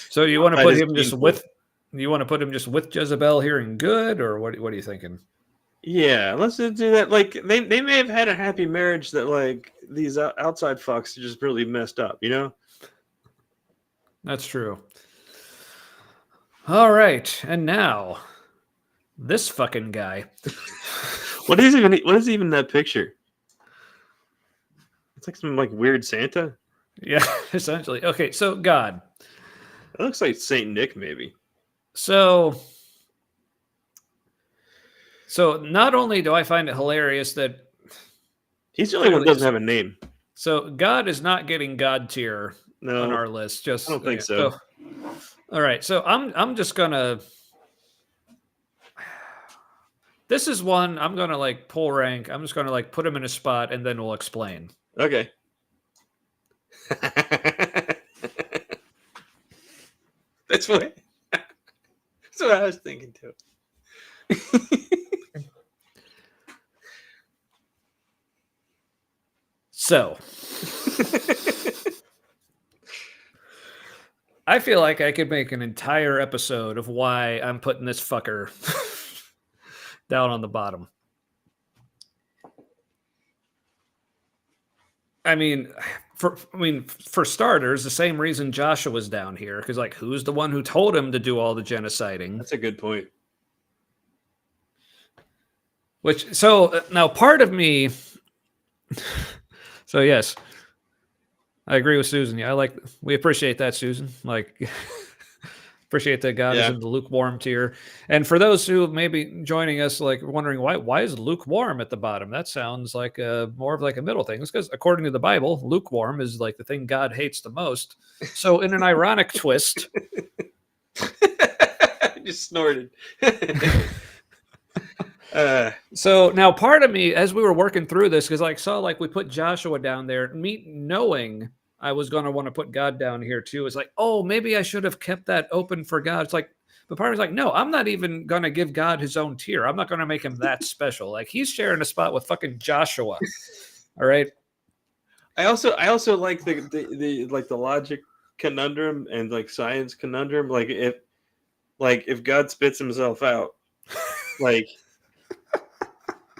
So you want to put him just with? You want to put him just with Jezebel here in good, or what are you thinking? Yeah, let's do that. Like they may have had a happy marriage that like these outside fucks just really messed up. You know. That's true. All right, and now this fucking guy. What is even that picture? It's like some like weird Santa. Yeah, essentially. Okay, so God. It looks like Saint Nick, maybe. So not only do I find it hilarious that he's the only one who doesn't have a name. So God is not getting God tier on our list. Just I don't think so. All right, so I'm just gonna. This is one I'm gonna like pull rank. I'm just gonna like put him in a spot, and then we'll explain. Okay. That's what I was thinking too. So I feel like I could make an entire episode of why I'm putting this fucker down on the bottom. I mean, for starters, the same reason Joshua was down here, because like, who's the one who told him to do all the genociding? That's a good point. So now part of me. So yes, I agree with Susan. Yeah, we appreciate that, Susan. Like, appreciate that God is in the lukewarm tier. And for those who may be joining us, like wondering why is lukewarm at the bottom? That sounds like more of like a middle thing. It's because according to the Bible, lukewarm is like the thing God hates the most. So in an ironic twist, I just snorted. So now part of me, as we were working through this, because like saw like we put Joshua down there, me knowing I was going to want to put God down here too. It's like, oh, maybe I should have kept that open for God. It's like, but part of me's like, no, I'm not even going to give God his own tier. I'm not going to make him that special. Like he's sharing a spot with fucking Joshua. All right. I also like the like the logic conundrum and like science conundrum. Like if God spits himself out, like.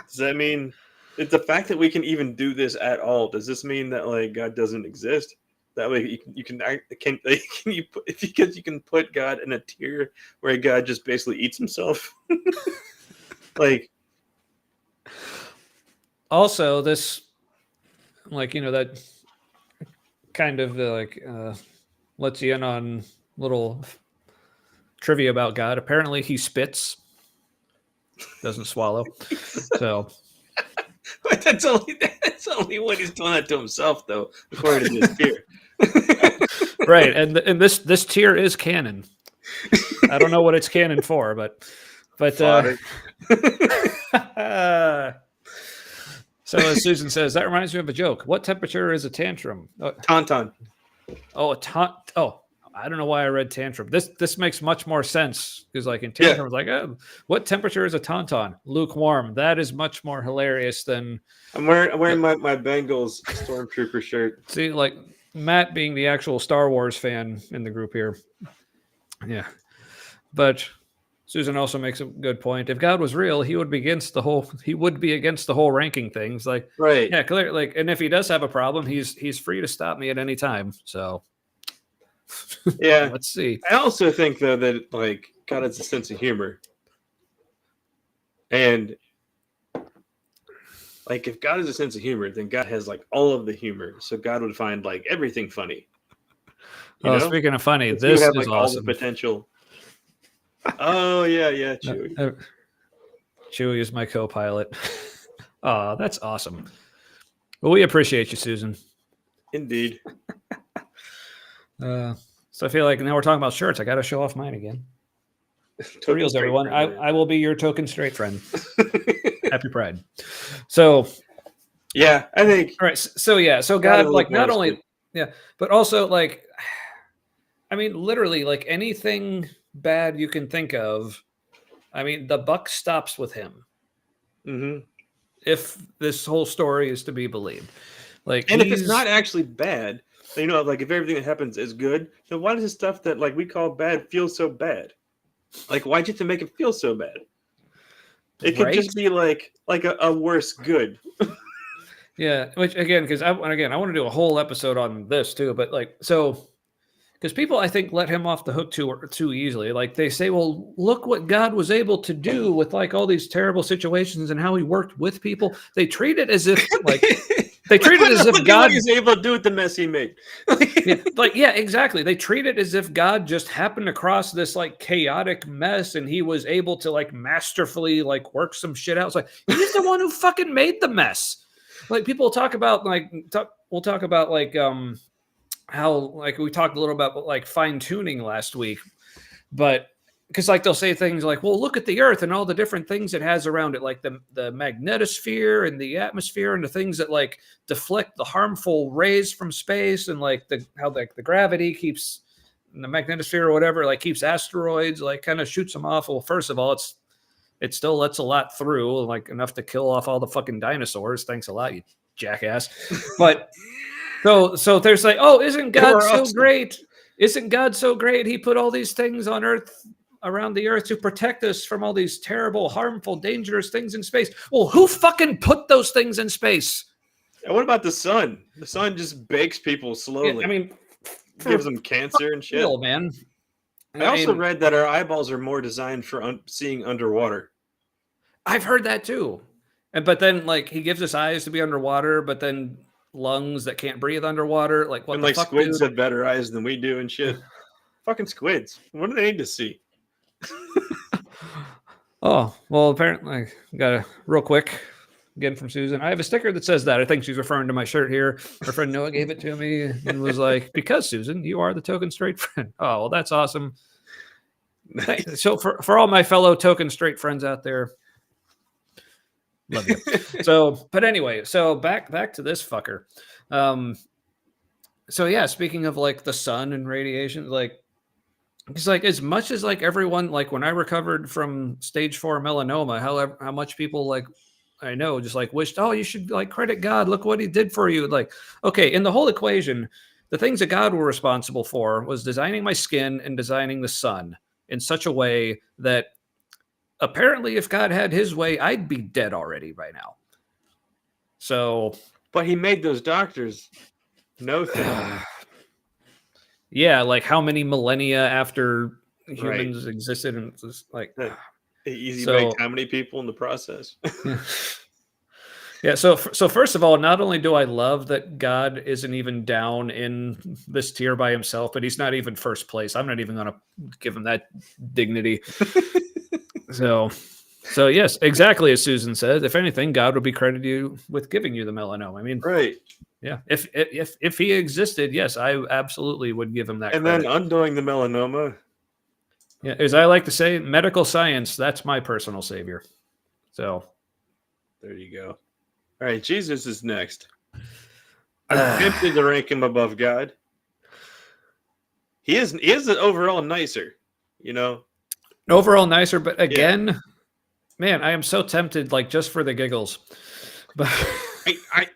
Does that mean it's the fact that we can even do this at all? Does this mean that like God doesn't exist? That way you can because you can put God in a tier where God just basically eats himself. Like also this, like, you know, that kind of lets you in on little trivia about God. Apparently he spits. doesn't swallow. So But that's only when he's doing that to himself, though, according to this tier. right, and this tier is canon. I don't know what it's canon for, but so as Susan says, that reminds me of a joke. What temperature is a tantrum? Tauntaun. Oh, I don't know why I read tantrum. This makes much more sense because, like, in tantrum, it's like, oh, what temperature is a tauntaun? Lukewarm. That is much more hilarious than. I'm wearing my Bengals stormtrooper shirt. See, like Matt being the actual Star Wars fan in the group here. Yeah, but Susan also makes a good point. If God was real, he would be against the whole ranking things. Like, right? Yeah, clear. Like, and if he does have a problem, he's free to stop me at any time. So. Yeah, let's see. I also think though that like God has a sense of humor, and like if God has a sense of humor, then God has like all of the humor. So God would find like everything funny. You know? Speaking of funny, this is have, like, awesome. All the potential. Oh yeah, Chewie. Chewie is my co-pilot. Oh, that's awesome. Well, we appreciate you, Susan. Indeed. So I feel like now we're talking about shirts. I got to show off mine again. For reals, everyone. I will be your token straight friend. Happy Pride. So, yeah, I think. All right. So yeah. So God, like, not only, yeah, but also like, I mean, literally, like anything bad you can think of. I mean, the buck stops with him. Mm-hmm. If this whole story is to be believed, like, and if it's not actually bad. You know, like if everything that happens is good, then why does the stuff that like we call bad feel so bad? Like, why'd you have to make it feel so bad? It could just be like a worse good. Yeah, which again, because I want to do a whole episode on this too. But like, so because people I think let him off the hook too easily. Like they say, well, look what God was able to do with like all these terrible situations and how he worked with people. They treat it as if like. They treat it as if God is able to do with the mess he made. yeah, exactly. They treat it as if God just happened across this like chaotic mess and he was able to like masterfully like work some shit out. It's like he's the one who fucking made the mess. Like people talk about we'll talk about like how like we talked a little about like fine tuning last week, but because like they'll say things like, well, look at the earth and all the different things it has around it, like the magnetosphere and the atmosphere and the things that like deflect the harmful rays from space and like how the gravity keeps the magnetosphere or whatever, like keeps asteroids, like kind of shoots them off. Well, first of all, it still lets a lot through, like enough to kill off all the fucking dinosaurs. Thanks a lot, you jackass. But so there's like, oh, isn't God so great? Isn't God so great? He put all these things on Earth, around the Earth, to protect us from all these terrible, harmful, dangerous things in space. Well, who fucking put those things in space? And what about the sun? The sun just bakes people slowly. Yeah, I mean, gives them cancer and shit. Real, man. I also read that our eyeballs are more designed for seeing underwater. I've heard that too. But then, like, he gives us eyes to be underwater, but then lungs that can't breathe underwater. Like, what and the like fuck, squids dude? have better eyes than we do and shit. Fucking squids. What do they need to see? Oh, well, apparently, got real quick again from Susan. I have a sticker that says that. I think she's referring to my shirt here. Her friend Noah gave it to me and was like, because Susan, you are the token straight friend. Oh, well, that's awesome. Nice. So for all my fellow token straight friends out there, love you. So, but anyway, so back to this fucker. So yeah, speaking of like the sun and radiation, like, it's like as much as like everyone, like when I recovered from stage 4 melanoma, how much people like I know just like wished, oh, you should like credit God. Look what he did for you. Like, okay, in the whole equation, the things that God were responsible for was designing my skin and designing the sun in such a way that apparently if God had his way, I'd be dead already by now. So, but he made those doctors know things. Yeah, like how many millennia after humans existed, and just like easy baked how many people in the process. Yeah, so first of all, not only do I love that God isn't even down in this tier by himself, but he's not even first place. I'm not even going to give him that dignity. So, So yes, exactly as Susan said. If anything, God would be credited you with giving you the melanoma. I mean, Right. yeah. If he existed, yes, I absolutely would give him that And credit. then undoing the melanoma. Yeah, as I like to say, medical science, that's my personal savior. So There you go. All right, Jesus is next. I'm tempted to rank him above God. He is overall nicer, you know. overall nicer, but again, man, I am so tempted, like just for the giggles. But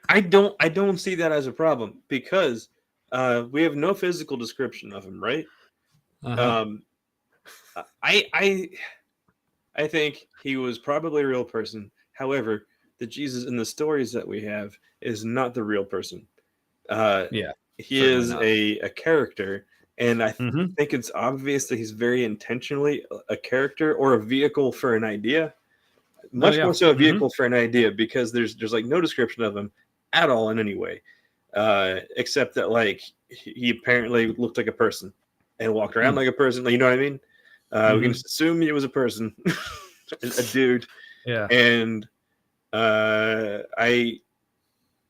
I don't see that as a problem because we have no physical description of him, right? uh-huh. I I think he was probably a real person. However, the Jesus in the stories that we have is not the real person. Uh, Yeah, he certainly is not. a character, and I Mm-hmm. think it's obvious that he's very intentionally a character or a vehicle for an idea. Oh Much yeah. more so a Mm-hmm. vehicle for an idea because there's like no description of him at all in any way, except that like he apparently looked like a person and walked around like a person. You know what I mean? We can Mm-hmm. just assume he was a person, a dude, Yeah. and I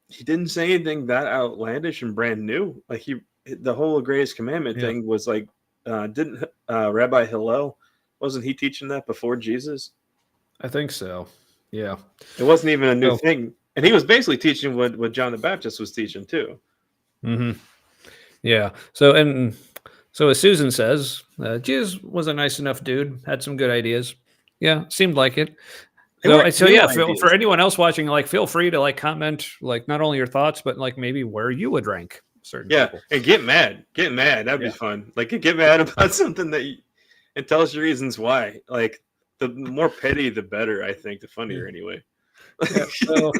he didn't say anything that outlandish and brand new. Like the whole greatest commandment Yeah. thing was like, didn't Rabbi Hillel, wasn't he teaching that before Jesus? I think so. Yeah. It wasn't even a new So, thing, and he was basically teaching what John the Baptist was teaching too. mm-hmm. Yeah. So as Susan says, Jesus was a nice enough dude, had some good ideas. Yeah, seemed like it. They weren't So new yeah, for ideas. anyone else watching, like feel free to like comment, like not only your thoughts, but like maybe where you would rank certain Yeah, people. and get mad. Get mad. That'd be Yeah. fun. Like get mad about something and tell us your reasons why. Like the more petty, the better. I think the funnier anyway. Yeah. So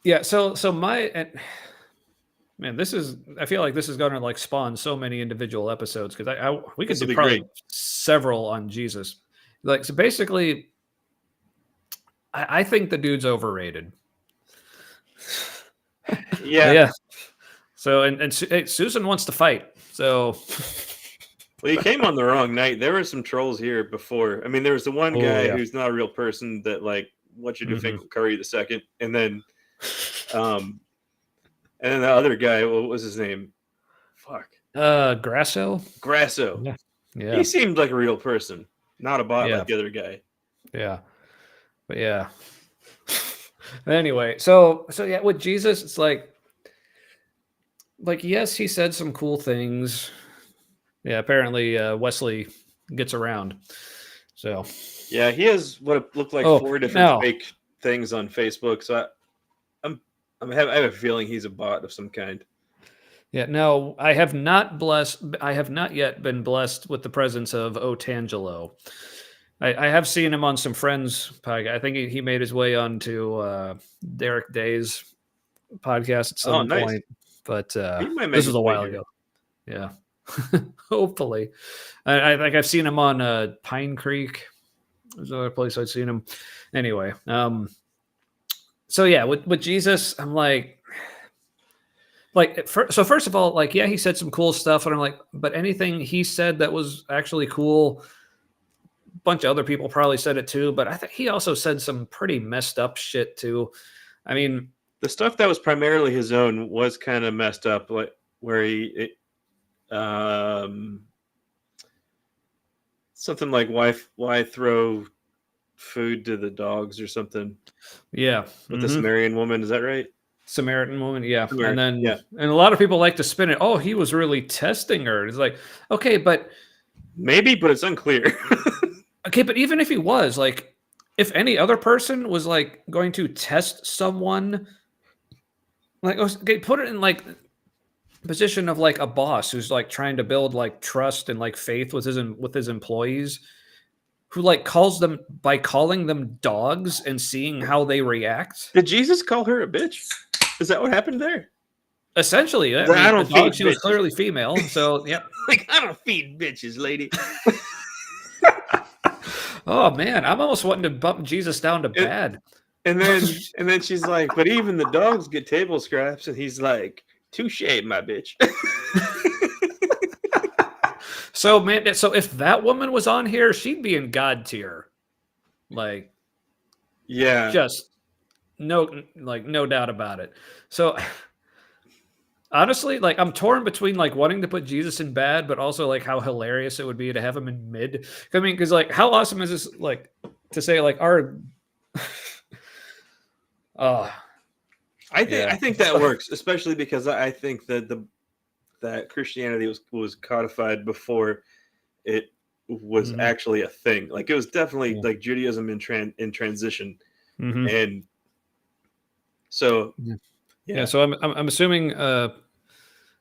yeah. So my and man, this is. I feel like this is going to like spawn so many individual episodes because we could This'll do be probably great. several on Jesus. Like so, basically, I think the dude's overrated. Yeah. Yeah. So hey, Susan wants to fight. So Well, you came on the wrong night. There were some trolls here before. I mean, there was the one oh guy yeah. who's not a real person that like wants you to Mhm. Finkel Curry the second, um, and then the other guy. What was his name? Fuck, Grasso. Grasso. Yeah. He Yeah. seemed like a real person, not a bot Yeah. like the other guy. Yeah. But yeah. Anyway, so yeah, with Jesus, it's like yes, he said some cool things. Yeah, apparently Wesley gets around. So Yeah, he has what looked like oh 4 different no. fake things on Facebook. So I have a feeling he's a bot of some kind. Yeah, no, I have not yet been blessed with the presence of Otangelo. I have seen him on some friends podcast. I think he made his way onto Derek Day's podcast at Oh, some nice. point, but He might make this was his a way while here. ago. Yeah, hopefully. I think I've seen him on Pine Creek. There's another place I've seen him. Anyway, so yeah, with Jesus, I'm like, so first of all, like, yeah, he said some cool stuff, and I'm like, but anything he said that was actually cool, a bunch of other people probably said it too, but I think he also said some pretty messed up shit too. I mean, The stuff that was primarily his own was kind of messed up, like where something like why throw food to the dogs or something yeah, with the Sumerian woman. Is that right? Samaritan woman, yeah, Samaritan, and then yeah. and a lot of people like to spin it. Oh, he was really testing her. It's like, okay, but it's unclear. but even if he was like, if any other person was like going to test someone, like okay, put it in like position of like a boss who's like trying to build like trust and like faith with his employees, who like calls them by calling them dogs and seeing how they react. Did Jesus call her a bitch? Is that what happened there? Essentially, I I mean, don't the dog, feed she was bitches. clearly female, so yeah. Like, I don't feed bitches, lady. Oh man, I'm almost wanting to bump Jesus down to bad. And then she's like, but even the dogs get table scraps, and he's like, touche, my bitch. So man, so if that woman was on here, she'd be in God tier. Like, Yeah. just no doubt about it. So honestly, like I'm torn between like wanting to put Jesus in bad, but also like how hilarious it would be to have him in mid. I mean, because like how awesome is this like to say like our oh I think that works, especially because I think that that Christianity was codified before it was Mhm. actually a thing. Like it was definitely Yeah. like Judaism in transition, Mhm. and so Yeah, so I'm assuming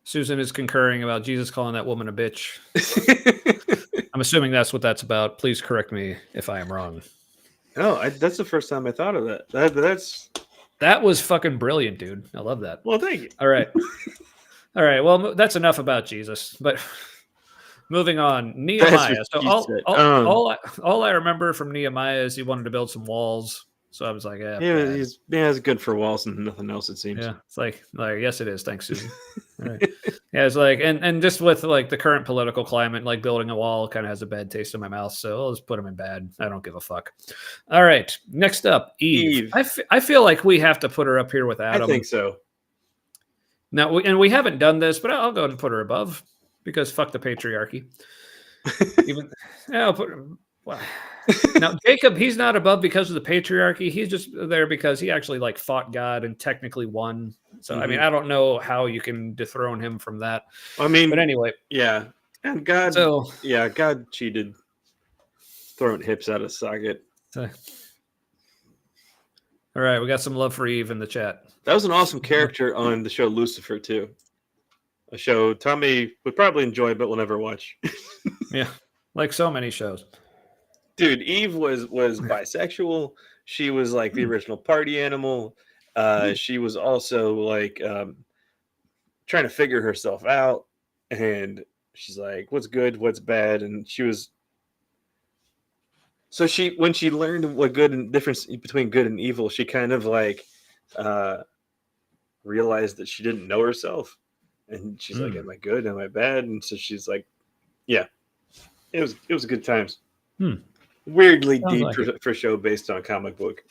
Susan is concurring about Jesus calling that woman a bitch. I'm assuming that's what that's about. Please correct me if I am wrong. Oh, that's the first time I thought of that. That's That was fucking brilliant, dude. I love that. well, thank you. All right. All right. Well, that's enough about Jesus. But moving on, That's Nehemiah. what So she said. all I remember from Nehemiah is he wanted to build some walls. So I was like, yeah, bad. It's good for walls and nothing else. It seems. Yeah, it's like yes, it is. Thanks, Susan. All right. Yeah, it's like and just with like the current political climate, like building a wall kind of has a bad taste in my mouth. So I'll just put him in bad. I don't give a fuck. All right, next up, Eve. I feel like we have to put her up here with Adam. I think so. Now, we haven't done this, but I'll go ahead and put her above because fuck the patriarchy. Even yeah, I'll put her. Well, now Jacob, he's not above because of the patriarchy. He's just there because he actually like fought God and technically won. So I mean, I don't know how you can dethrone him from that. I mean, but anyway, yeah, and God, so yeah, God cheated, throwing hips out of socket. all right, we got some love for Eve in the chat. That was an awesome character on the show Lucifer too. A show Tommy would probably enjoy, but will never watch. Yeah, like so many shows. Dude, Eve was bisexual. She was like the original party animal. She was also like trying to figure herself out, and she's like, "What's good? What's bad?" And she was. So when she learned what good and difference between good and evil, she kind of like realized that she didn't know herself, and she's like, "Am I good? Am I bad?" And so she's like, "Yeah, it was good times." Weirdly Sounds deep like for a show based on a comic book,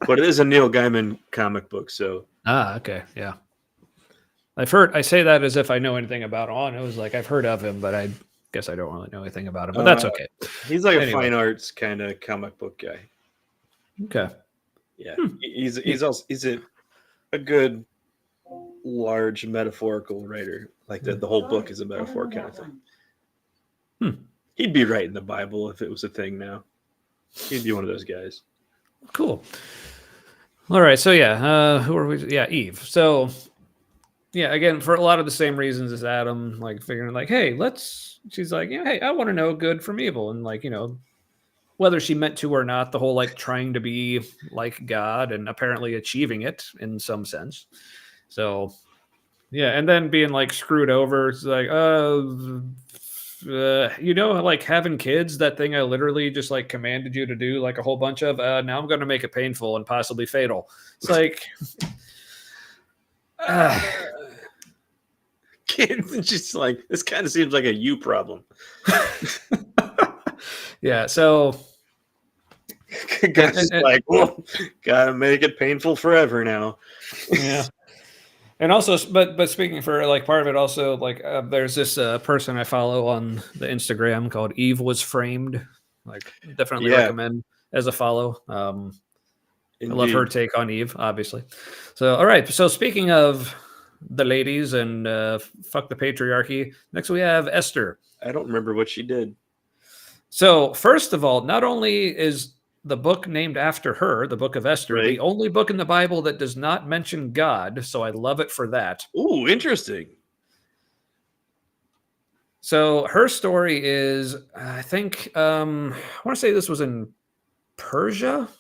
but it is a Neil Gaiman comic book. So okay, yeah. I say that as if I know anything about on. It was like I've heard of him, but I guess I don't really know anything about him. But that's okay. He's like a fine arts kind of comic book guy. Okay. Yeah, he's a good large metaphorical writer. Like the whole book is a metaphor kind of thing. He'd be writing the Bible if it was a thing now. He'd be one of those guys. Cool. All right. So yeah, who are we? Yeah, Eve. So yeah, again, for a lot of the same reasons as Adam, like figuring like, hey, she's like, hey, I want to know good from evil. And like, whether she meant to or not, the whole like trying to be like God and apparently achieving it in some sense. So yeah, and then being like screwed over. It's like, like having kids, that thing I literally just like commanded you to do like a whole bunch of, now I'm going to make it painful and possibly fatal. It's like, kids, just like, this kind of seems like a you problem. Yeah. So God's like, well, gotta make it painful forever now. Yeah. And also, but speaking for like part of it, also like there's this person I follow on the Instagram called Eve Was Framed. Like, definitely recommend as a follow. I love her take on Eve, obviously. So, all right. So, speaking of the ladies and fuck the patriarchy, next we have Esther. I don't remember what she did. So, first of all, not only is the book named after her, the Book of Esther, the only book in the Bible that does not mention God. So I love it for that. Ooh, interesting. So her story is, I think, I want to say this was in Persia.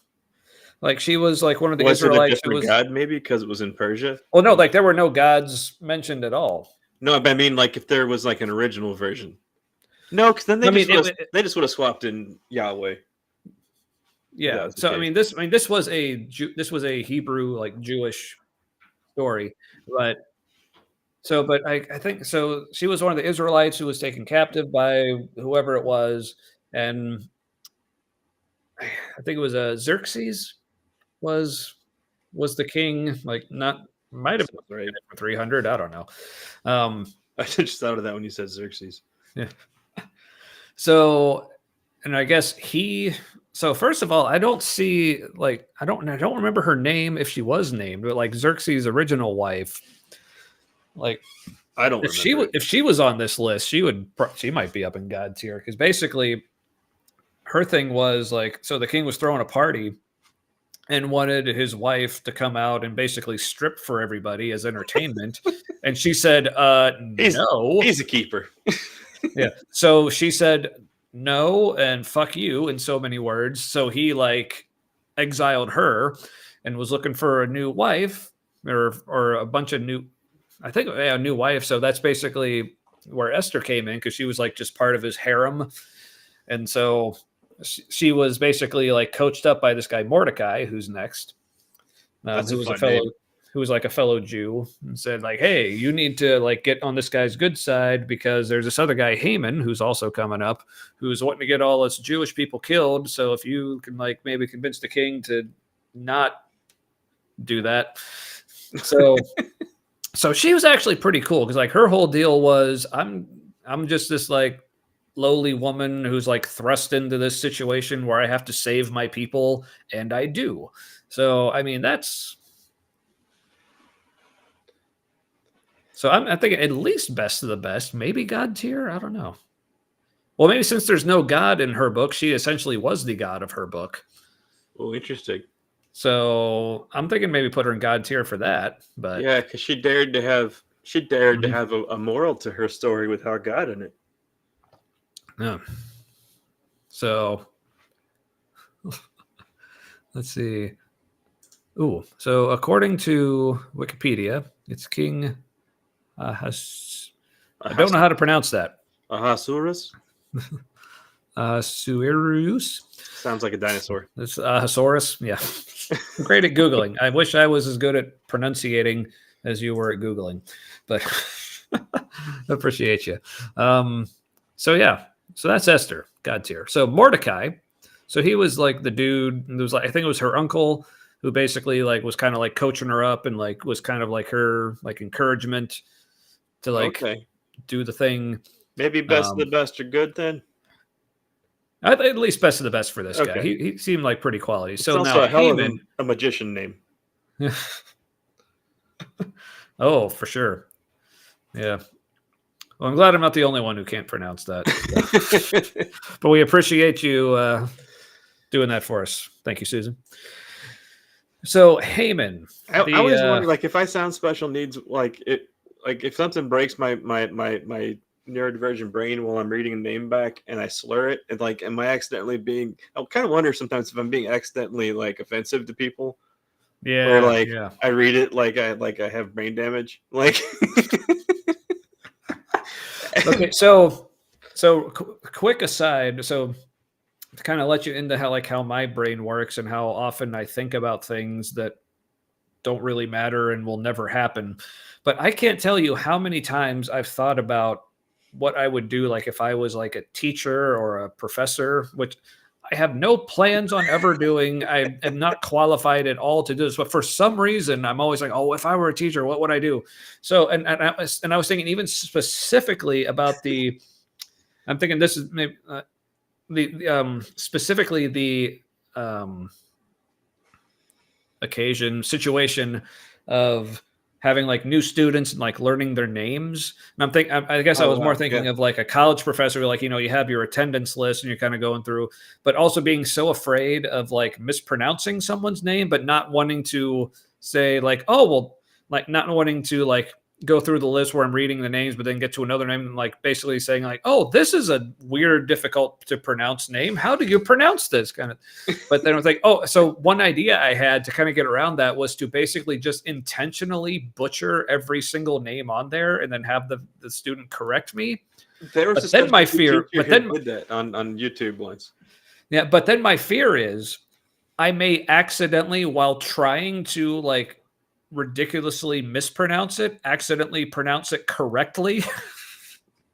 Like she was like one of the Israelites. It a different god, maybe because it was in Persia. Well, no, like there were no gods mentioned at all. No, but I mean, like if there was like an original version. No, because then they just would have swapped in Yahweh. Yeah. So I mean, this was a Hebrew like Jewish story, but I think so. She was one of the Israelites who was taken captive by whoever it was, and I think it was Xerxes was the king. Like not might have Sounds right. been for 300. I don't know. Um, I just thought of that when you said Xerxes. yeah. So, and I guess he. So first of all, I don't see like I don't remember her name if she was named, but like Xerxes' original wife, like I don't remember. if she was on this list, she might be up in God tier because basically her thing was like so the king was throwing a party and wanted his wife to come out and basically strip for everybody as entertainment, and she said, "No." He's a keeper. Yeah. So she said no and fuck you in so many words. So he like exiled her and was looking for a new wife or a bunch of new I think a new wife. So that's basically where Esther came in because she was like just part of his harem. And so she was basically like coached up by this guy Mordecai, who's next, That's who a was fun a fellow name. who was like a fellow Jew and said like, "Hey, you need to like get on this guy's good side because there's this other guy Haman who's also coming up who's wanting to get all us Jewish people killed. So if you can like maybe convince the king to not do that." So so she was actually pretty cool because like her whole deal was I'm just this like lowly woman who's like thrust into this situation where I have to save my people, and I do. So I mean that's so I'm thinking at least best of the best, maybe God tier. I don't know. Well, maybe since there's no God in her book, she essentially was the God of her book. Oh, interesting. So I'm thinking maybe put her in God tier for that. But Yeah, because she dared to have a moral to her story without God in it. yeah. So let's see. Ooh, so according to Wikipedia, it's King. I don't know how to pronounce that. Ahasuerus Suerus. sounds like a dinosaur. It's Ahasuerus. Yeah. I'm great at Googling. I wish I was as good at pronunciating as you were at Googling, but appreciate you. So yeah, so that's Esther, God tier. So Mordecai, so he was like the dude. It was like I think it was her uncle who basically like was kind of like coaching her up and like was kind of like her like encouragement to like Okay, do the thing. maybe best of the best are good then. At least best of the best for this guy. Okay. He seemed like pretty quality. It's So also now a hell of Haman. a magician name. Oh, for sure. Yeah. Well, I'm glad I'm not the only one who can't pronounce that. But we appreciate you doing that for us. Thank you, Susan. So Haman. I always wonder, like, if I sound special needs, like if something breaks my neurodivergent brain while I'm reading a name back and I slur it, and like, am I accidentally being? I kind of wonder sometimes if I'm being accidentally like offensive to people. Yeah. Or like yeah. I read it like I have brain damage. Like. Okay. So quick aside. So to kind of let you into how my brain works and how often I think about things that don't really matter and will never happen. But I can't tell you how many times I've thought about what I would do, like if I was like a teacher or a professor, which I have no plans on ever doing. I am not qualified at all to do this, but for some reason, I'm always like, oh, if I were a teacher, what would I do? So, and I was thinking even specifically about I'm thinking this is maybe specifically the situation of having like new students and like learning their names. And I guess I was more thinking of like a college professor, like, you have your attendance list and you're kind of going through, but also being so afraid of like mispronouncing someone's name, but not wanting to say like, oh, well, like not wanting to like go through the list where I'm reading the names, but then get to another name and like basically saying like, oh, this is a weird, difficult to pronounce name. How do you pronounce this kind of? But then I was like, oh, so one idea I had to kind of get around that was to basically just intentionally butcher every single name on there and then have the student correct me. There was then my fear, but then did that on YouTube once. Yeah, but then my fear is I may accidentally, while trying to like ridiculously mispronounce it, accidentally pronounce it correctly.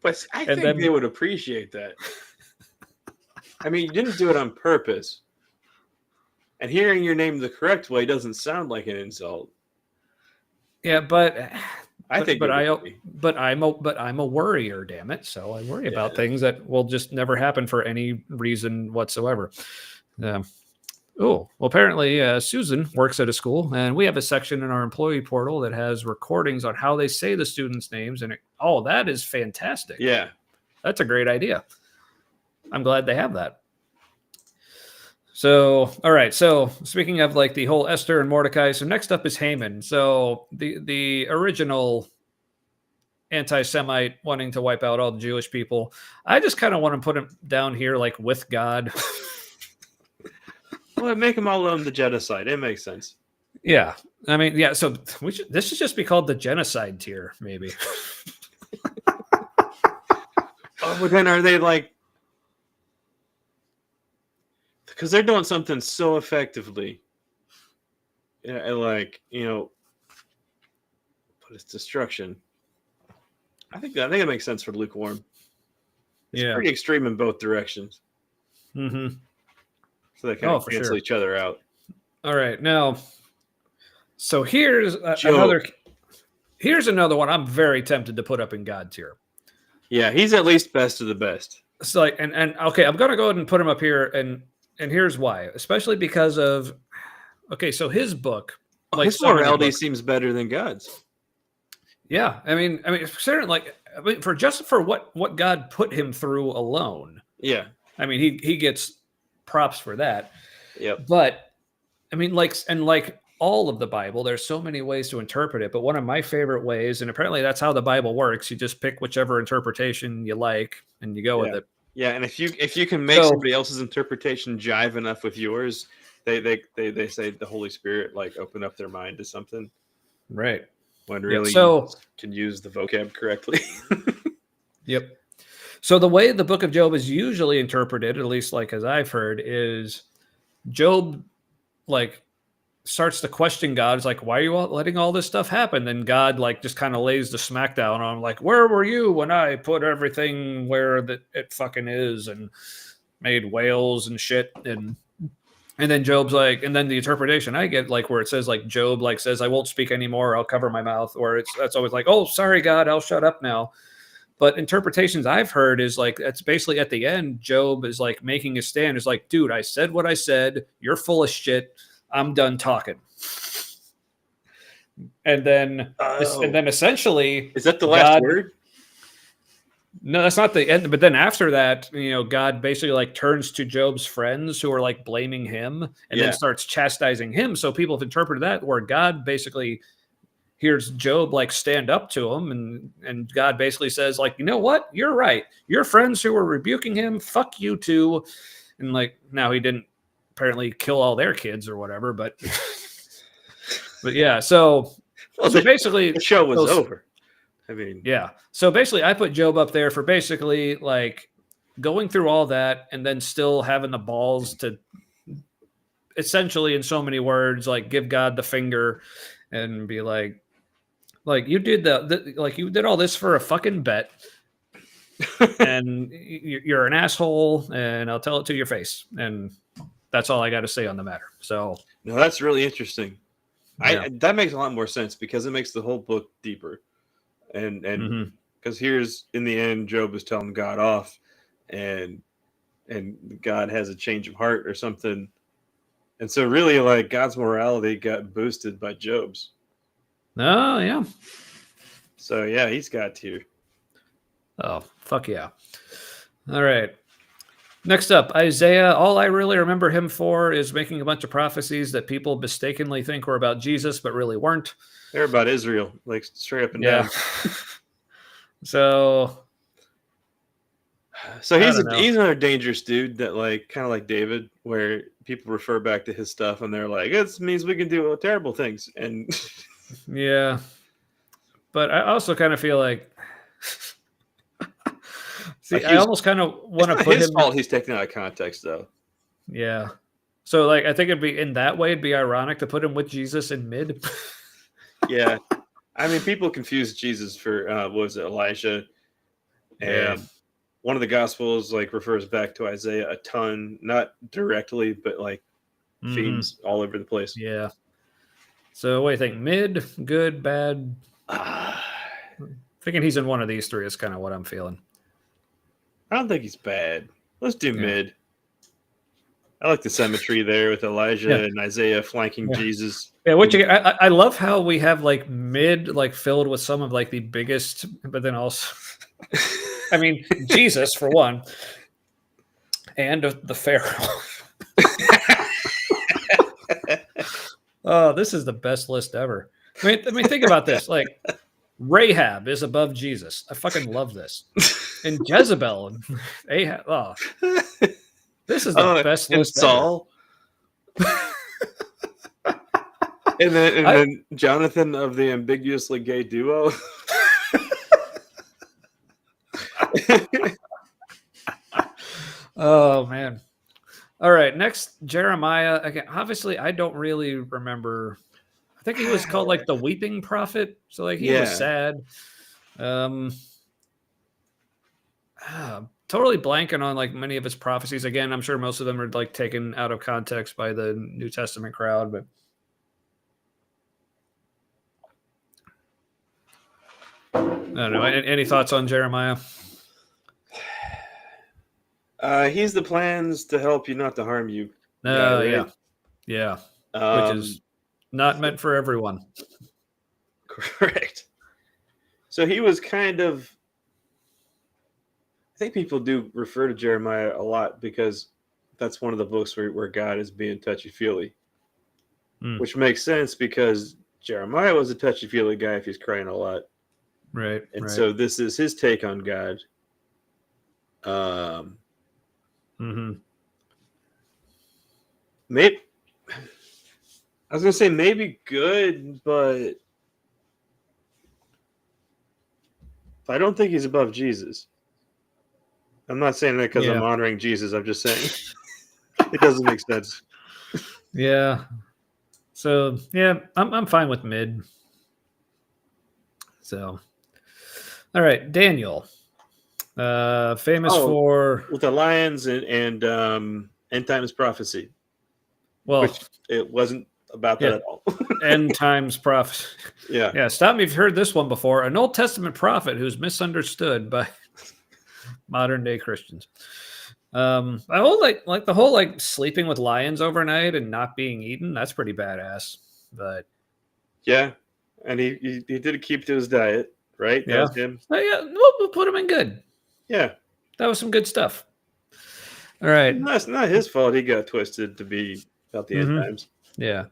But I think they would appreciate that. I mean, you didn't do it on purpose. And hearing your name the correct way doesn't sound like an insult. Yeah, but I think it would be. I'm a worrier, damn it. So I worry about Yeah. things that will just never happen for any reason whatsoever. Oh, well, apparently Susan works at a school, and we have a section in our employee portal that has recordings on how they say the students' names. And that is fantastic. Yeah. That's a great idea. I'm glad they have that. So, all right. So, speaking of like the whole Esther and Mordecai, so next up is Haman. So, the original anti-Semite wanting to wipe out all the Jewish people. I just kind of want to put him down here, like with God. Well, make them all own the genocide. It makes sense. Yeah, I mean, yeah. So this should just be called the genocide tier, maybe. Oh, but then are they like? Because they're doing something so effectively. Yeah, like but it's destruction. I think it makes sense for lukewarm. It's pretty extreme in both directions. Mm-hmm. So they kind of cancel each other out. All right, now, so here's another one I'm very tempted to put up in God tier. Yeah, he's at least best of the best. So like, and okay, I'm gonna go ahead and put him up here, and here's why, especially because of, okay, so his book, like his morality seems better than God's. Yeah, I mean, certainly, for what God put him through alone. Yeah, I mean, he gets props for that. Yep. But I mean, like all of the Bible, there's so many ways to interpret it. But one of my favorite ways, and apparently that's how the Bible works, you just pick whichever interpretation you like and you go with it. Yeah, and if you can make somebody else's interpretation jive enough with yours, they say the Holy Spirit like opened up their mind to something. Right. When really you can use the vocab correctly. Yep. So the way the book of Job is usually interpreted, at least like as I've heard, is Job like starts to question God. It's like, why are you letting all this stuff happen? Then God like just kind of lays the smackdown on him, like, where were you when I put everything where it fucking is and made whales and shit? And then Job's like, and then the interpretation I get, like where it says like Job like says, I won't speak anymore, I'll cover my mouth, or that's always like, oh, sorry, God, I'll shut up now. But interpretations I've heard is like, that's basically at the end, Job is like making a stand. It's like, dude, I said what I said. You're full of shit. I'm done talking. And then essentially, is that the last word? No, that's not the end. But then after that, God basically like turns to Job's friends who are like blaming him and then starts chastising him. So people have interpreted that where God basically hears Job like stand up to him, and God basically says like, you know what? You're right. Your friends who were rebuking him, fuck you too. And like, now he didn't apparently kill all their kids or whatever, but yeah. So basically the show was over. I mean, yeah. So basically, I put Job up there for basically like going through all that and then still having the balls to essentially, in so many words, like give God the finger and be like you did you did all this for a fucking bet, and you're an asshole, and I'll tell it to your face, and that's all I got to say on the matter. So no, that's really interesting. Yeah. That makes a lot more sense because it makes the whole book deeper. And because here's in the end, Job is telling God off, and God has a change of heart or something, and so really like God's morality got boosted by Job's. Oh yeah. So yeah, he's got tier. Oh fuck yeah! All right. Next up, Isaiah. All I really remember him for is making a bunch of prophecies that people mistakenly think were about Jesus, but really weren't. They're about Israel, like straight up and down. So he's another dangerous dude that like kind of like David, where people refer back to his stuff and they're like, it means we can do terrible things. And yeah, but I also kind of feel like, see, I almost kind of want to put his fault. He's taken out of context, though. Yeah. So like, I think it'd be in that way. It'd be ironic to put him with Jesus in mid. Yeah, I mean, people confuse Jesus for what was it, Elijah, and one of the Gospels like refers back to Isaiah a ton, not directly, but like themes all over the place. Yeah. So what do you think? Mid, good, bad? Thinking he's in one of these three is kind of what I'm feeling. I don't think he's bad. Let's do Yeah. mid. I like the symmetry there with Elijah and Isaiah flanking Jesus. Yeah, I love how we have like mid like filled with some of like the biggest, but then also, I mean, Jesus for one, and the Pharaoh. Oh, this is the best list ever. I mean, think about this. Like, Rahab is above Jesus. I fucking love this. And Jezebel and Ahab. Oh, this is the best list Saul. and then Jonathan of the ambiguously gay duo. Oh man. All right, next Jeremiah. Again, obviously, I don't really remember. I think he was called like the weeping prophet. So like he was sad. Totally blanking on like many of his prophecies. Again, I'm sure most of them are like taken out of context by the New Testament crowd, but I don't know. Any thoughts on Jeremiah? He's the plans to help you, not to harm you. Yeah. Which is not meant for everyone. Correct. So he was kind of. I think people do refer to Jeremiah a lot because that's one of the books where God is being touchy-feely, which makes sense because Jeremiah was a touchy-feely guy if he's crying a lot. Right. And so this is his take on God. Maybe I was gonna say maybe good, but I don't think he's above Jesus. I'm not saying that because I'm honoring Jesus. I'm just saying it doesn't make sense. Yeah. So yeah, I'm fine with mid. So, all right, Daniel, famous for with the lions and end times prophecy. Well, which it wasn't about that at all. End times prophecy. Yeah. Stop me if you've heard this one before. An Old Testament prophet who's misunderstood by modern day Christians. I like the whole like sleeping with lions overnight and not being eaten. That's pretty badass. But yeah, and he did keep to his diet, right? That was him. Yeah, we'll put him in good. Yeah, that was some good stuff. All right, it's not his fault. He got twisted to be about the end times. Yeah.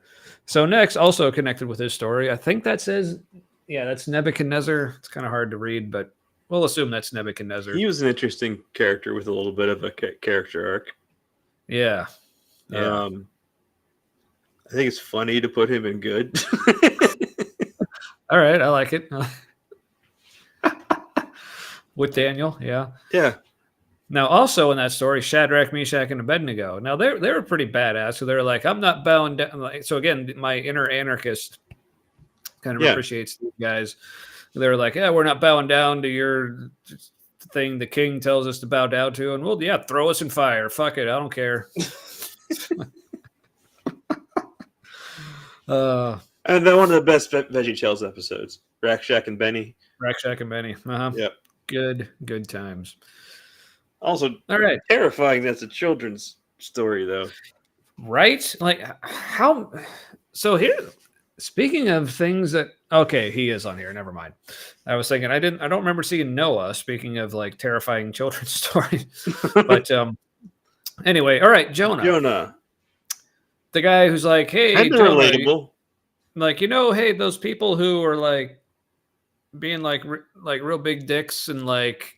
So next, also connected with his story, I think that says, that's Nebuchadnezzar. It's kind of hard to read, but we'll assume that's Nebuchadnezzar. He was an interesting character with a little bit of a character arc. Yeah. I think it's funny to put him in good. All right, I like it. With Daniel, yeah. Yeah. Now, also in that story, Shadrach, Meshach, and Abednego. Now, they were pretty badass. So they're like, I'm not bowing down. So again, my inner anarchist kind of appreciates these guys. They're like, we're not bowing down to your thing the king tells us to bow down to. And we'll, throw us in fire. Fuck it. I don't care. And then one of the best Veggie Tales episodes, Rack Shack and Benny. Rack Shack and Benny. Yep. Good times. Also, all right, terrifying. That's a children's story, though. Right? Like how? So here, speaking of things that he is on here. Never mind. I was thinking I don't remember seeing Noah. Speaking of like terrifying children's stories, but anyway, all right, Jonah, the guy who's like, hey, kind of relatable. Like hey, those people who are like being like real big dicks and like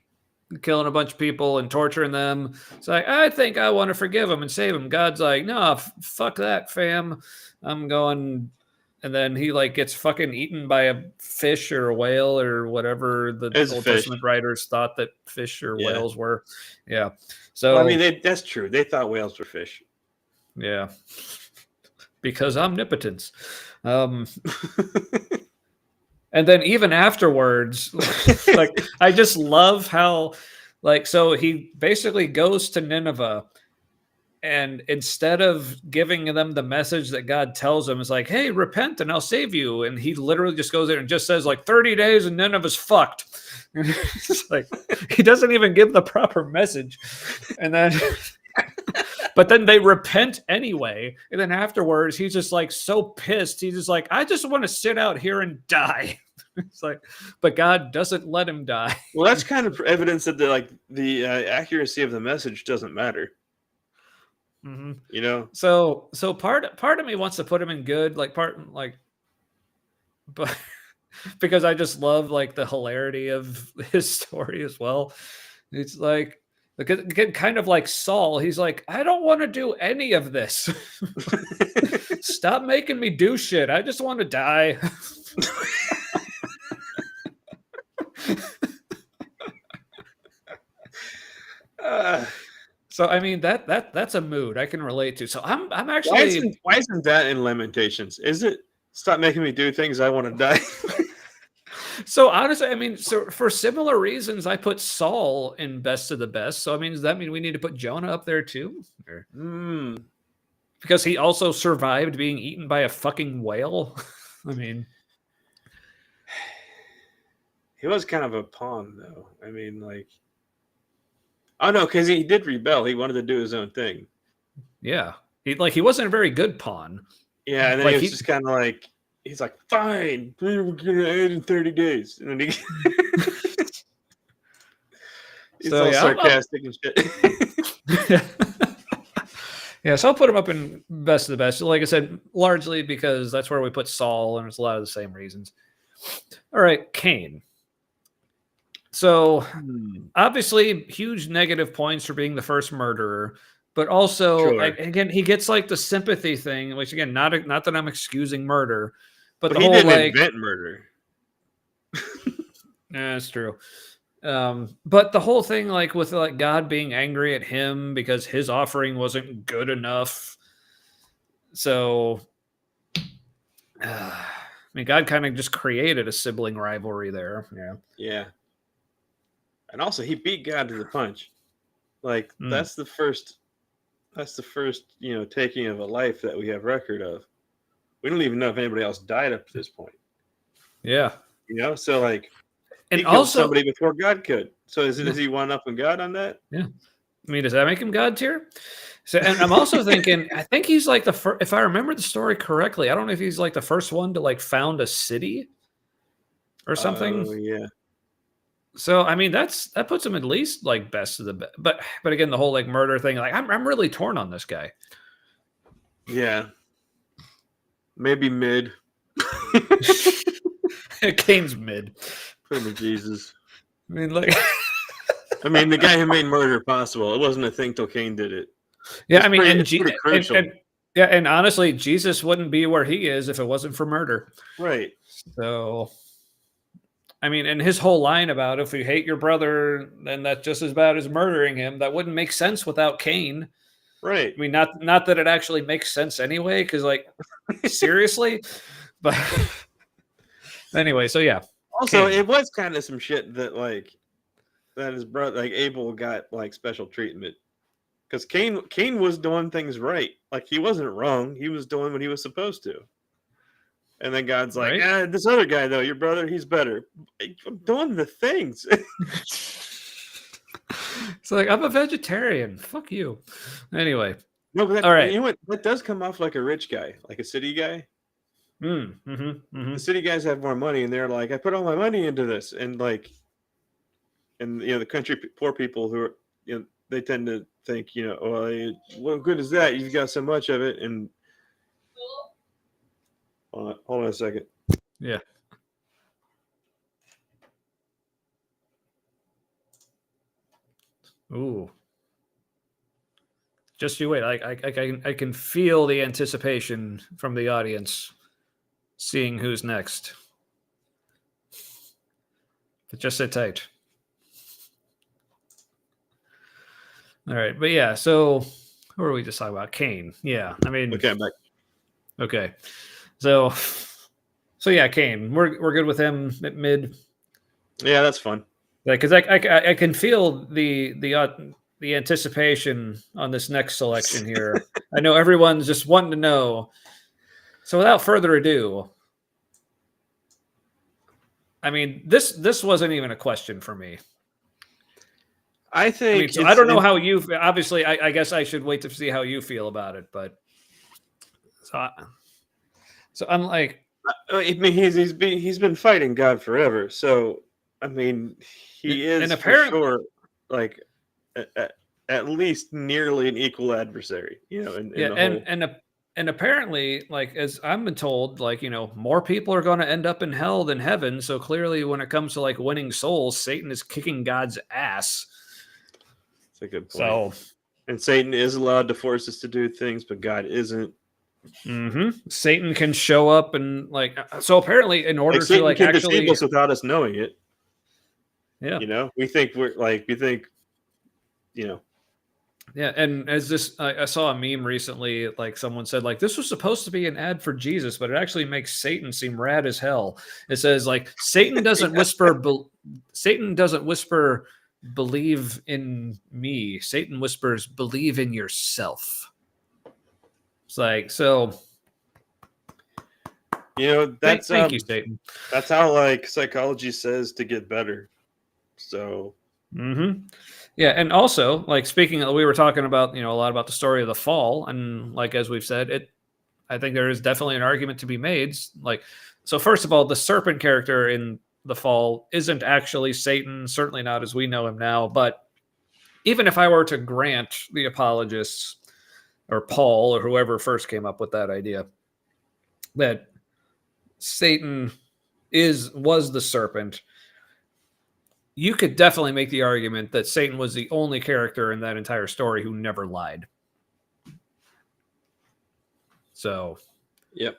killing a bunch of people and torturing them. It's like, I think I want to forgive them and save them. God's like, no, fuck that, fam. I'm going. And then he like gets fucking eaten by a fish or a whale or whatever the Old Testament writers thought that fish or whales were. Yeah. So I mean, that's true. They thought whales were fish. Yeah. Because omnipotence. And then even afterwards, like I just love how, like, so he basically goes to Nineveh And instead of giving them the message that God tells him, is like, hey, repent and I'll save you. And he literally just goes there and just says like 30 days and none of us fucked. It's like, he doesn't even give the proper message. And then, but then they repent anyway. And then afterwards, he's just like so pissed. He's just like, I just want to sit out here and die. It's like, but God doesn't let him die. Well, that's kind of evidence that the accuracy of the message doesn't matter. Mm-hmm. You know, so part of me wants to put him in good, but because I just love like the hilarity of his story as well. It's like kind of like Saul. He's like, I don't want to do any of this. Stop making me do shit. I just want to die. So I mean that's a mood I can relate to. So I'm actually why isn't that in Lamentations? Is it stop making me do things I want to die? So honestly, I mean, so for similar reasons, I put Saul in best of the best. So I mean, does that mean we need to put Jonah up there too? Because he also survived being eaten by a fucking whale. I mean, he was kind of a pawn, though. I mean, like, oh no, because he did rebel. He wanted to do his own thing. Yeah, he wasn't a very good pawn. Yeah, and then he was just kind of like, he's like, fine, we're gonna end in 30 days, and then he's all sarcastic and shit. Yeah, so I'll put him up in best of the best. Like I said, largely because that's where we put Saul, and it's a lot of the same reasons. All right, Cain. So obviously, huge negative points for being the first murderer, but also again, he gets like the sympathy thing, which again, not that I'm excusing murder, but the he whole didn't like invent murder. Yeah, that's true. But the whole thing, like with like God being angry at him because his offering wasn't good enough. So, I mean, God kind of just created a sibling rivalry there. Yeah. Yeah. And also, he beat God to the punch. Like that's the first, taking of a life that we have record of. We don't even know if anybody else died up to this point. Yeah. So like. And he killed also somebody before God could. So does he one up on God on that? Yeah. I mean, does that make him God tier? So, and I'm also thinking, I think he's like the first, if I remember the story correctly, I don't know if he's like the first one to like found a city or something. Oh, yeah. So, I mean, that puts him at least like best of the best. But again, the whole like murder thing, like I'm really torn on this guy. Yeah. Maybe mid. Cain's mid. Put him with Jesus. I mean, like, the guy who made murder possible. It wasn't a thing till Cain did it. Yeah, It's pretty crucial. And honestly, Jesus wouldn't be where he is if it wasn't for murder. Right. So, I mean, and his whole line about if you hate your brother, then that's just as bad as murdering him. That wouldn't make sense without Cain. Right. I mean, not that it actually makes sense anyway, because like, seriously, but anyway, so yeah. Also, Cain. It was kind of some shit that his brother, like Abel, got like special treatment because Cain was doing things right. Like he wasn't wrong. He was doing what he was supposed to. And then God's like, this other guy though, your brother, he's better. I'm doing the things. It's like I'm a vegetarian. Fuck you. Anyway. No, but all right. You know what? That does come off like a rich guy, like a city guy. The city guys have more money, and they're like, I put all my money into this, and the country poor people who are, they tend to think, what good is that? You've got so much of it, and hold on a second. Yeah. Ooh. Just you wait. I can feel the anticipation from the audience. Seeing who's next. But just sit tight. All right. But yeah, so who are we just talking about? Cain. Yeah. I mean, okay, I'm back. Okay. So yeah, Cain. We're good with him at mid. Yeah, that's fun. Because I can feel the the anticipation on this next selection here. I know everyone's just wanting to know. So without further ado, I mean, this wasn't even a question for me. I think I don't know how you. Obviously, I guess I should wait to see how you feel about it. But so I'm like, I mean, he's been fighting God forever. So I mean, he is and for sure like at least nearly an equal adversary. You know, in the whole. And apparently, like as I've been told, like more people are going to end up in hell than heaven. So clearly, when it comes to like winning souls, Satan is kicking God's ass. That's a good point. And Satan is allowed to force us to do things, but God isn't. Mm-hmm. Satan can show up and like so. Apparently, in order Satan to like can actually deceive us without us knowing it. Yeah, we think. Yeah, and as this, I saw a meme recently. Like someone said, like this was supposed to be an ad for Jesus, but it actually makes Satan seem rad as hell. It says like Satan doesn't whisper. Satan doesn't whisper. Believe in me. Satan whispers, believe in yourself. It's like so. That's thank you, Satan. That's how like psychology says to get better. So. Mm-hmm. Yeah, and also, like speaking, we were talking about a lot about the story of the fall, and like as we've said, I think there is definitely an argument to be made. Like, so first of all, the serpent character in the fall isn't actually Satan, certainly not as we know him now. But even if I were to grant the apologists or Paul or whoever first came up with that idea that Satan was the serpent, you could definitely make the argument that Satan was the only character in that entire story who never lied. So, yep.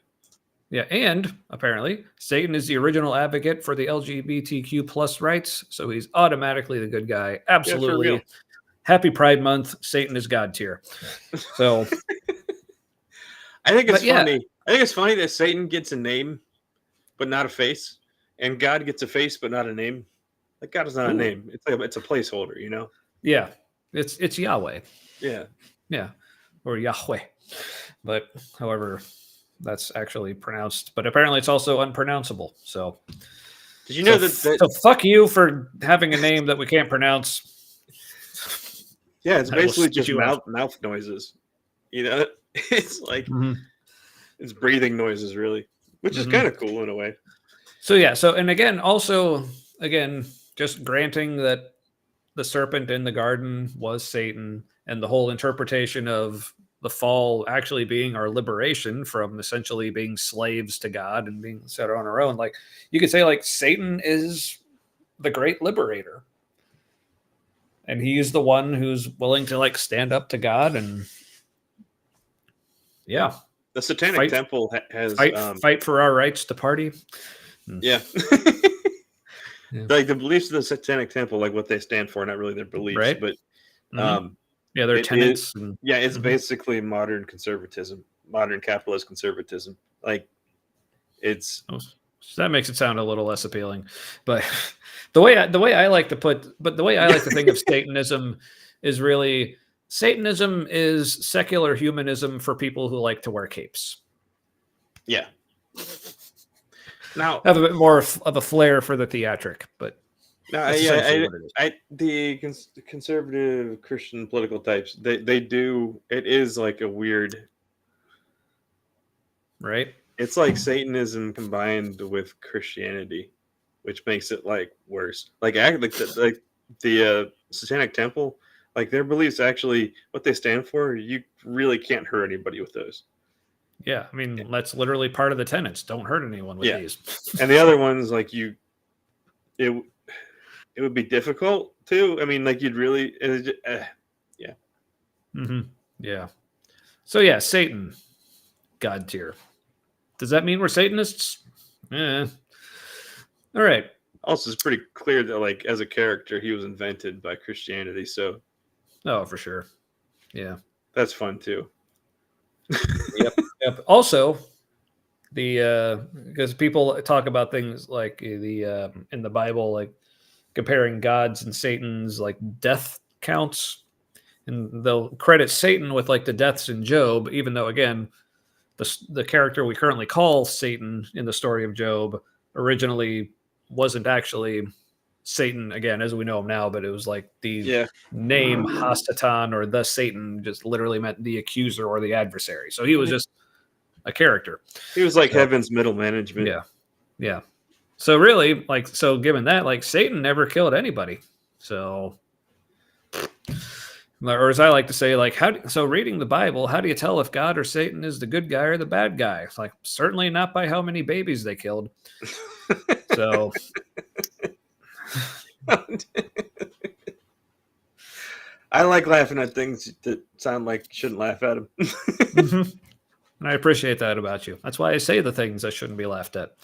Yeah, and apparently Satan is the original advocate for the LGBTQ plus rights, so he's automatically the good guy. Absolutely. Yeah, Happy Pride Month. Satan is God tier. So I think it's funny. Yeah. I think it's funny that Satan gets a name, but not a face, and God gets a face, but not a name. Like God is not a name. It's a placeholder, Yeah. It's Yahweh. Yeah. Yeah. Or Yahweh. But however that's actually pronounced, but apparently it's also unpronounceable. So did you know that so fuck you for having a name that we can't pronounce. Yeah, it's basically just mouth noises. It's like it's breathing noises really, which is kind of cool in a way. So yeah, and again, just granting that the serpent in the garden was Satan, and the whole interpretation of the fall actually being our liberation from essentially being slaves to God and being set on our own. Like you could say like Satan is the great liberator. And he is the one who's willing to like stand up to God and yeah. The Satanic Temple has fight for our rights to party. Yeah. Like the beliefs of the Satanic Temple, like what they stand for, not really their beliefs, right? But yeah, their tenets. It's basically modern conservatism, modern capitalist conservatism. Like it's that makes it sound a little less appealing. But the way I like to think of Satanism is really Satanism is secular humanism for people who like to wear capes. Yeah. Now have a bit more of a flair for the theatric, but the conservative Christian political types, they do. It is like a weird, right? It's like Satanism combined with Christianity, which makes it like worse. Like the Satanic Temple, like their beliefs actually what they stand for. You really can't hurt anybody with those. Yeah, I mean that's literally part of the tenets. Don't hurt anyone with these. And the other ones, like it would be difficult too. I mean, like you'd really, yeah. Mm-hmm. Yeah. So yeah, Satan, God tier. Does that mean we're Satanists? Yeah. All right. Also, it's pretty clear that, like, as a character, he was invented by Christianity. So. Oh, for sure. Yeah. That's fun too. Yep. Also, because people talk about things like the in the Bible, like comparing God's and Satan's like death counts. and they'll credit Satan with like the deaths in Job, even though again, the character we currently call Satan in the story of Job originally wasn't actually Satan again as we know him now, but it was like the name Hastatan or the Satan just literally meant the accuser or the adversary. So he was just a character. He was like heaven's middle management. Yeah. Yeah. So really, like, so given that, like, Satan never killed anybody. So, or as I like to say, like, so reading the Bible, how do you tell if God or Satan is the good guy or the bad guy? It's like, certainly not by how many babies they killed. So, I like laughing at things that sound like you shouldn't laugh at them. And I appreciate that about you. That's why I say the things that shouldn't be laughed at.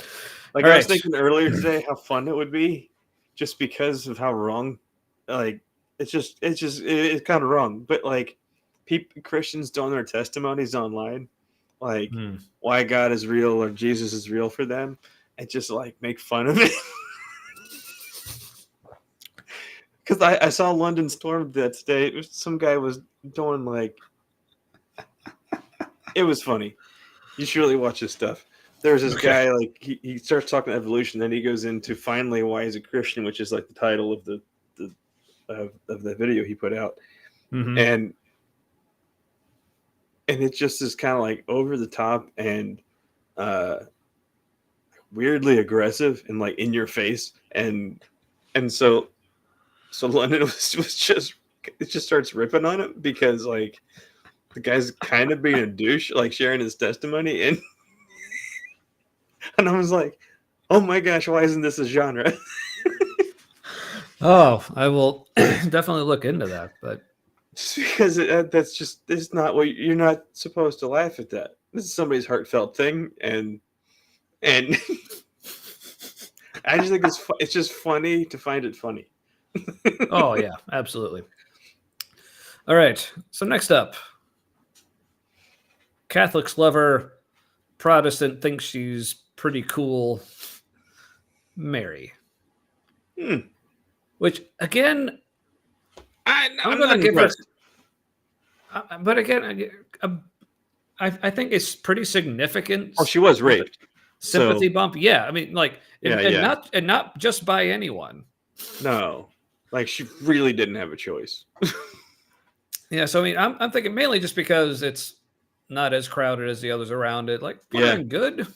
Like I was thinking earlier today, how fun it would be, just because of how wrong. Like it's kind of wrong, but like Christians doing their testimonies online, like why God is real or Jesus is real for them, and just like make fun of it. Because I saw London Storm that today. Some guy was doing like, it was funny. You should really watch this stuff. There's this guy, like he starts talking evolution, then he goes into finally why he's a Christian, which is like the title of the video he put out, and it just is kind of like over the top and weirdly aggressive and like in your face, and so London was just starts ripping on him because like the guy's kind of being a douche, like sharing his testimony, and I was like, oh my gosh, why isn't this a genre? Oh, I will definitely look into that, but because it's not what you're not supposed to laugh at. That this is somebody's heartfelt thing, and I just think it's just funny to find it funny. Oh yeah, absolutely. All right, so next up, Catholics love her, Protestant thinks she's pretty cool, Mary. Which again, I'm going to give her. But again, I think it's pretty significant. Oh, she was raped. Sympathy bump. Yeah, I mean, like, not just by anyone. No, like she really didn't have a choice. Yeah, so I mean, I'm thinking mainly just because it's not as crowded as the others around it. Like, fine, good.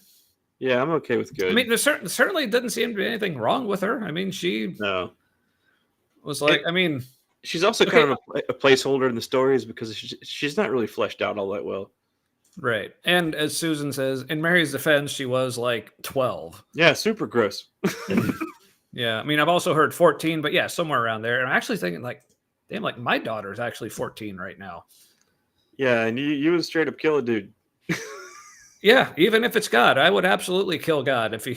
Yeah, I'm okay with good. I mean, there certainly doesn't seem to be anything wrong with her. I mean, she was like, I mean, she's also kind of a placeholder in the stories because she's not really fleshed out all that well. Right. And as Susan says, in Mary's defense, she was like 12. Yeah, super gross. Yeah, I mean, I've also heard 14, but yeah, somewhere around there. And I'm actually thinking like, damn, like my daughter's actually 14 right now. Yeah, and you would straight up kill a dude. Yeah, even if it's God, I would absolutely kill God if he.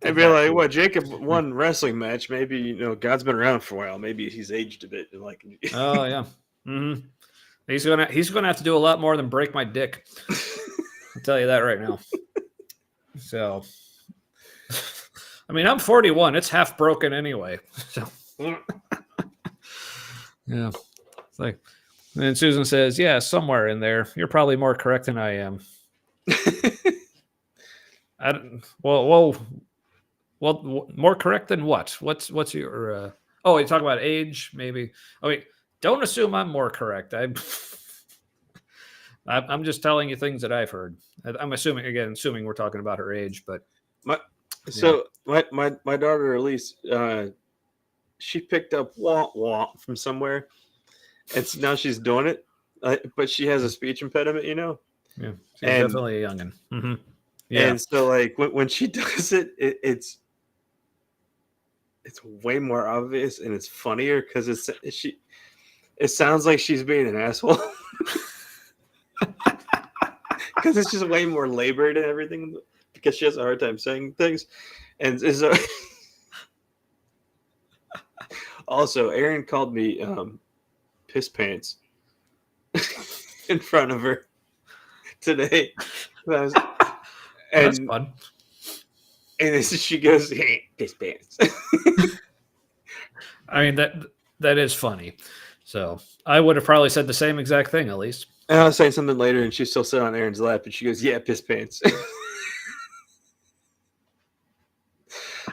I'd be like, "What? Jacob won wrestling match. Maybe God's been around for a while. Maybe he's aged a bit." Like, oh yeah, he's gonna have to do a lot more than break my dick. I'll tell you that right now. So, I mean, I'm 41. It's half broken anyway. So, yeah, it's like, and Susan says, "Yeah, somewhere in there. You're probably more correct than I am." Well, more correct than what? What's your? Oh, you talk about age, maybe. Oh wait, don't assume I'm more correct. I'm just telling you things that I've heard. I'm assuming we're talking about her age, but my daughter Elise, she picked up wah wah from somewhere, and so now she's doing it, but she has a speech impediment, Yeah, she's definitely a youngin'. Mm-hmm. Yeah. And so, like, when she does it, it's way more obvious and it's funnier because it sounds like she's being an asshole because it's just way more labored and everything because she has a hard time saying things. And so, also, Aaron called me piss pants in front of her today. That's fun. And she goes, "Hey, piss pants." I mean that is funny. So I would have probably said the same exact thing, at least. And I was saying something later, and she's still sitting on Aaron's lap, and she goes, "Yeah, piss pants."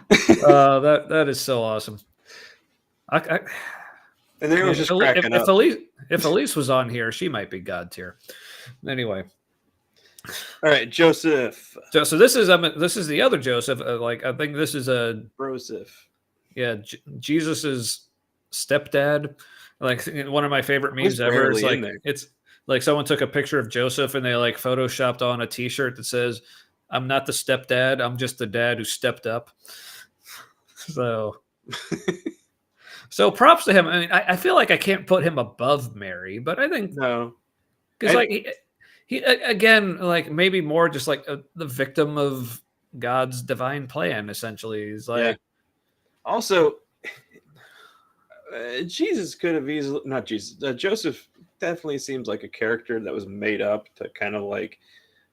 That is so awesome. And Aaron was just if, cracking if up. if Elise was on here, she might be God tier. Anyway, All right, Joseph. so this is the other Joseph. Like I think this is a Broseph. yeah Jesus's stepdad. Like one of my favorite memes He's ever. It's barely in like there. it's like someone took a picture of Joseph and they like photoshopped on a T-shirt that says, "I'm not the stepdad. I'm just the dad who stepped up." So props to him. I mean, I feel like I can't put him above Mary, but I think No. because like he again like maybe more just like the victim of God's divine plan. Essentially, he's like Also, Jesus could have easily not Jesus. Joseph definitely seems like a character that was made up to kind of like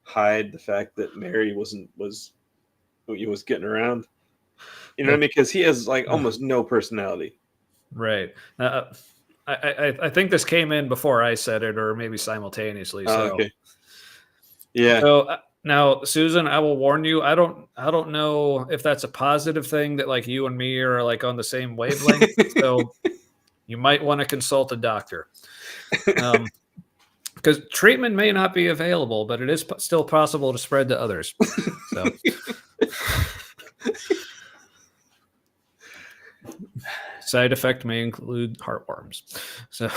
hide the fact that Mary was getting around. You know what I mean? Because he has like almost no personality. right. I think this came in before I said it, or maybe simultaneously. So. Okay. Yeah. So now, Susan, I will warn you. I don't know if that's a positive thing that like you and me are like on the same wavelength. So you might want to consult a doctor, because treatment may not be available, but it is still possible to spread to others. So. Side effect may include heartworms. So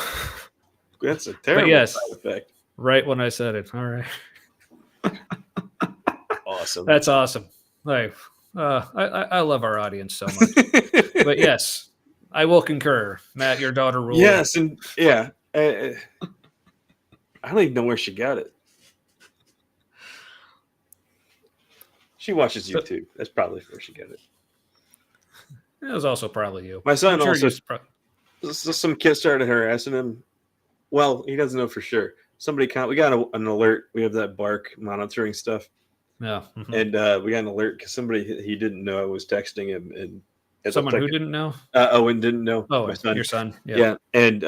That's a terrible side effect. Right when I said it. All right. Awesome. That's awesome. Like, I love our audience so much. But yes, I will concur. Matt, your daughter ruled. Yes, and yeah. I don't even know where she got it. She watches YouTube. That's probably where she got it. It was also probably you. My son some kid started harassing him. Well, he doesn't know for sure. We got an alert. We have that bark monitoring stuff. Yeah. Mm-hmm. And we got an alert because somebody he didn't know was texting him. And someone who didn't know? Owen didn't know. Oh, my son. Your son. Yeah. And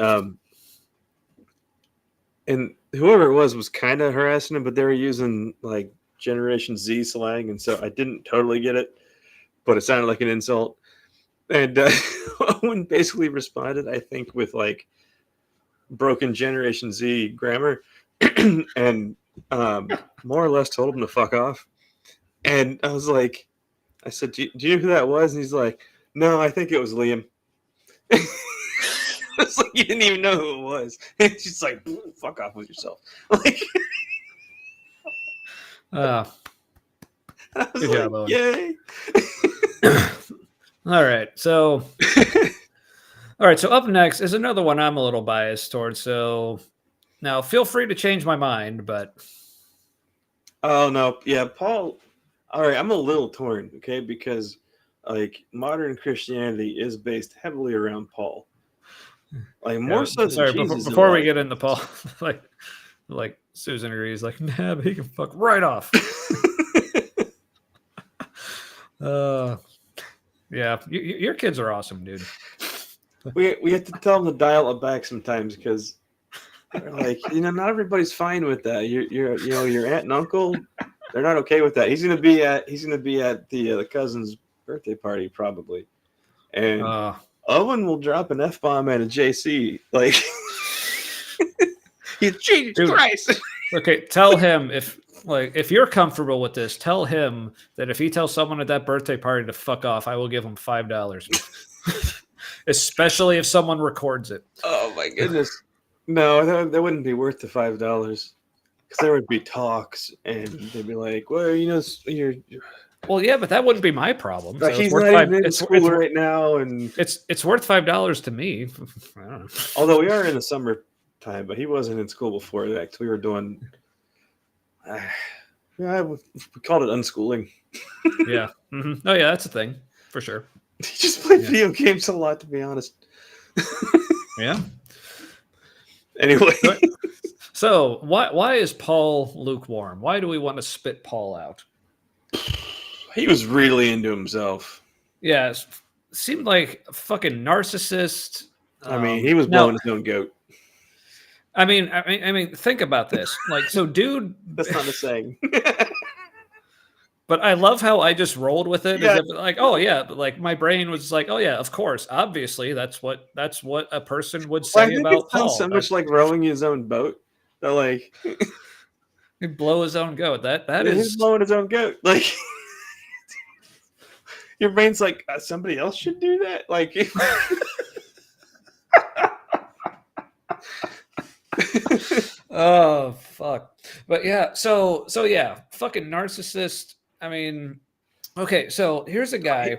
whoever it was kind of harassing him, but they were using like Generation Z slang. And so I didn't totally get it, but it sounded like an insult. And Owen basically responded, I think, with like broken Generation Z grammar and more or less told him to fuck off. And I was like, I said, do you know who that was? And he's like, no, I think it was Liam. I was like, you didn't even know who it was. And she's like, fuck off with yourself. Like, good job, Owen. Yay. All right. So up next is another one I'm a little biased towards. So now feel free to change my mind, but. Oh, no. Yeah, Paul. All right. I'm a little torn, okay? Because like modern Christianity is based heavily around Paul. Like more so than Jesus. Before we get into Paul, like Susan agrees, like, nah, but he can fuck right off. Yeah, your kids are awesome, dude. We have to tell them to dial it back sometimes because they're like, not everybody's fine with that. Your aunt and uncle, they're not okay with that. He's gonna be at the cousin's birthday party probably, and Owen will drop an F-bomb at a JC like, Jesus Christ. Okay, tell him if you're comfortable with this, tell him that if he tells someone at that birthday party to fuck off, I will give him $5. Especially if someone records it. Oh my goodness. No, that wouldn't be worth the $5. Because there would be talks and they'd be like, well, you're well, yeah, but that wouldn't be my problem. Like so he's not even in school right now, and it's worth $5 to me. I don't know. Although we are in the summertime, but he wasn't in school before that. Cause we were doing we called it unschooling. Yeah. Mm-hmm. Oh yeah, that's a thing for sure. He just played video games a lot, to be honest. Yeah. Anyway. So why is Paul lukewarm? Why do we want to spit Paul out? He was really into himself. Yeah, seemed like a fucking narcissist. I mean, he was now, blowing his own goat. I mean, think about this. Like, so, dude. That's not a saying. But I love how I just rolled with it, as Yeah. if like, oh yeah, but like my brain was like, oh yeah, of course, obviously, that's what a person would Well, I say think it about sounds so Paul. much like rowing his own boat. That like He'd blow his own goat. That he's is. blowing his own goat. Like your brain's like somebody else should do that. Like Oh fuck. But yeah, so yeah, fucking narcissist. I mean, okay, so here's a guy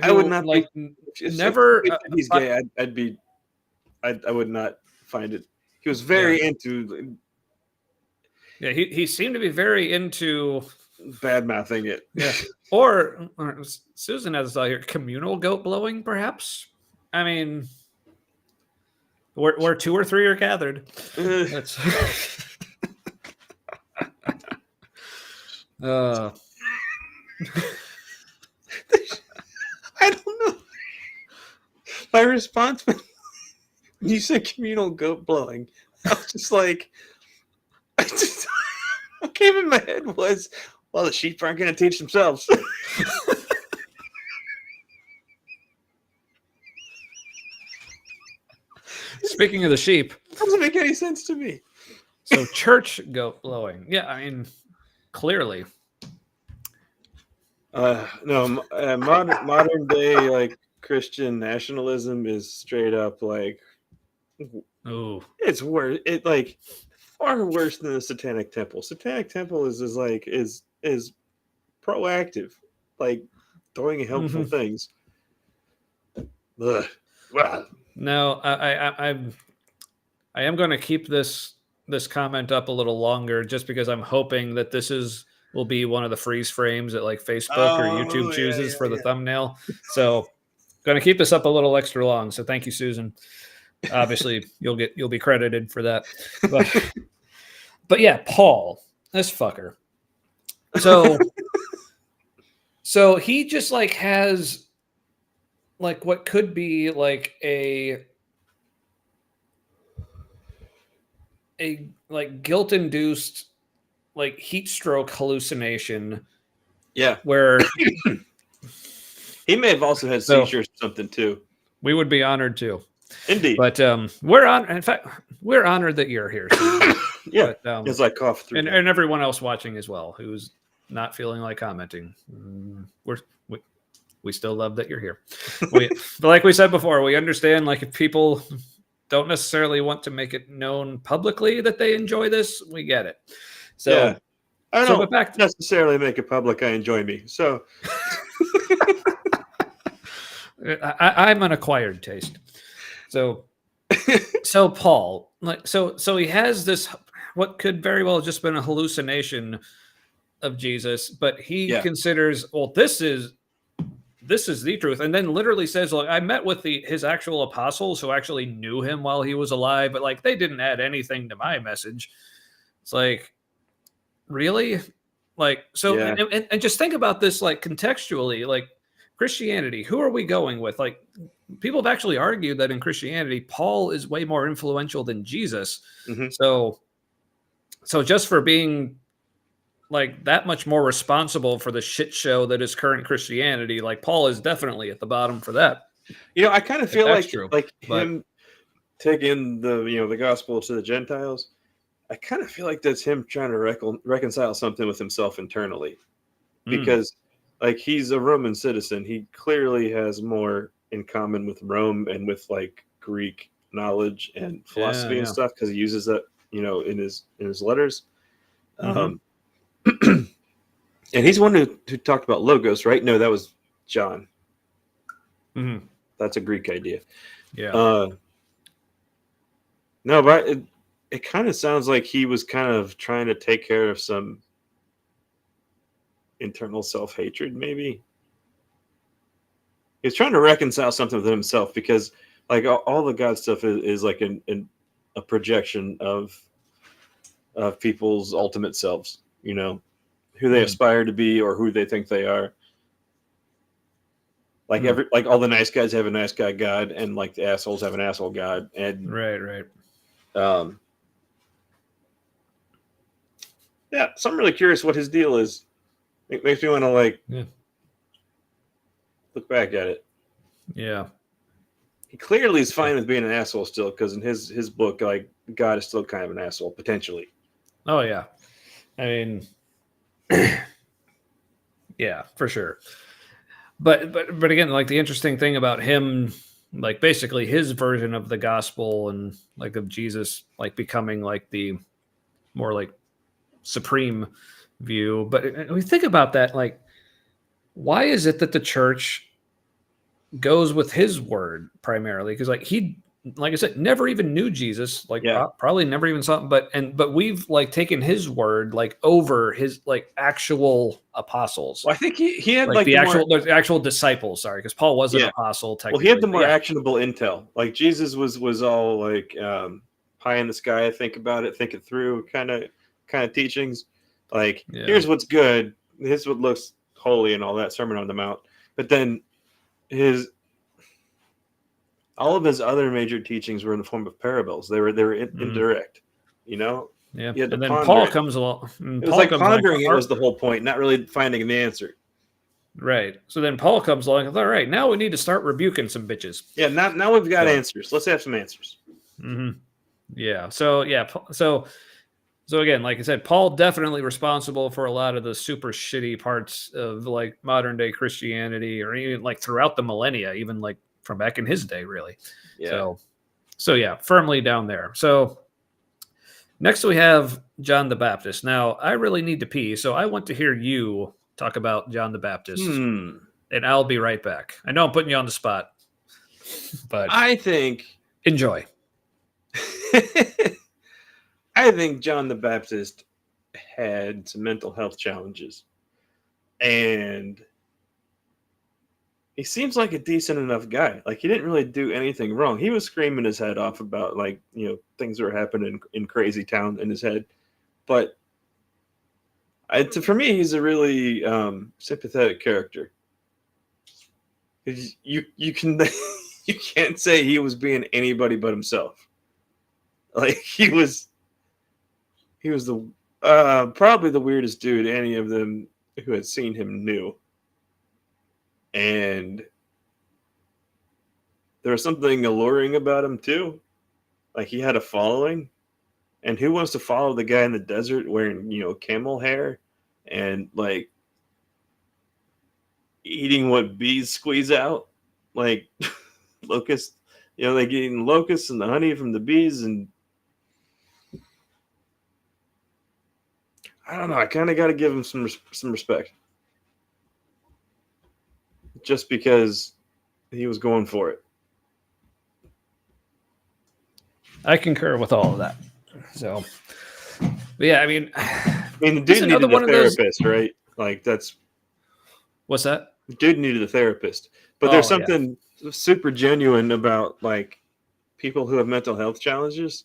I would who not like if never. somebody said he's gay. I'd be. I would not find it. He was very into Yeah, he seemed to be very into. bad mouthing it. Yeah. Or Susan has here communal goat blowing, perhaps. I mean, where 2 or 3 are gathered. That's. I don't know. My response when you said communal goat blowing, I was just like, what came in my head was, well, the sheep aren't going to teach themselves. Speaking of the sheep, Doesn't make any sense to me. so church goat blowing. Yeah, I mean, clearly. No, modern day like Christian nationalism is straight up like Oh, it's worse. It like far worse than the Satanic Temple. Satanic Temple is proactive, like doing helpful things. Ugh. Wow. no, I am going to keep this comment up a little longer, just because I'm hoping that will be one of the freeze frames that like Facebook or YouTube chooses for the thumbnail. So, going to keep this up a little extra long. So, thank you, Susan. Obviously, you'll be credited for that. But yeah, Paul, this fucker. So he just like has like what could be like a like guilt-induced like heat stroke hallucination. Yeah, where he may have also had seizures or something too. We would be honored too. Indeed. But we're honored that you're here. Yeah, but, as I cough through, and everyone else watching as well who's not feeling like commenting. We still love that you're here. But like we said before, we understand like if people don't necessarily want to make it known publicly that they enjoy this, we get it. So yeah. I don't necessarily make it public I enjoy me. So I'm an acquired taste. So Paul, like so he has this what could very well have just been a hallucination of Jesus, but he considers, well, this is the truth, and then literally says, like, I met with his actual apostles who actually knew him while he was alive, but like they didn't add anything to my message. It's like, really? Like, so and just think about this like contextually, like Christianity, who are we going with? Like, people have actually argued that in Christianity, Paul is way more influential than Jesus. Mm-hmm. So just for being like that much more responsible for the shit show that is current Christianity, like Paul is definitely at the bottom for that. You know, I kind of feel like him taking the gospel to the Gentiles. I kind of feel like that's him trying to reconcile something with himself internally, because like he's a Roman citizen. He clearly has more in common with Rome and with like Greek knowledge and philosophy and stuff, because he uses that, in his letters. Mm-hmm. And he's one who talked about logos, right? No, that was John. Mm-hmm. That's a Greek idea. Yeah. No, but it kind of sounds like he was kind of trying to take care of some internal self-hatred, maybe. He's trying to reconcile something with himself, because like all the God stuff is like a projection of people's ultimate selves, who they aspire to be or who they think they are. Like like all the nice guys have a nice guy God, and like the assholes have an asshole God, and Right. Yeah, so I'm really curious what his deal is. It makes me want to look back at it. Yeah. He clearly is fine with being an asshole still, because in his book, like God is still kind of an asshole potentially. Oh yeah. I mean, yeah, for sure. But again, like the interesting thing about him, like basically his version of the gospel and like of Jesus, like becoming like the more like supreme view. But we think about that, like, why is it that the church goes with his word primarily? Because like he, like I said, never even knew Jesus, like probably never even saw him, but we've like taken his word like over his like actual apostles. Well, I think he had like the actual disciples. Sorry, because Paul was an apostle. Technically, well, he had the more actionable intel. Like Jesus was all like pie in the sky. Think about it, think it through, kind of teachings. Like here's what's good. Here's what looks holy and all that. Sermon on the Mount. But then all of his other major teachings were in the form of parables. They were indirect, you know. Yeah, and then Paul comes along. It was like pondering. It was the whole point, not really finding the answer. Right. So then Paul comes along. All right, now we need to start rebuking some bitches. Yeah. Now we've got answers. Let's have some answers. Mm-hmm. Yeah. So So again, like I said, Paul definitely responsible for a lot of the super shitty parts of like modern day Christianity, or even like throughout the millennia, even like from back in his day, really. Yeah. So yeah, firmly down there. So next we have John the Baptist. Now I really need to pee, so I want to hear you talk about John the Baptist, and I'll be right back. I know I'm putting you on the spot, but I think enjoy. I think John the Baptist had some mental health challenges, and he seems like a decent enough guy. Like he didn't really do anything wrong. He was screaming his head off about like, things that were happening in crazy town in his head. But for me, he's a really sympathetic character. You can you can't say he was being anybody but himself. Like he was the probably the weirdest dude any of them who had seen him knew. And there was something alluring about him too. Like he had a following. And who wants to follow the guy in the desert wearing, camel hair and like eating what bees squeeze out? Like locusts, like eating locusts and the honey from the bees. And I don't know. I kind of got to give him some respect. Just because he was going for it. I concur with all of that. So, but yeah, I mean, the dude needed a therapist, right? Like that's what's that? The dude needed a therapist, but there's something super genuine about like people who have mental health challenges.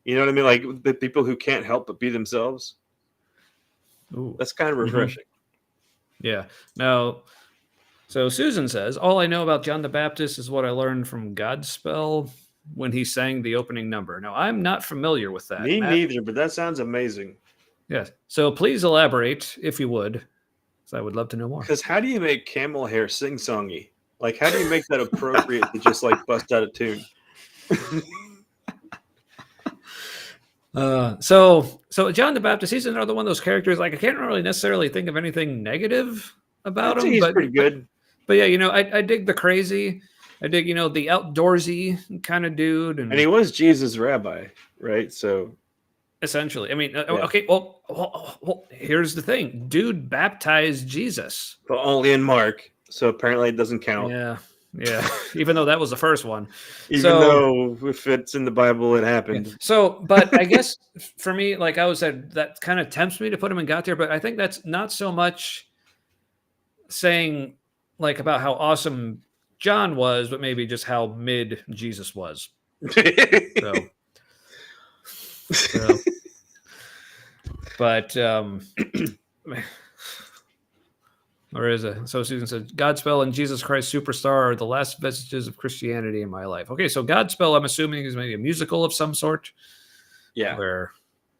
You know what I mean? Like the people who can't help but be themselves. Ooh. That's kind of refreshing. Yeah. Now, so Susan says, all I know about John the Baptist is what I learned from Godspell when he sang the opening number. Now, I'm not familiar with that. Me neither, but that sounds amazing. Yes. So please elaborate, if you would. So I would love to know more. Because how do you make camel hair sing-songy? Like, how do you make that appropriate to just, like, bust out of tune? So John the Baptist, he's another one of those characters. Like, I can't really necessarily think of anything negative about him. He's pretty good. But yeah, I dig the crazy. I dig, the outdoorsy kind of dude. And he was Jesus' rabbi, right? So essentially, I mean, okay, well, here's the thing. Dude baptized Jesus. But only in Mark. So apparently it doesn't count. Yeah. Even though that was the first one. Though if it's in the Bible, it happened. Yeah. So, but I guess for me, like I said, that kind of tempts me to put him in God tier, but I think that's not so much saying like about how awesome John was, but maybe just how mid Jesus was. But Or is it? So Susan said, Godspell and Jesus Christ Superstar are the last vestiges of Christianity in my life. Okay, so Godspell, I'm assuming, is maybe a musical of some sort. Yeah, Where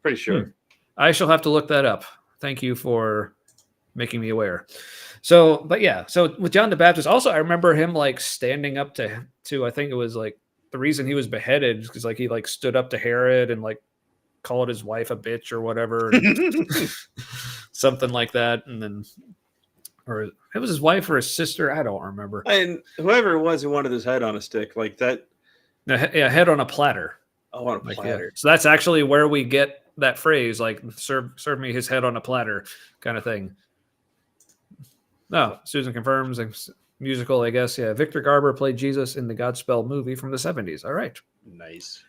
pretty sure. I shall have to look that up. Thank you for making me aware. So, but yeah, so with John the Baptist, also I remember him like standing up to I think it was like the reason he was beheaded because like he like stood up to Herod and like called his wife a bitch or whatever, and something like that, and then or it was his wife or his sister, I don't remember. And whoever it was who wanted his head on a stick, like that. Yeah, head on a platter. Oh, on a Like, platter. yeah. So that's actually where we get that phrase, like serve me his head on a platter, kind of thing. No, Susan confirms. Musical, I guess. Yeah, Victor Garber played Jesus in the Godspell movie from the 70s. All right. Nice.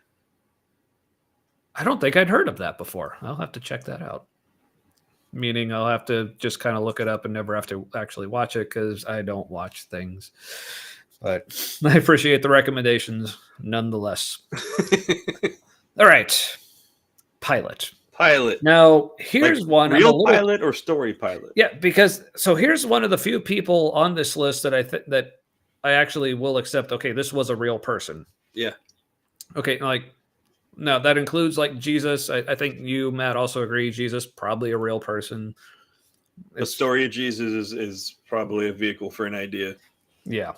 I don't think I'd heard of that before. I'll have to check that out. Meaning I'll have to just kind of look it up and never have to actually watch it because I don't watch things. But I appreciate the recommendations nonetheless. All right. Pilot. Now, here's like one. Real pilot or story pilot? Yeah, because so here's one of the few people on this list that that I actually will accept. Okay, this was a real person. Yeah. Okay, like no, that includes like Jesus. I think you, Matt, also agree. Jesus probably a real person. The story of Jesus is probably a vehicle for an idea. Yeah.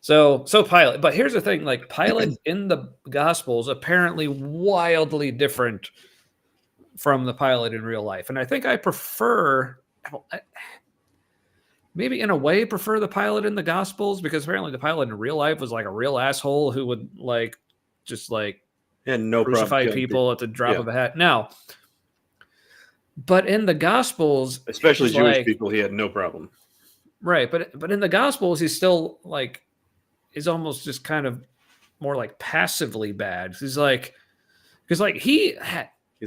So Pilate. But here's the thing: like Pilate in the Gospels apparently wildly different from the Pilate in real life, and I think I prefer. Maybe in a way prefer the Pilate in the Gospels because apparently the Pilate in real life was like a real asshole who would like just like no crucify people at the drop of a hat. Now, but in the Gospels, especially Jewish people, he had no problem. Right, but in the Gospels, he's still like is almost just kind of more like passively bad. He's like because like he's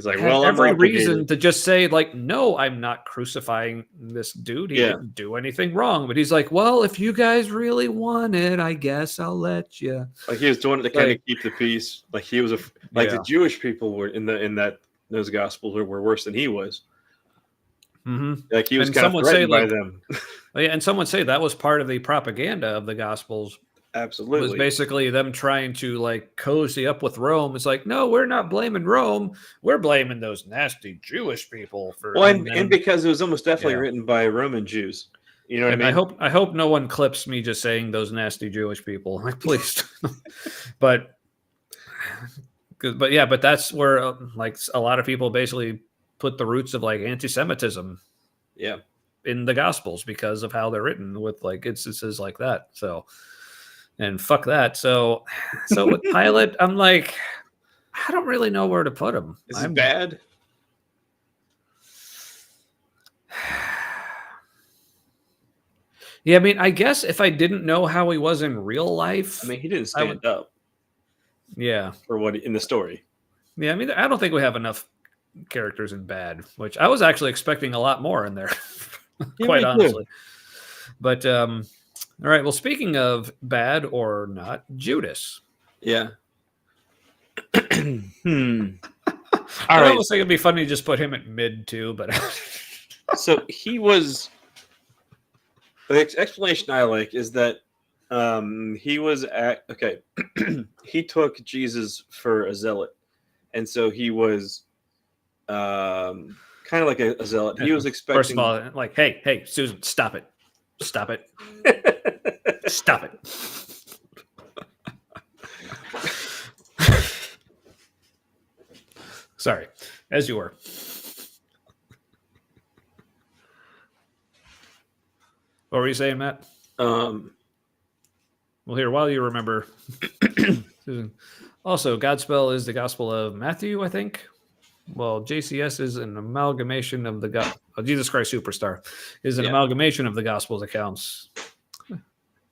like, well, every reason to just say like, no, I'm not crucifying this dude. He didn't do anything wrong. But he's like, well, if you guys really want it, I guess I'll let you. Like he was doing it to kind of keep the peace. Like he was the Jewish people were in those Gospels were worse than he was. Mm-hmm. Like he was kind of threatened by them. Yeah, and someone say that was part of the propaganda of the Gospels. Absolutely. It was basically them trying to like cozy up with Rome. It's like, no, we're not blaming Rome. We're blaming those nasty Jewish people for. Well, and because it was almost definitely written by Roman Jews. You know what I mean? I hope no one clips me just saying those nasty Jewish people. Like, please. but that's where like a lot of people basically put the roots of like anti-Semitism. Yeah. In the Gospels because of how they're written with like instances like that. So. And fuck that. So with Pilate, I'm like, I don't really know where to put him. Is it bad? Yeah, I mean, I guess if I didn't know how he was in real life. I mean, he didn't stand up. Yeah. For what in the story. Yeah, I mean, I don't think we have enough characters in bad, which I was actually expecting a lot more in there, quite honestly. But all right. Well, speaking of bad or not, Judas. Yeah. All right. I was thinking it'd be funny to just put him at mid too, but so he was. The explanation I like is that he was he took Jesus for a zealot, and so he was kind of like a zealot. He was expecting. First of all, like, hey, Susan, stop it. Stop it. Stop it. Sorry, as you were. What were you saying, Matt? Well, here, while you remember, Susan. Also, Godspell is the Gospel of Matthew, I think. Well, JCS is an amalgamation of Jesus Christ Superstar is an amalgamation of the Gospel's accounts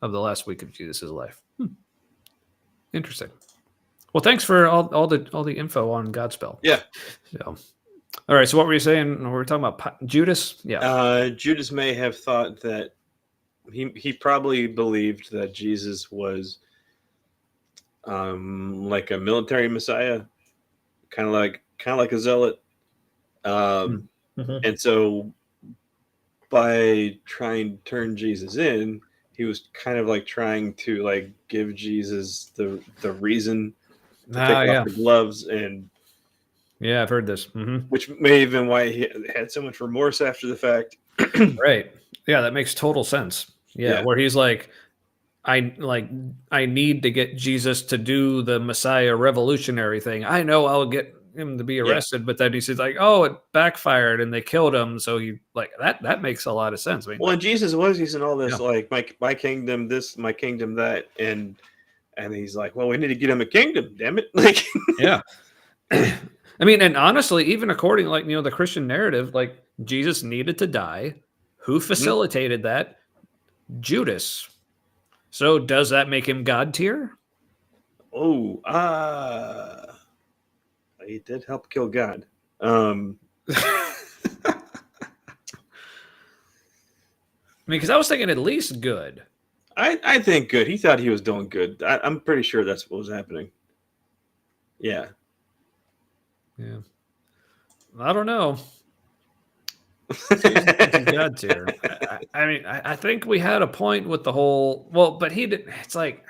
of the last week of Jesus' life. Interesting. Well, thanks for all the info on Godspell. Yeah. So, all right. So, what were you saying? We were talking about Judas. Yeah. Judas may have thought that he probably believed that Jesus was like a military messiah, kind of like a zealot. And so by trying to turn Jesus in, he was kind of like trying to like give Jesus the reason to take off Yeah. the gloves, and Yeah, I've heard this. which may have been why he had so much remorse after the fact. Right. Yeah, that makes total sense. Yeah, Yeah. where he's like, I need to get Jesus to do the Messiah revolutionary thing. I know I'll get him to be Yeah. arrested, but then he says like, oh, it backfired and they killed him. So he like that makes a lot of sense. I mean, Well, and Jesus was using all this Yeah. like my kingdom this, my kingdom that, and he's like, well, we need to get him a kingdom, damn it! Like, yeah. I mean, and honestly, even according like the Christian narrative, like Jesus needed to die. Who facilitated that? Judas. So does that make him God tier? oh, he did help kill God. I mean, because I was thinking at least good. I think good. He thought he was doing good. I'm pretty sure that's what was happening. Yeah. Yeah. I don't know. God tier. I mean, I think we had a point with the whole. Well, but he didn't. It's like,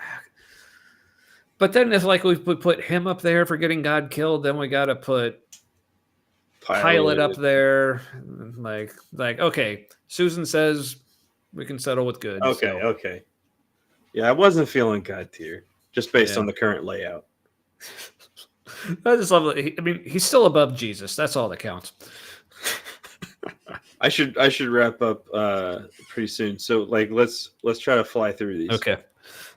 but then if like we put him up there for getting God killed, then we got to put Pilate up there. Like okay, Susan says we can settle with good. Okay, so. okay. Yeah, I wasn't feeling God tier just based Yeah. on the current layout. I just love it. I mean, he's still above Jesus. That's all that counts. I should wrap up pretty soon. So like let's try to fly through these. Okay.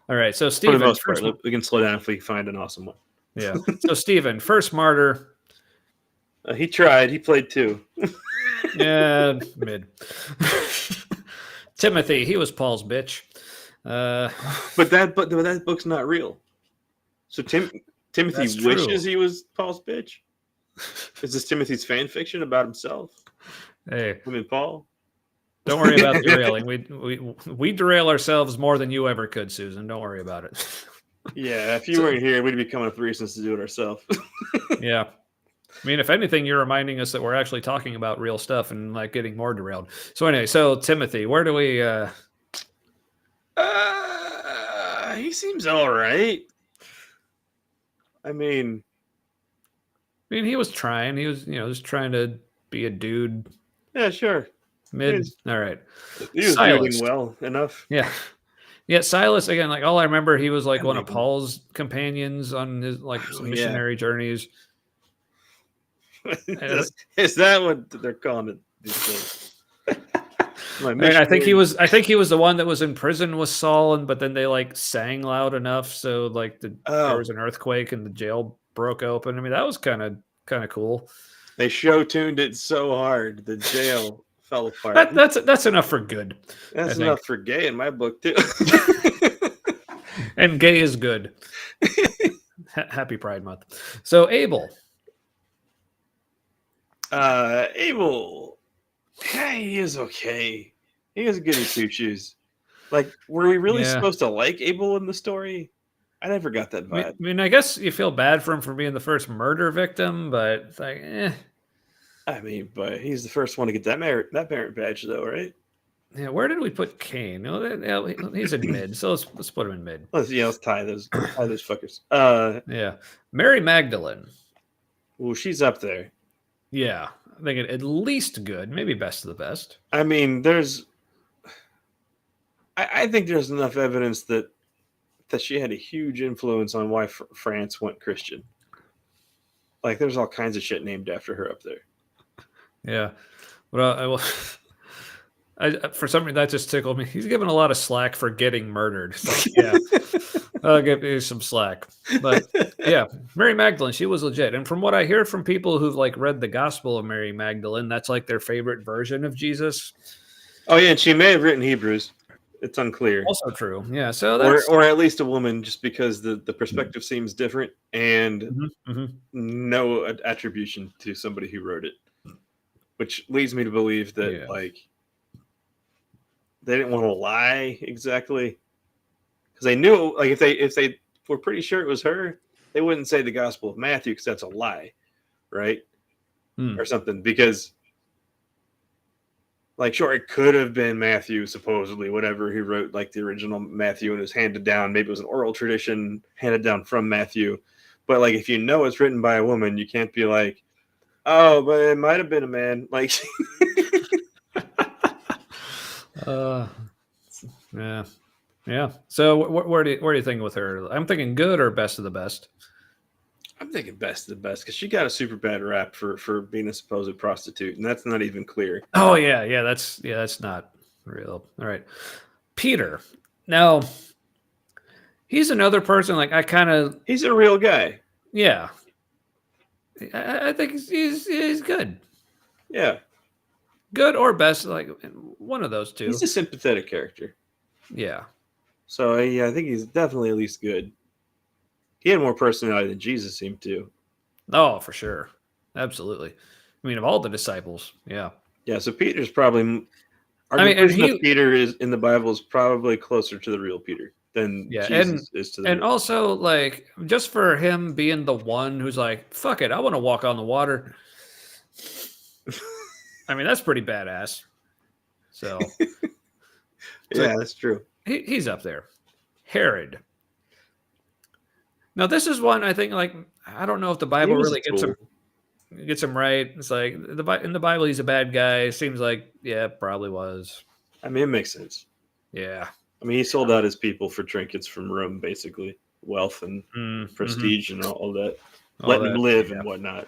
All right. So For the Stephen, most part, we can slow down if we find an awesome one. yeah. So Stephen, first martyr. He tried. He played too. Yeah, mid. Timothy, he was Paul's bitch. But that book's not real. So Timothy That's wishes true. he was Paul's bitch. Is this Timothy's fan fiction about himself? Hey, Him and Paul? don't worry about derailing. We derail ourselves more than you ever could, Susan. Don't worry about it. Yeah, if you weren't here, we'd be coming up with reasons to do it ourselves. Yeah. I mean, if anything, you're reminding us that we're actually talking about real stuff and like getting more derailed. So anyway, so Timothy, where do we He seems all right. I mean, he was trying. He was, just trying to be a dude. yeah, sure. Mid. All right. He was Silas. doing well enough. Yeah. Yeah, Silas again, like all I remember he was like Yeah, one of maybe. Paul's companions on his like missionary journeys. Is that what they're calling it these days? I think he was the one that was in prison with Saul, but then they like sang loud enough so like there was an earthquake and the jail broke open. I mean, that was kind of cool. They show tuned it so hard the jail fell apart. That's enough for good. That's enough for gay in my book too. And gay is good. Happy Pride Month. So Abel. Abel, yeah, he is okay. He has goody two shoes. Like, were we really supposed to like Abel in the story? I never got that vibe. I mean, I guess you feel bad for him for being the first murder victim, but it's like, I mean, but he's the first one to get that merit badge, though, right? Yeah, where did we put Cain? He's in mid, so let's put him in mid. Let's tie those fuckers. Yeah, Mary Magdalene. Well, she's up there. Yeah, I think at least good, maybe best of the best. I mean, I think there's enough evidence that she had a huge influence on why France went Christian. Like, there's all kinds of shit named after her up there. Yeah, well, for some reason that just tickled me. He's given a lot of slack for getting murdered. Like, yeah, I'll give you some slack. But yeah, Mary Magdalene, she was legit. And from what I hear from people who've like read the Gospel of Mary Magdalene, that's like their favorite version of Jesus. Oh yeah, and she may have written Hebrews. It's unclear. Also true. Yeah. So that's or at least a woman, just because the perspective seems different and no attribution to somebody who wrote it, which leads me to believe that like they didn't want to lie exactly because they knew like if they were pretty sure it was her, they wouldn't say the Gospel of Matthew because that's a lie, right? Or something, because Like, sure, it could have been Matthew, supposedly, whatever he wrote, like the original Matthew, and it was handed down. Maybe it was an oral tradition handed down from Matthew. But like, if you know it's written by a woman, you can't be like, oh, but it might have been a man. Like, Uh, yeah, yeah. So where do you think with her? I'm thinking good or best of the best. I'm thinking best of the best because she got a super bad rap for being a supposed prostitute, and that's not even clear. Oh yeah. That's not real. All right, Peter. Now he's another person. Like I kind of He's a real guy. yeah. I think he's good. Yeah, Good or best, like one of those two. he's a sympathetic character. Yeah. So yeah, I think he's definitely at least good. He had more personality than Jesus seemed to. Oh, for sure. Absolutely. I mean, of all the disciples, yeah. Yeah, so Peter's probably. Our I mean, and version of Peter is in the Bible is probably closer to the real Peter than Jesus is to the. And real. also, like, just for him being the one who's like, "Fuck it, I want to walk on the water." I mean, that's pretty badass. So, Yeah, that's true. he's up there. Herod. Now, this is one I think, like, I don't know if the Bible really gets him right. It's like in the Bible, he's a bad guy. Seems like, yeah, probably was. I mean, it makes sense. Yeah. I mean, he sold out his people for trinkets from Rome, basically, wealth and prestige and all that, letting them live and whatnot.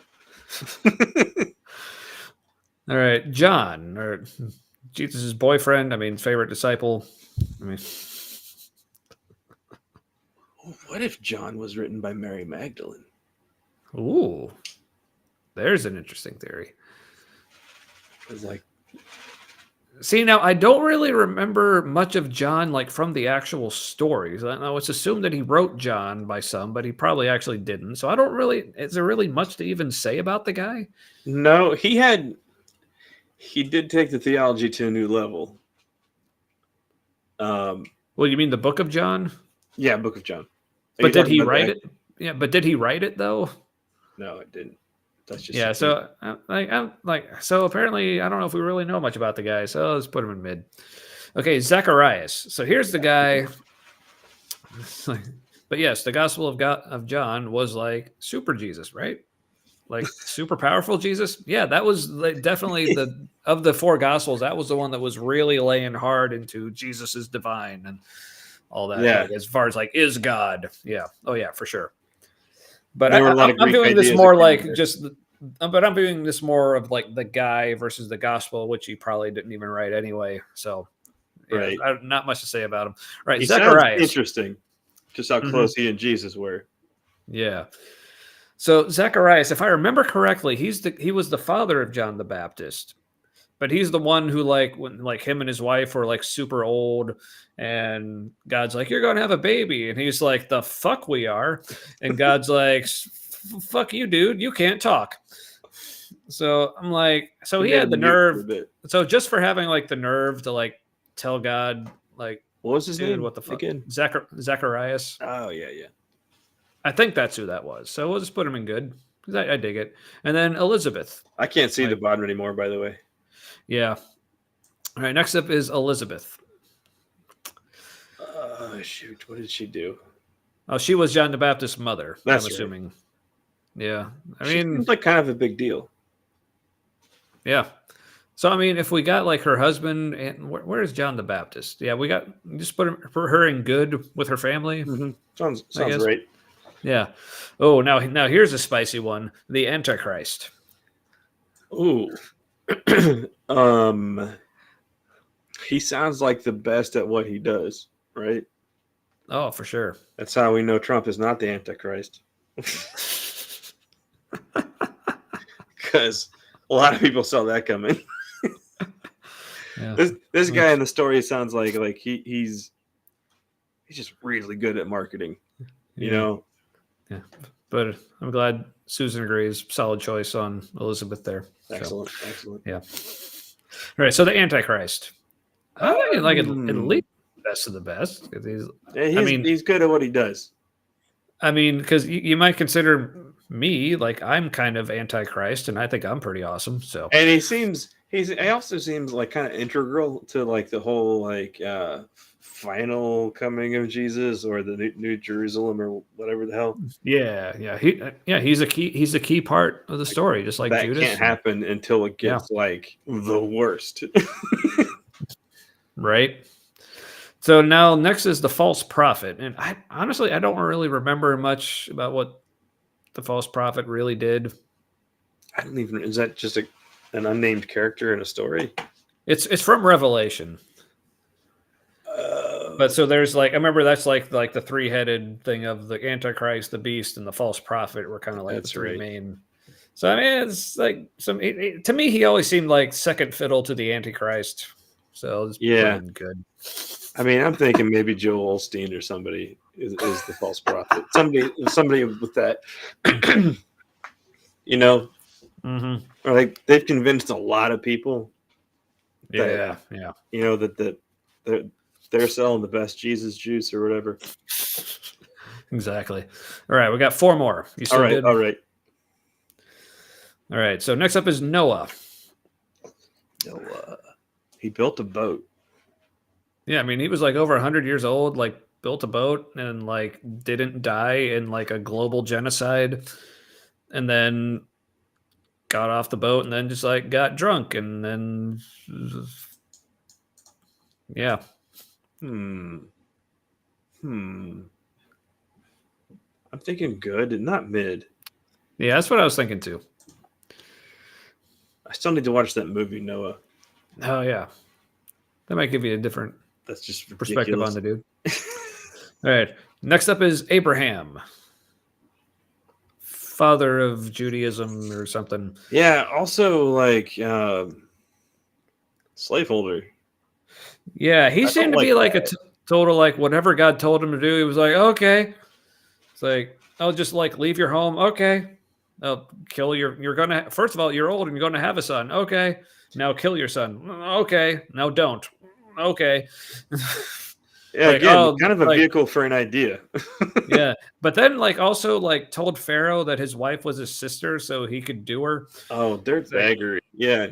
All right, John, or Jesus' boyfriend. I mean, favorite disciple. I mean, What if John was written by Mary Magdalene? ooh, there's an interesting theory. It's like, See, now I don't really remember much of John, like from the actual stories. I know it's assumed that he wrote John by some, but he probably actually didn't. So I don't really. Is there really much to even say about the guy? no, he did take the theology to a new level. Well, you mean the Book of John? Yeah, Book of John. But did he write it? Yeah, but did he write it though? No, it didn't. That's just Yeah. So, I'm like, so apparently, I don't know if we really know much about the guy. So let's put him in mid. Okay, Zacharias. So here's the guy. But yes, the Gospel of John was like super Jesus, right? Like super powerful Jesus. Yeah, that was like definitely of the four Gospels. That was the one that was really laying hard into Jesus is divine and all that. Yeah. Like, as far as like is God. Yeah. Oh yeah, for sure. But There were a lot of I'm Greek viewing this ideas more that like came just. But I'm viewing this more of like the guy versus the gospel, which he probably didn't even write anyway. So, yeah, Right. not much to say about him. Right, He Zacharias. sounds interesting. Just how close he and Jesus were. Yeah. So Zacharias, if I remember correctly, he was the father of John the Baptist, but he's the one who when him and his wife were like super old, and God's like, "You're gonna have a baby," and he's like, "The fuck we are," and God's like, "Fuck you, dude, you can't talk." So I'm like, so he had the nerve. So just for having like the nerve to like tell God like, what was his name? What the fuck? Again? Zacharias. Oh yeah. I think that's who that was. So we'll just put him in good because I dig it. And then Elizabeth. I can't see the bottom anymore, by the way. Yeah. All right. Next up is Elizabeth. Shoot. What did she do? Oh, she was John the Baptist's mother. That's I'm assuming. Right. Yeah. I she mean, seems like kind of a big deal. Yeah. So I mean, if we got like her husband, and where is John the Baptist? Yeah, we got just put her in good with her family. Mm-hmm. Sounds right. Yeah. Oh, now here's a spicy one: the Antichrist. Ooh. He sounds like the best at what he does, right? Oh, for sure. That's how we know Trump is not the Antichrist. Because a lot of people saw that coming. Yeah. This guy in the story sounds like he's just really good at marketing, you know. Yeah, but I'm glad Susan agrees. Solid choice on Elizabeth there. Excellent. Yeah. All right. So the Antichrist. I mean, like at least the best of the best. He's good at what he does. I mean, because you might consider me like I'm kind of Antichrist, and I think I'm pretty awesome. So, and he seems He also seems like kind of integral to like the whole like final coming of Jesus or the New Jerusalem or whatever the hell. He's a key part of the story, just like That Judas. can't happen until it Yeah. gets like the worst. Right. So now next is the false prophet. And I honestly I don't really remember much about what the false prophet really did. I don't even. Is that just an unnamed character in a story? It's from Revelation. But so there's like I remember that's like the three-headed thing of the Antichrist, the beast, and the false prophet were kind of like That's the three right. main. So I mean, it's like to me he always seemed like second fiddle to the Antichrist. So it's Yeah. pretty good. I mean, I'm thinking maybe Joel Osteen or somebody is the false prophet. Somebody with that, you know, Mm-hmm. or like they've convinced a lot of people. Yeah, that they're selling the best Jesus juice or whatever. exactly. All right, we got four more. You still good? All right. All right. So next up is Noah. Noah. He built a boat. Yeah, I mean, he was like over 100 years old, like built a boat and like didn't die in like a global genocide, and then got off the boat and then just like got drunk and then yeah. I'm thinking good, not mid. Yeah, that's what I was thinking too. I still need to watch that movie, Noah. Oh yeah. That might give you a different That's just perspective ridiculous. on the dude. All right. Next up is Abraham, father of Judaism or something. Yeah, also like slaveholder. Yeah, he seemed to be like a total like whatever God told him to do. He was like, okay. It's like, I'll just like leave your home. Okay. I'll kill you're gonna first of all, you're old and you're gonna have a son. Okay. Now kill your son. Okay. Now don't. Okay. Yeah, like, again, kind of a vehicle for an idea. Yeah. But then like also like told Pharaoh that his wife was his sister so he could do her. Oh, dirtbaggery. Yeah.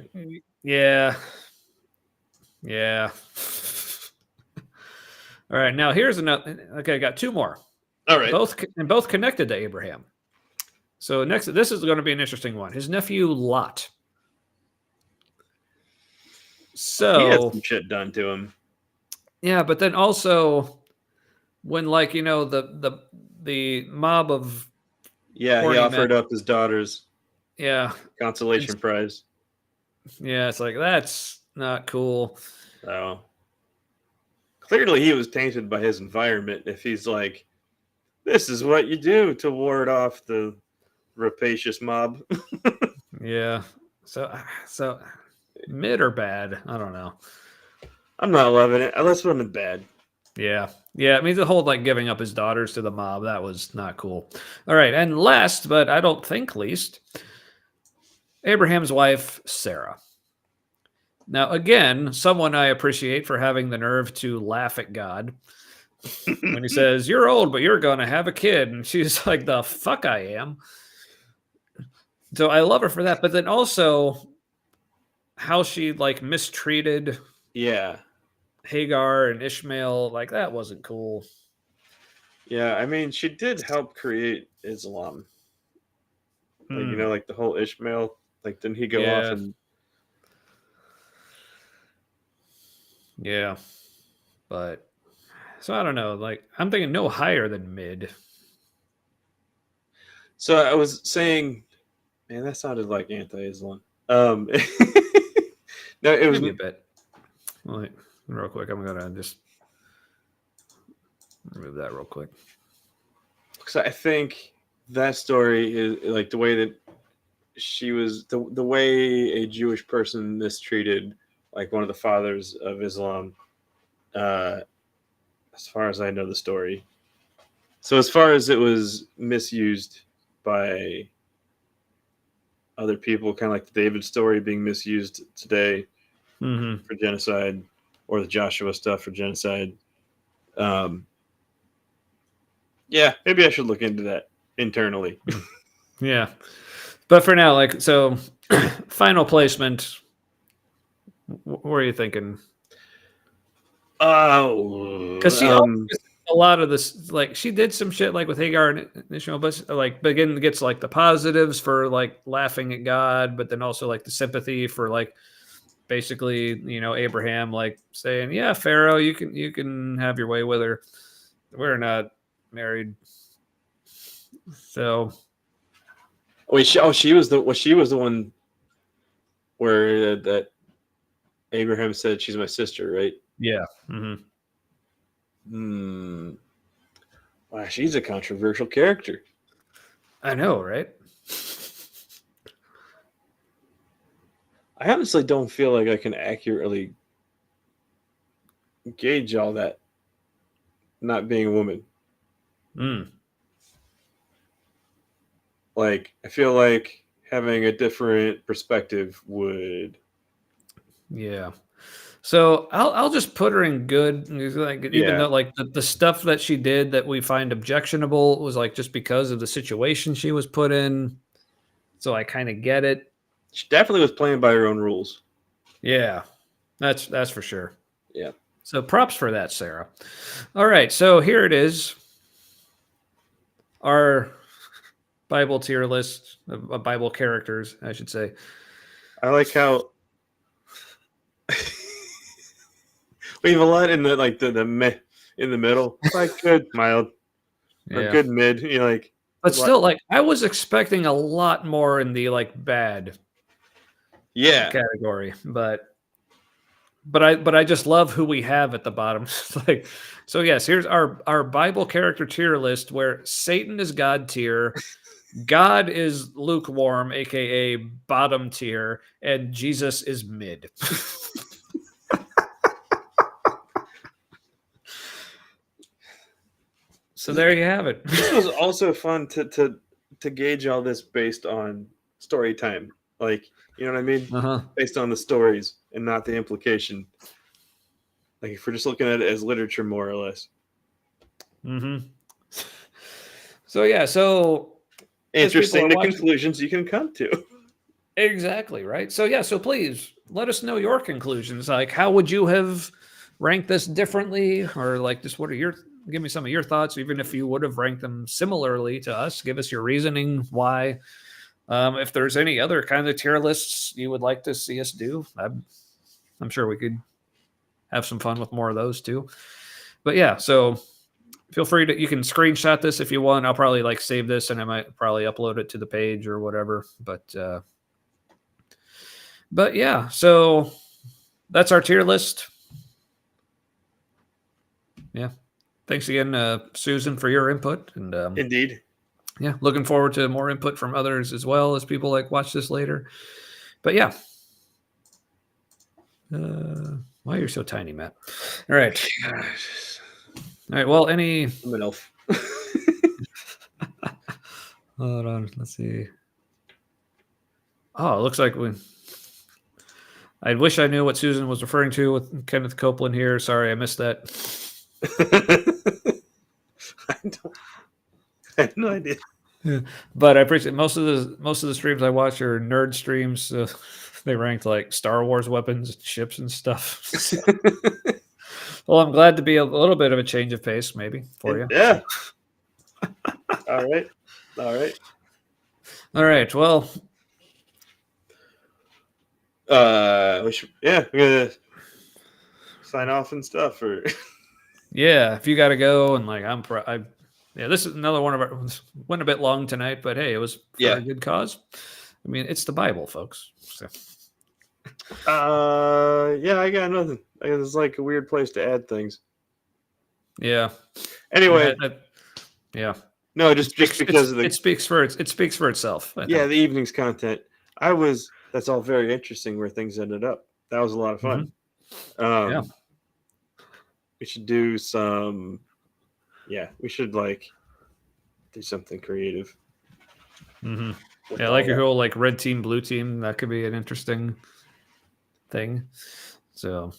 Yeah. Yeah. All right. Now here's another. Okay, I got two more. All right. Both connected to Abraham. So next, this is going to be an interesting one. His nephew Lot. So he had some shit done to him. Yeah, but then also when like the mob of he offered up his daughters. Yeah, consolation prize. Yeah, it's like that's not cool. Oh, clearly he was tainted by his environment. If he's like, this is what you do to ward off the rapacious mob. Yeah. So mid or bad? I don't know. I'm not loving it. That's what I'm bad. Yeah. I mean, the whole like giving up his daughters to the mob, that was not cool. All right. And last, but I don't think least, Abraham's wife, Sarah. Now, again, someone I appreciate for having the nerve to laugh at God when he says, you're old, but you're going to have a kid. And she's like, the fuck I am. So I love her for that. But then also how she like mistreated Hagar and Ishmael, like that wasn't cool. Yeah, I mean, she did help create Islam. Like, like the whole Ishmael, like didn't he go off and Yeah. But so I don't know, like I'm thinking no higher than mid. So I was saying, man, that sounded like anti-Islam. No, it was maybe a bit. Well, real quick, I'm gonna just remove that real quick. Because I think that story is like the way that she was the way a Jewish person mistreated like one of the fathers of Islam. As far as I know the story. So as far as it was misused by other people, kind of like the David story being misused today for genocide, or the Joshua stuff for genocide. Yeah, maybe I should look into that internally. Yeah. But for now, like, so final placement, What were you thinking? Oh, Because a lot of this, like she did some shit like with Hagar and Ishmael, but like begin gets like the positives for like laughing at God, but then also like the sympathy for like basically Abraham like saying, yeah, Pharaoh, you can have your way with her. We're not married, so wait, she was the one where that Abraham said she's my sister, right? yeah. Mm-hmm. Wow, she's a controversial character. I know, right? I honestly don't feel like I can accurately gauge all that. Not being a woman, like I feel like having a different perspective would. Yeah. So I'll just put her in good, like even Yeah, though like the stuff that she did that we find objectionable was like just because of the situation she was put in. So I kind of get it. she definitely was playing by her own rules. Yeah, that's for sure. Yeah. So props for that, Sarah. All right, so here it is. Our Bible tier list of Bible characters, I should say. I like how we have a lot in the like the meh in the middle, like good mild or Yeah. good mid. Like, But still, like I was expecting a lot more in the like bad yeah, category, but I just love who we have at the bottom. Like, so yes, here's our Bible character tier list where Satan is God tier, God is lukewarm, aka bottom tier, and Jesus is mid. So there you have it. This was also fun to gauge all this based on story time. Like, you know what I mean? Uh-huh. Based on the stories and not the implication. Like if we're just looking at it as literature, more or less. Mm-hmm. So yeah, so interesting the conclusions you can come to. Exactly, right? So yeah, so please let us know your conclusions. Like how would you have ranked this differently? Or like just what are give me some of your thoughts, even if you would have ranked them similarly to us. Give us your reasoning why. If there's any other kind of tier lists you would like to see us do, I'm sure we could have some fun with more of those too. But yeah, so feel free to, you can screenshot this if you want. I'll probably like save this and I might probably upload it to the page or whatever. But yeah, so that's our tier list. Yeah. Thanks again, Susan, for your input. And Indeed. Yeah, looking forward to more input from others as well as people like watch this later. But yeah. Why are you so tiny, Matt? All right. All right. Well, I'm an elf. Hold on. Let's see. Oh, it looks like I wish I knew what Susan was referring to with Kenneth Copeland here. Sorry, I missed that. I have no idea. Yeah. But I appreciate most of the streams I watch are nerd streams. They ranked like Star Wars weapons, ships, and stuff. So. Well, I'm glad to be a little bit of a change of pace, maybe for you. Yeah. All right. Well, we're gonna sign off and stuff. Or yeah, if you got to go and like yeah, this is another one of our went a bit long tonight, but hey, it was for a good cause. I mean, it's the Bible, folks. So. Yeah, I got nothing. It's like a weird place to add things. Yeah. Anyway. Yeah. No, just because of it speaks for itself. Yeah, the evening's content. That's all very interesting where things ended up. That was a lot of fun. Mm-hmm. Yeah. We should do some. Yeah, we should like do something creative. Mm-hmm. Yeah, like your whole like red team, blue team. That could be an interesting thing. So.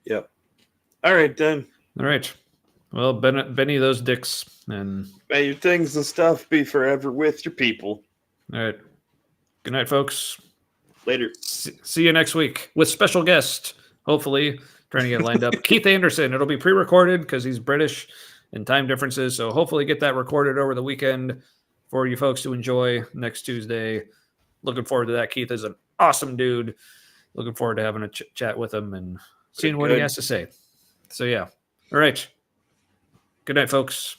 Yep. All right, then. All right. Well, Benny, those dicks, and may your things and stuff be forever with your people. All right. Good night, folks. Later. See you next week with special guest, hopefully, trying to get lined up. Keith Anderson. It'll be pre-recorded because he's British and time differences. So hopefully get that recorded over the weekend for you folks to enjoy next Tuesday. Looking forward to that. Keith is an awesome dude. Looking forward to having a chat with him and seeing what he has to say. So, yeah. All right. Good night, folks.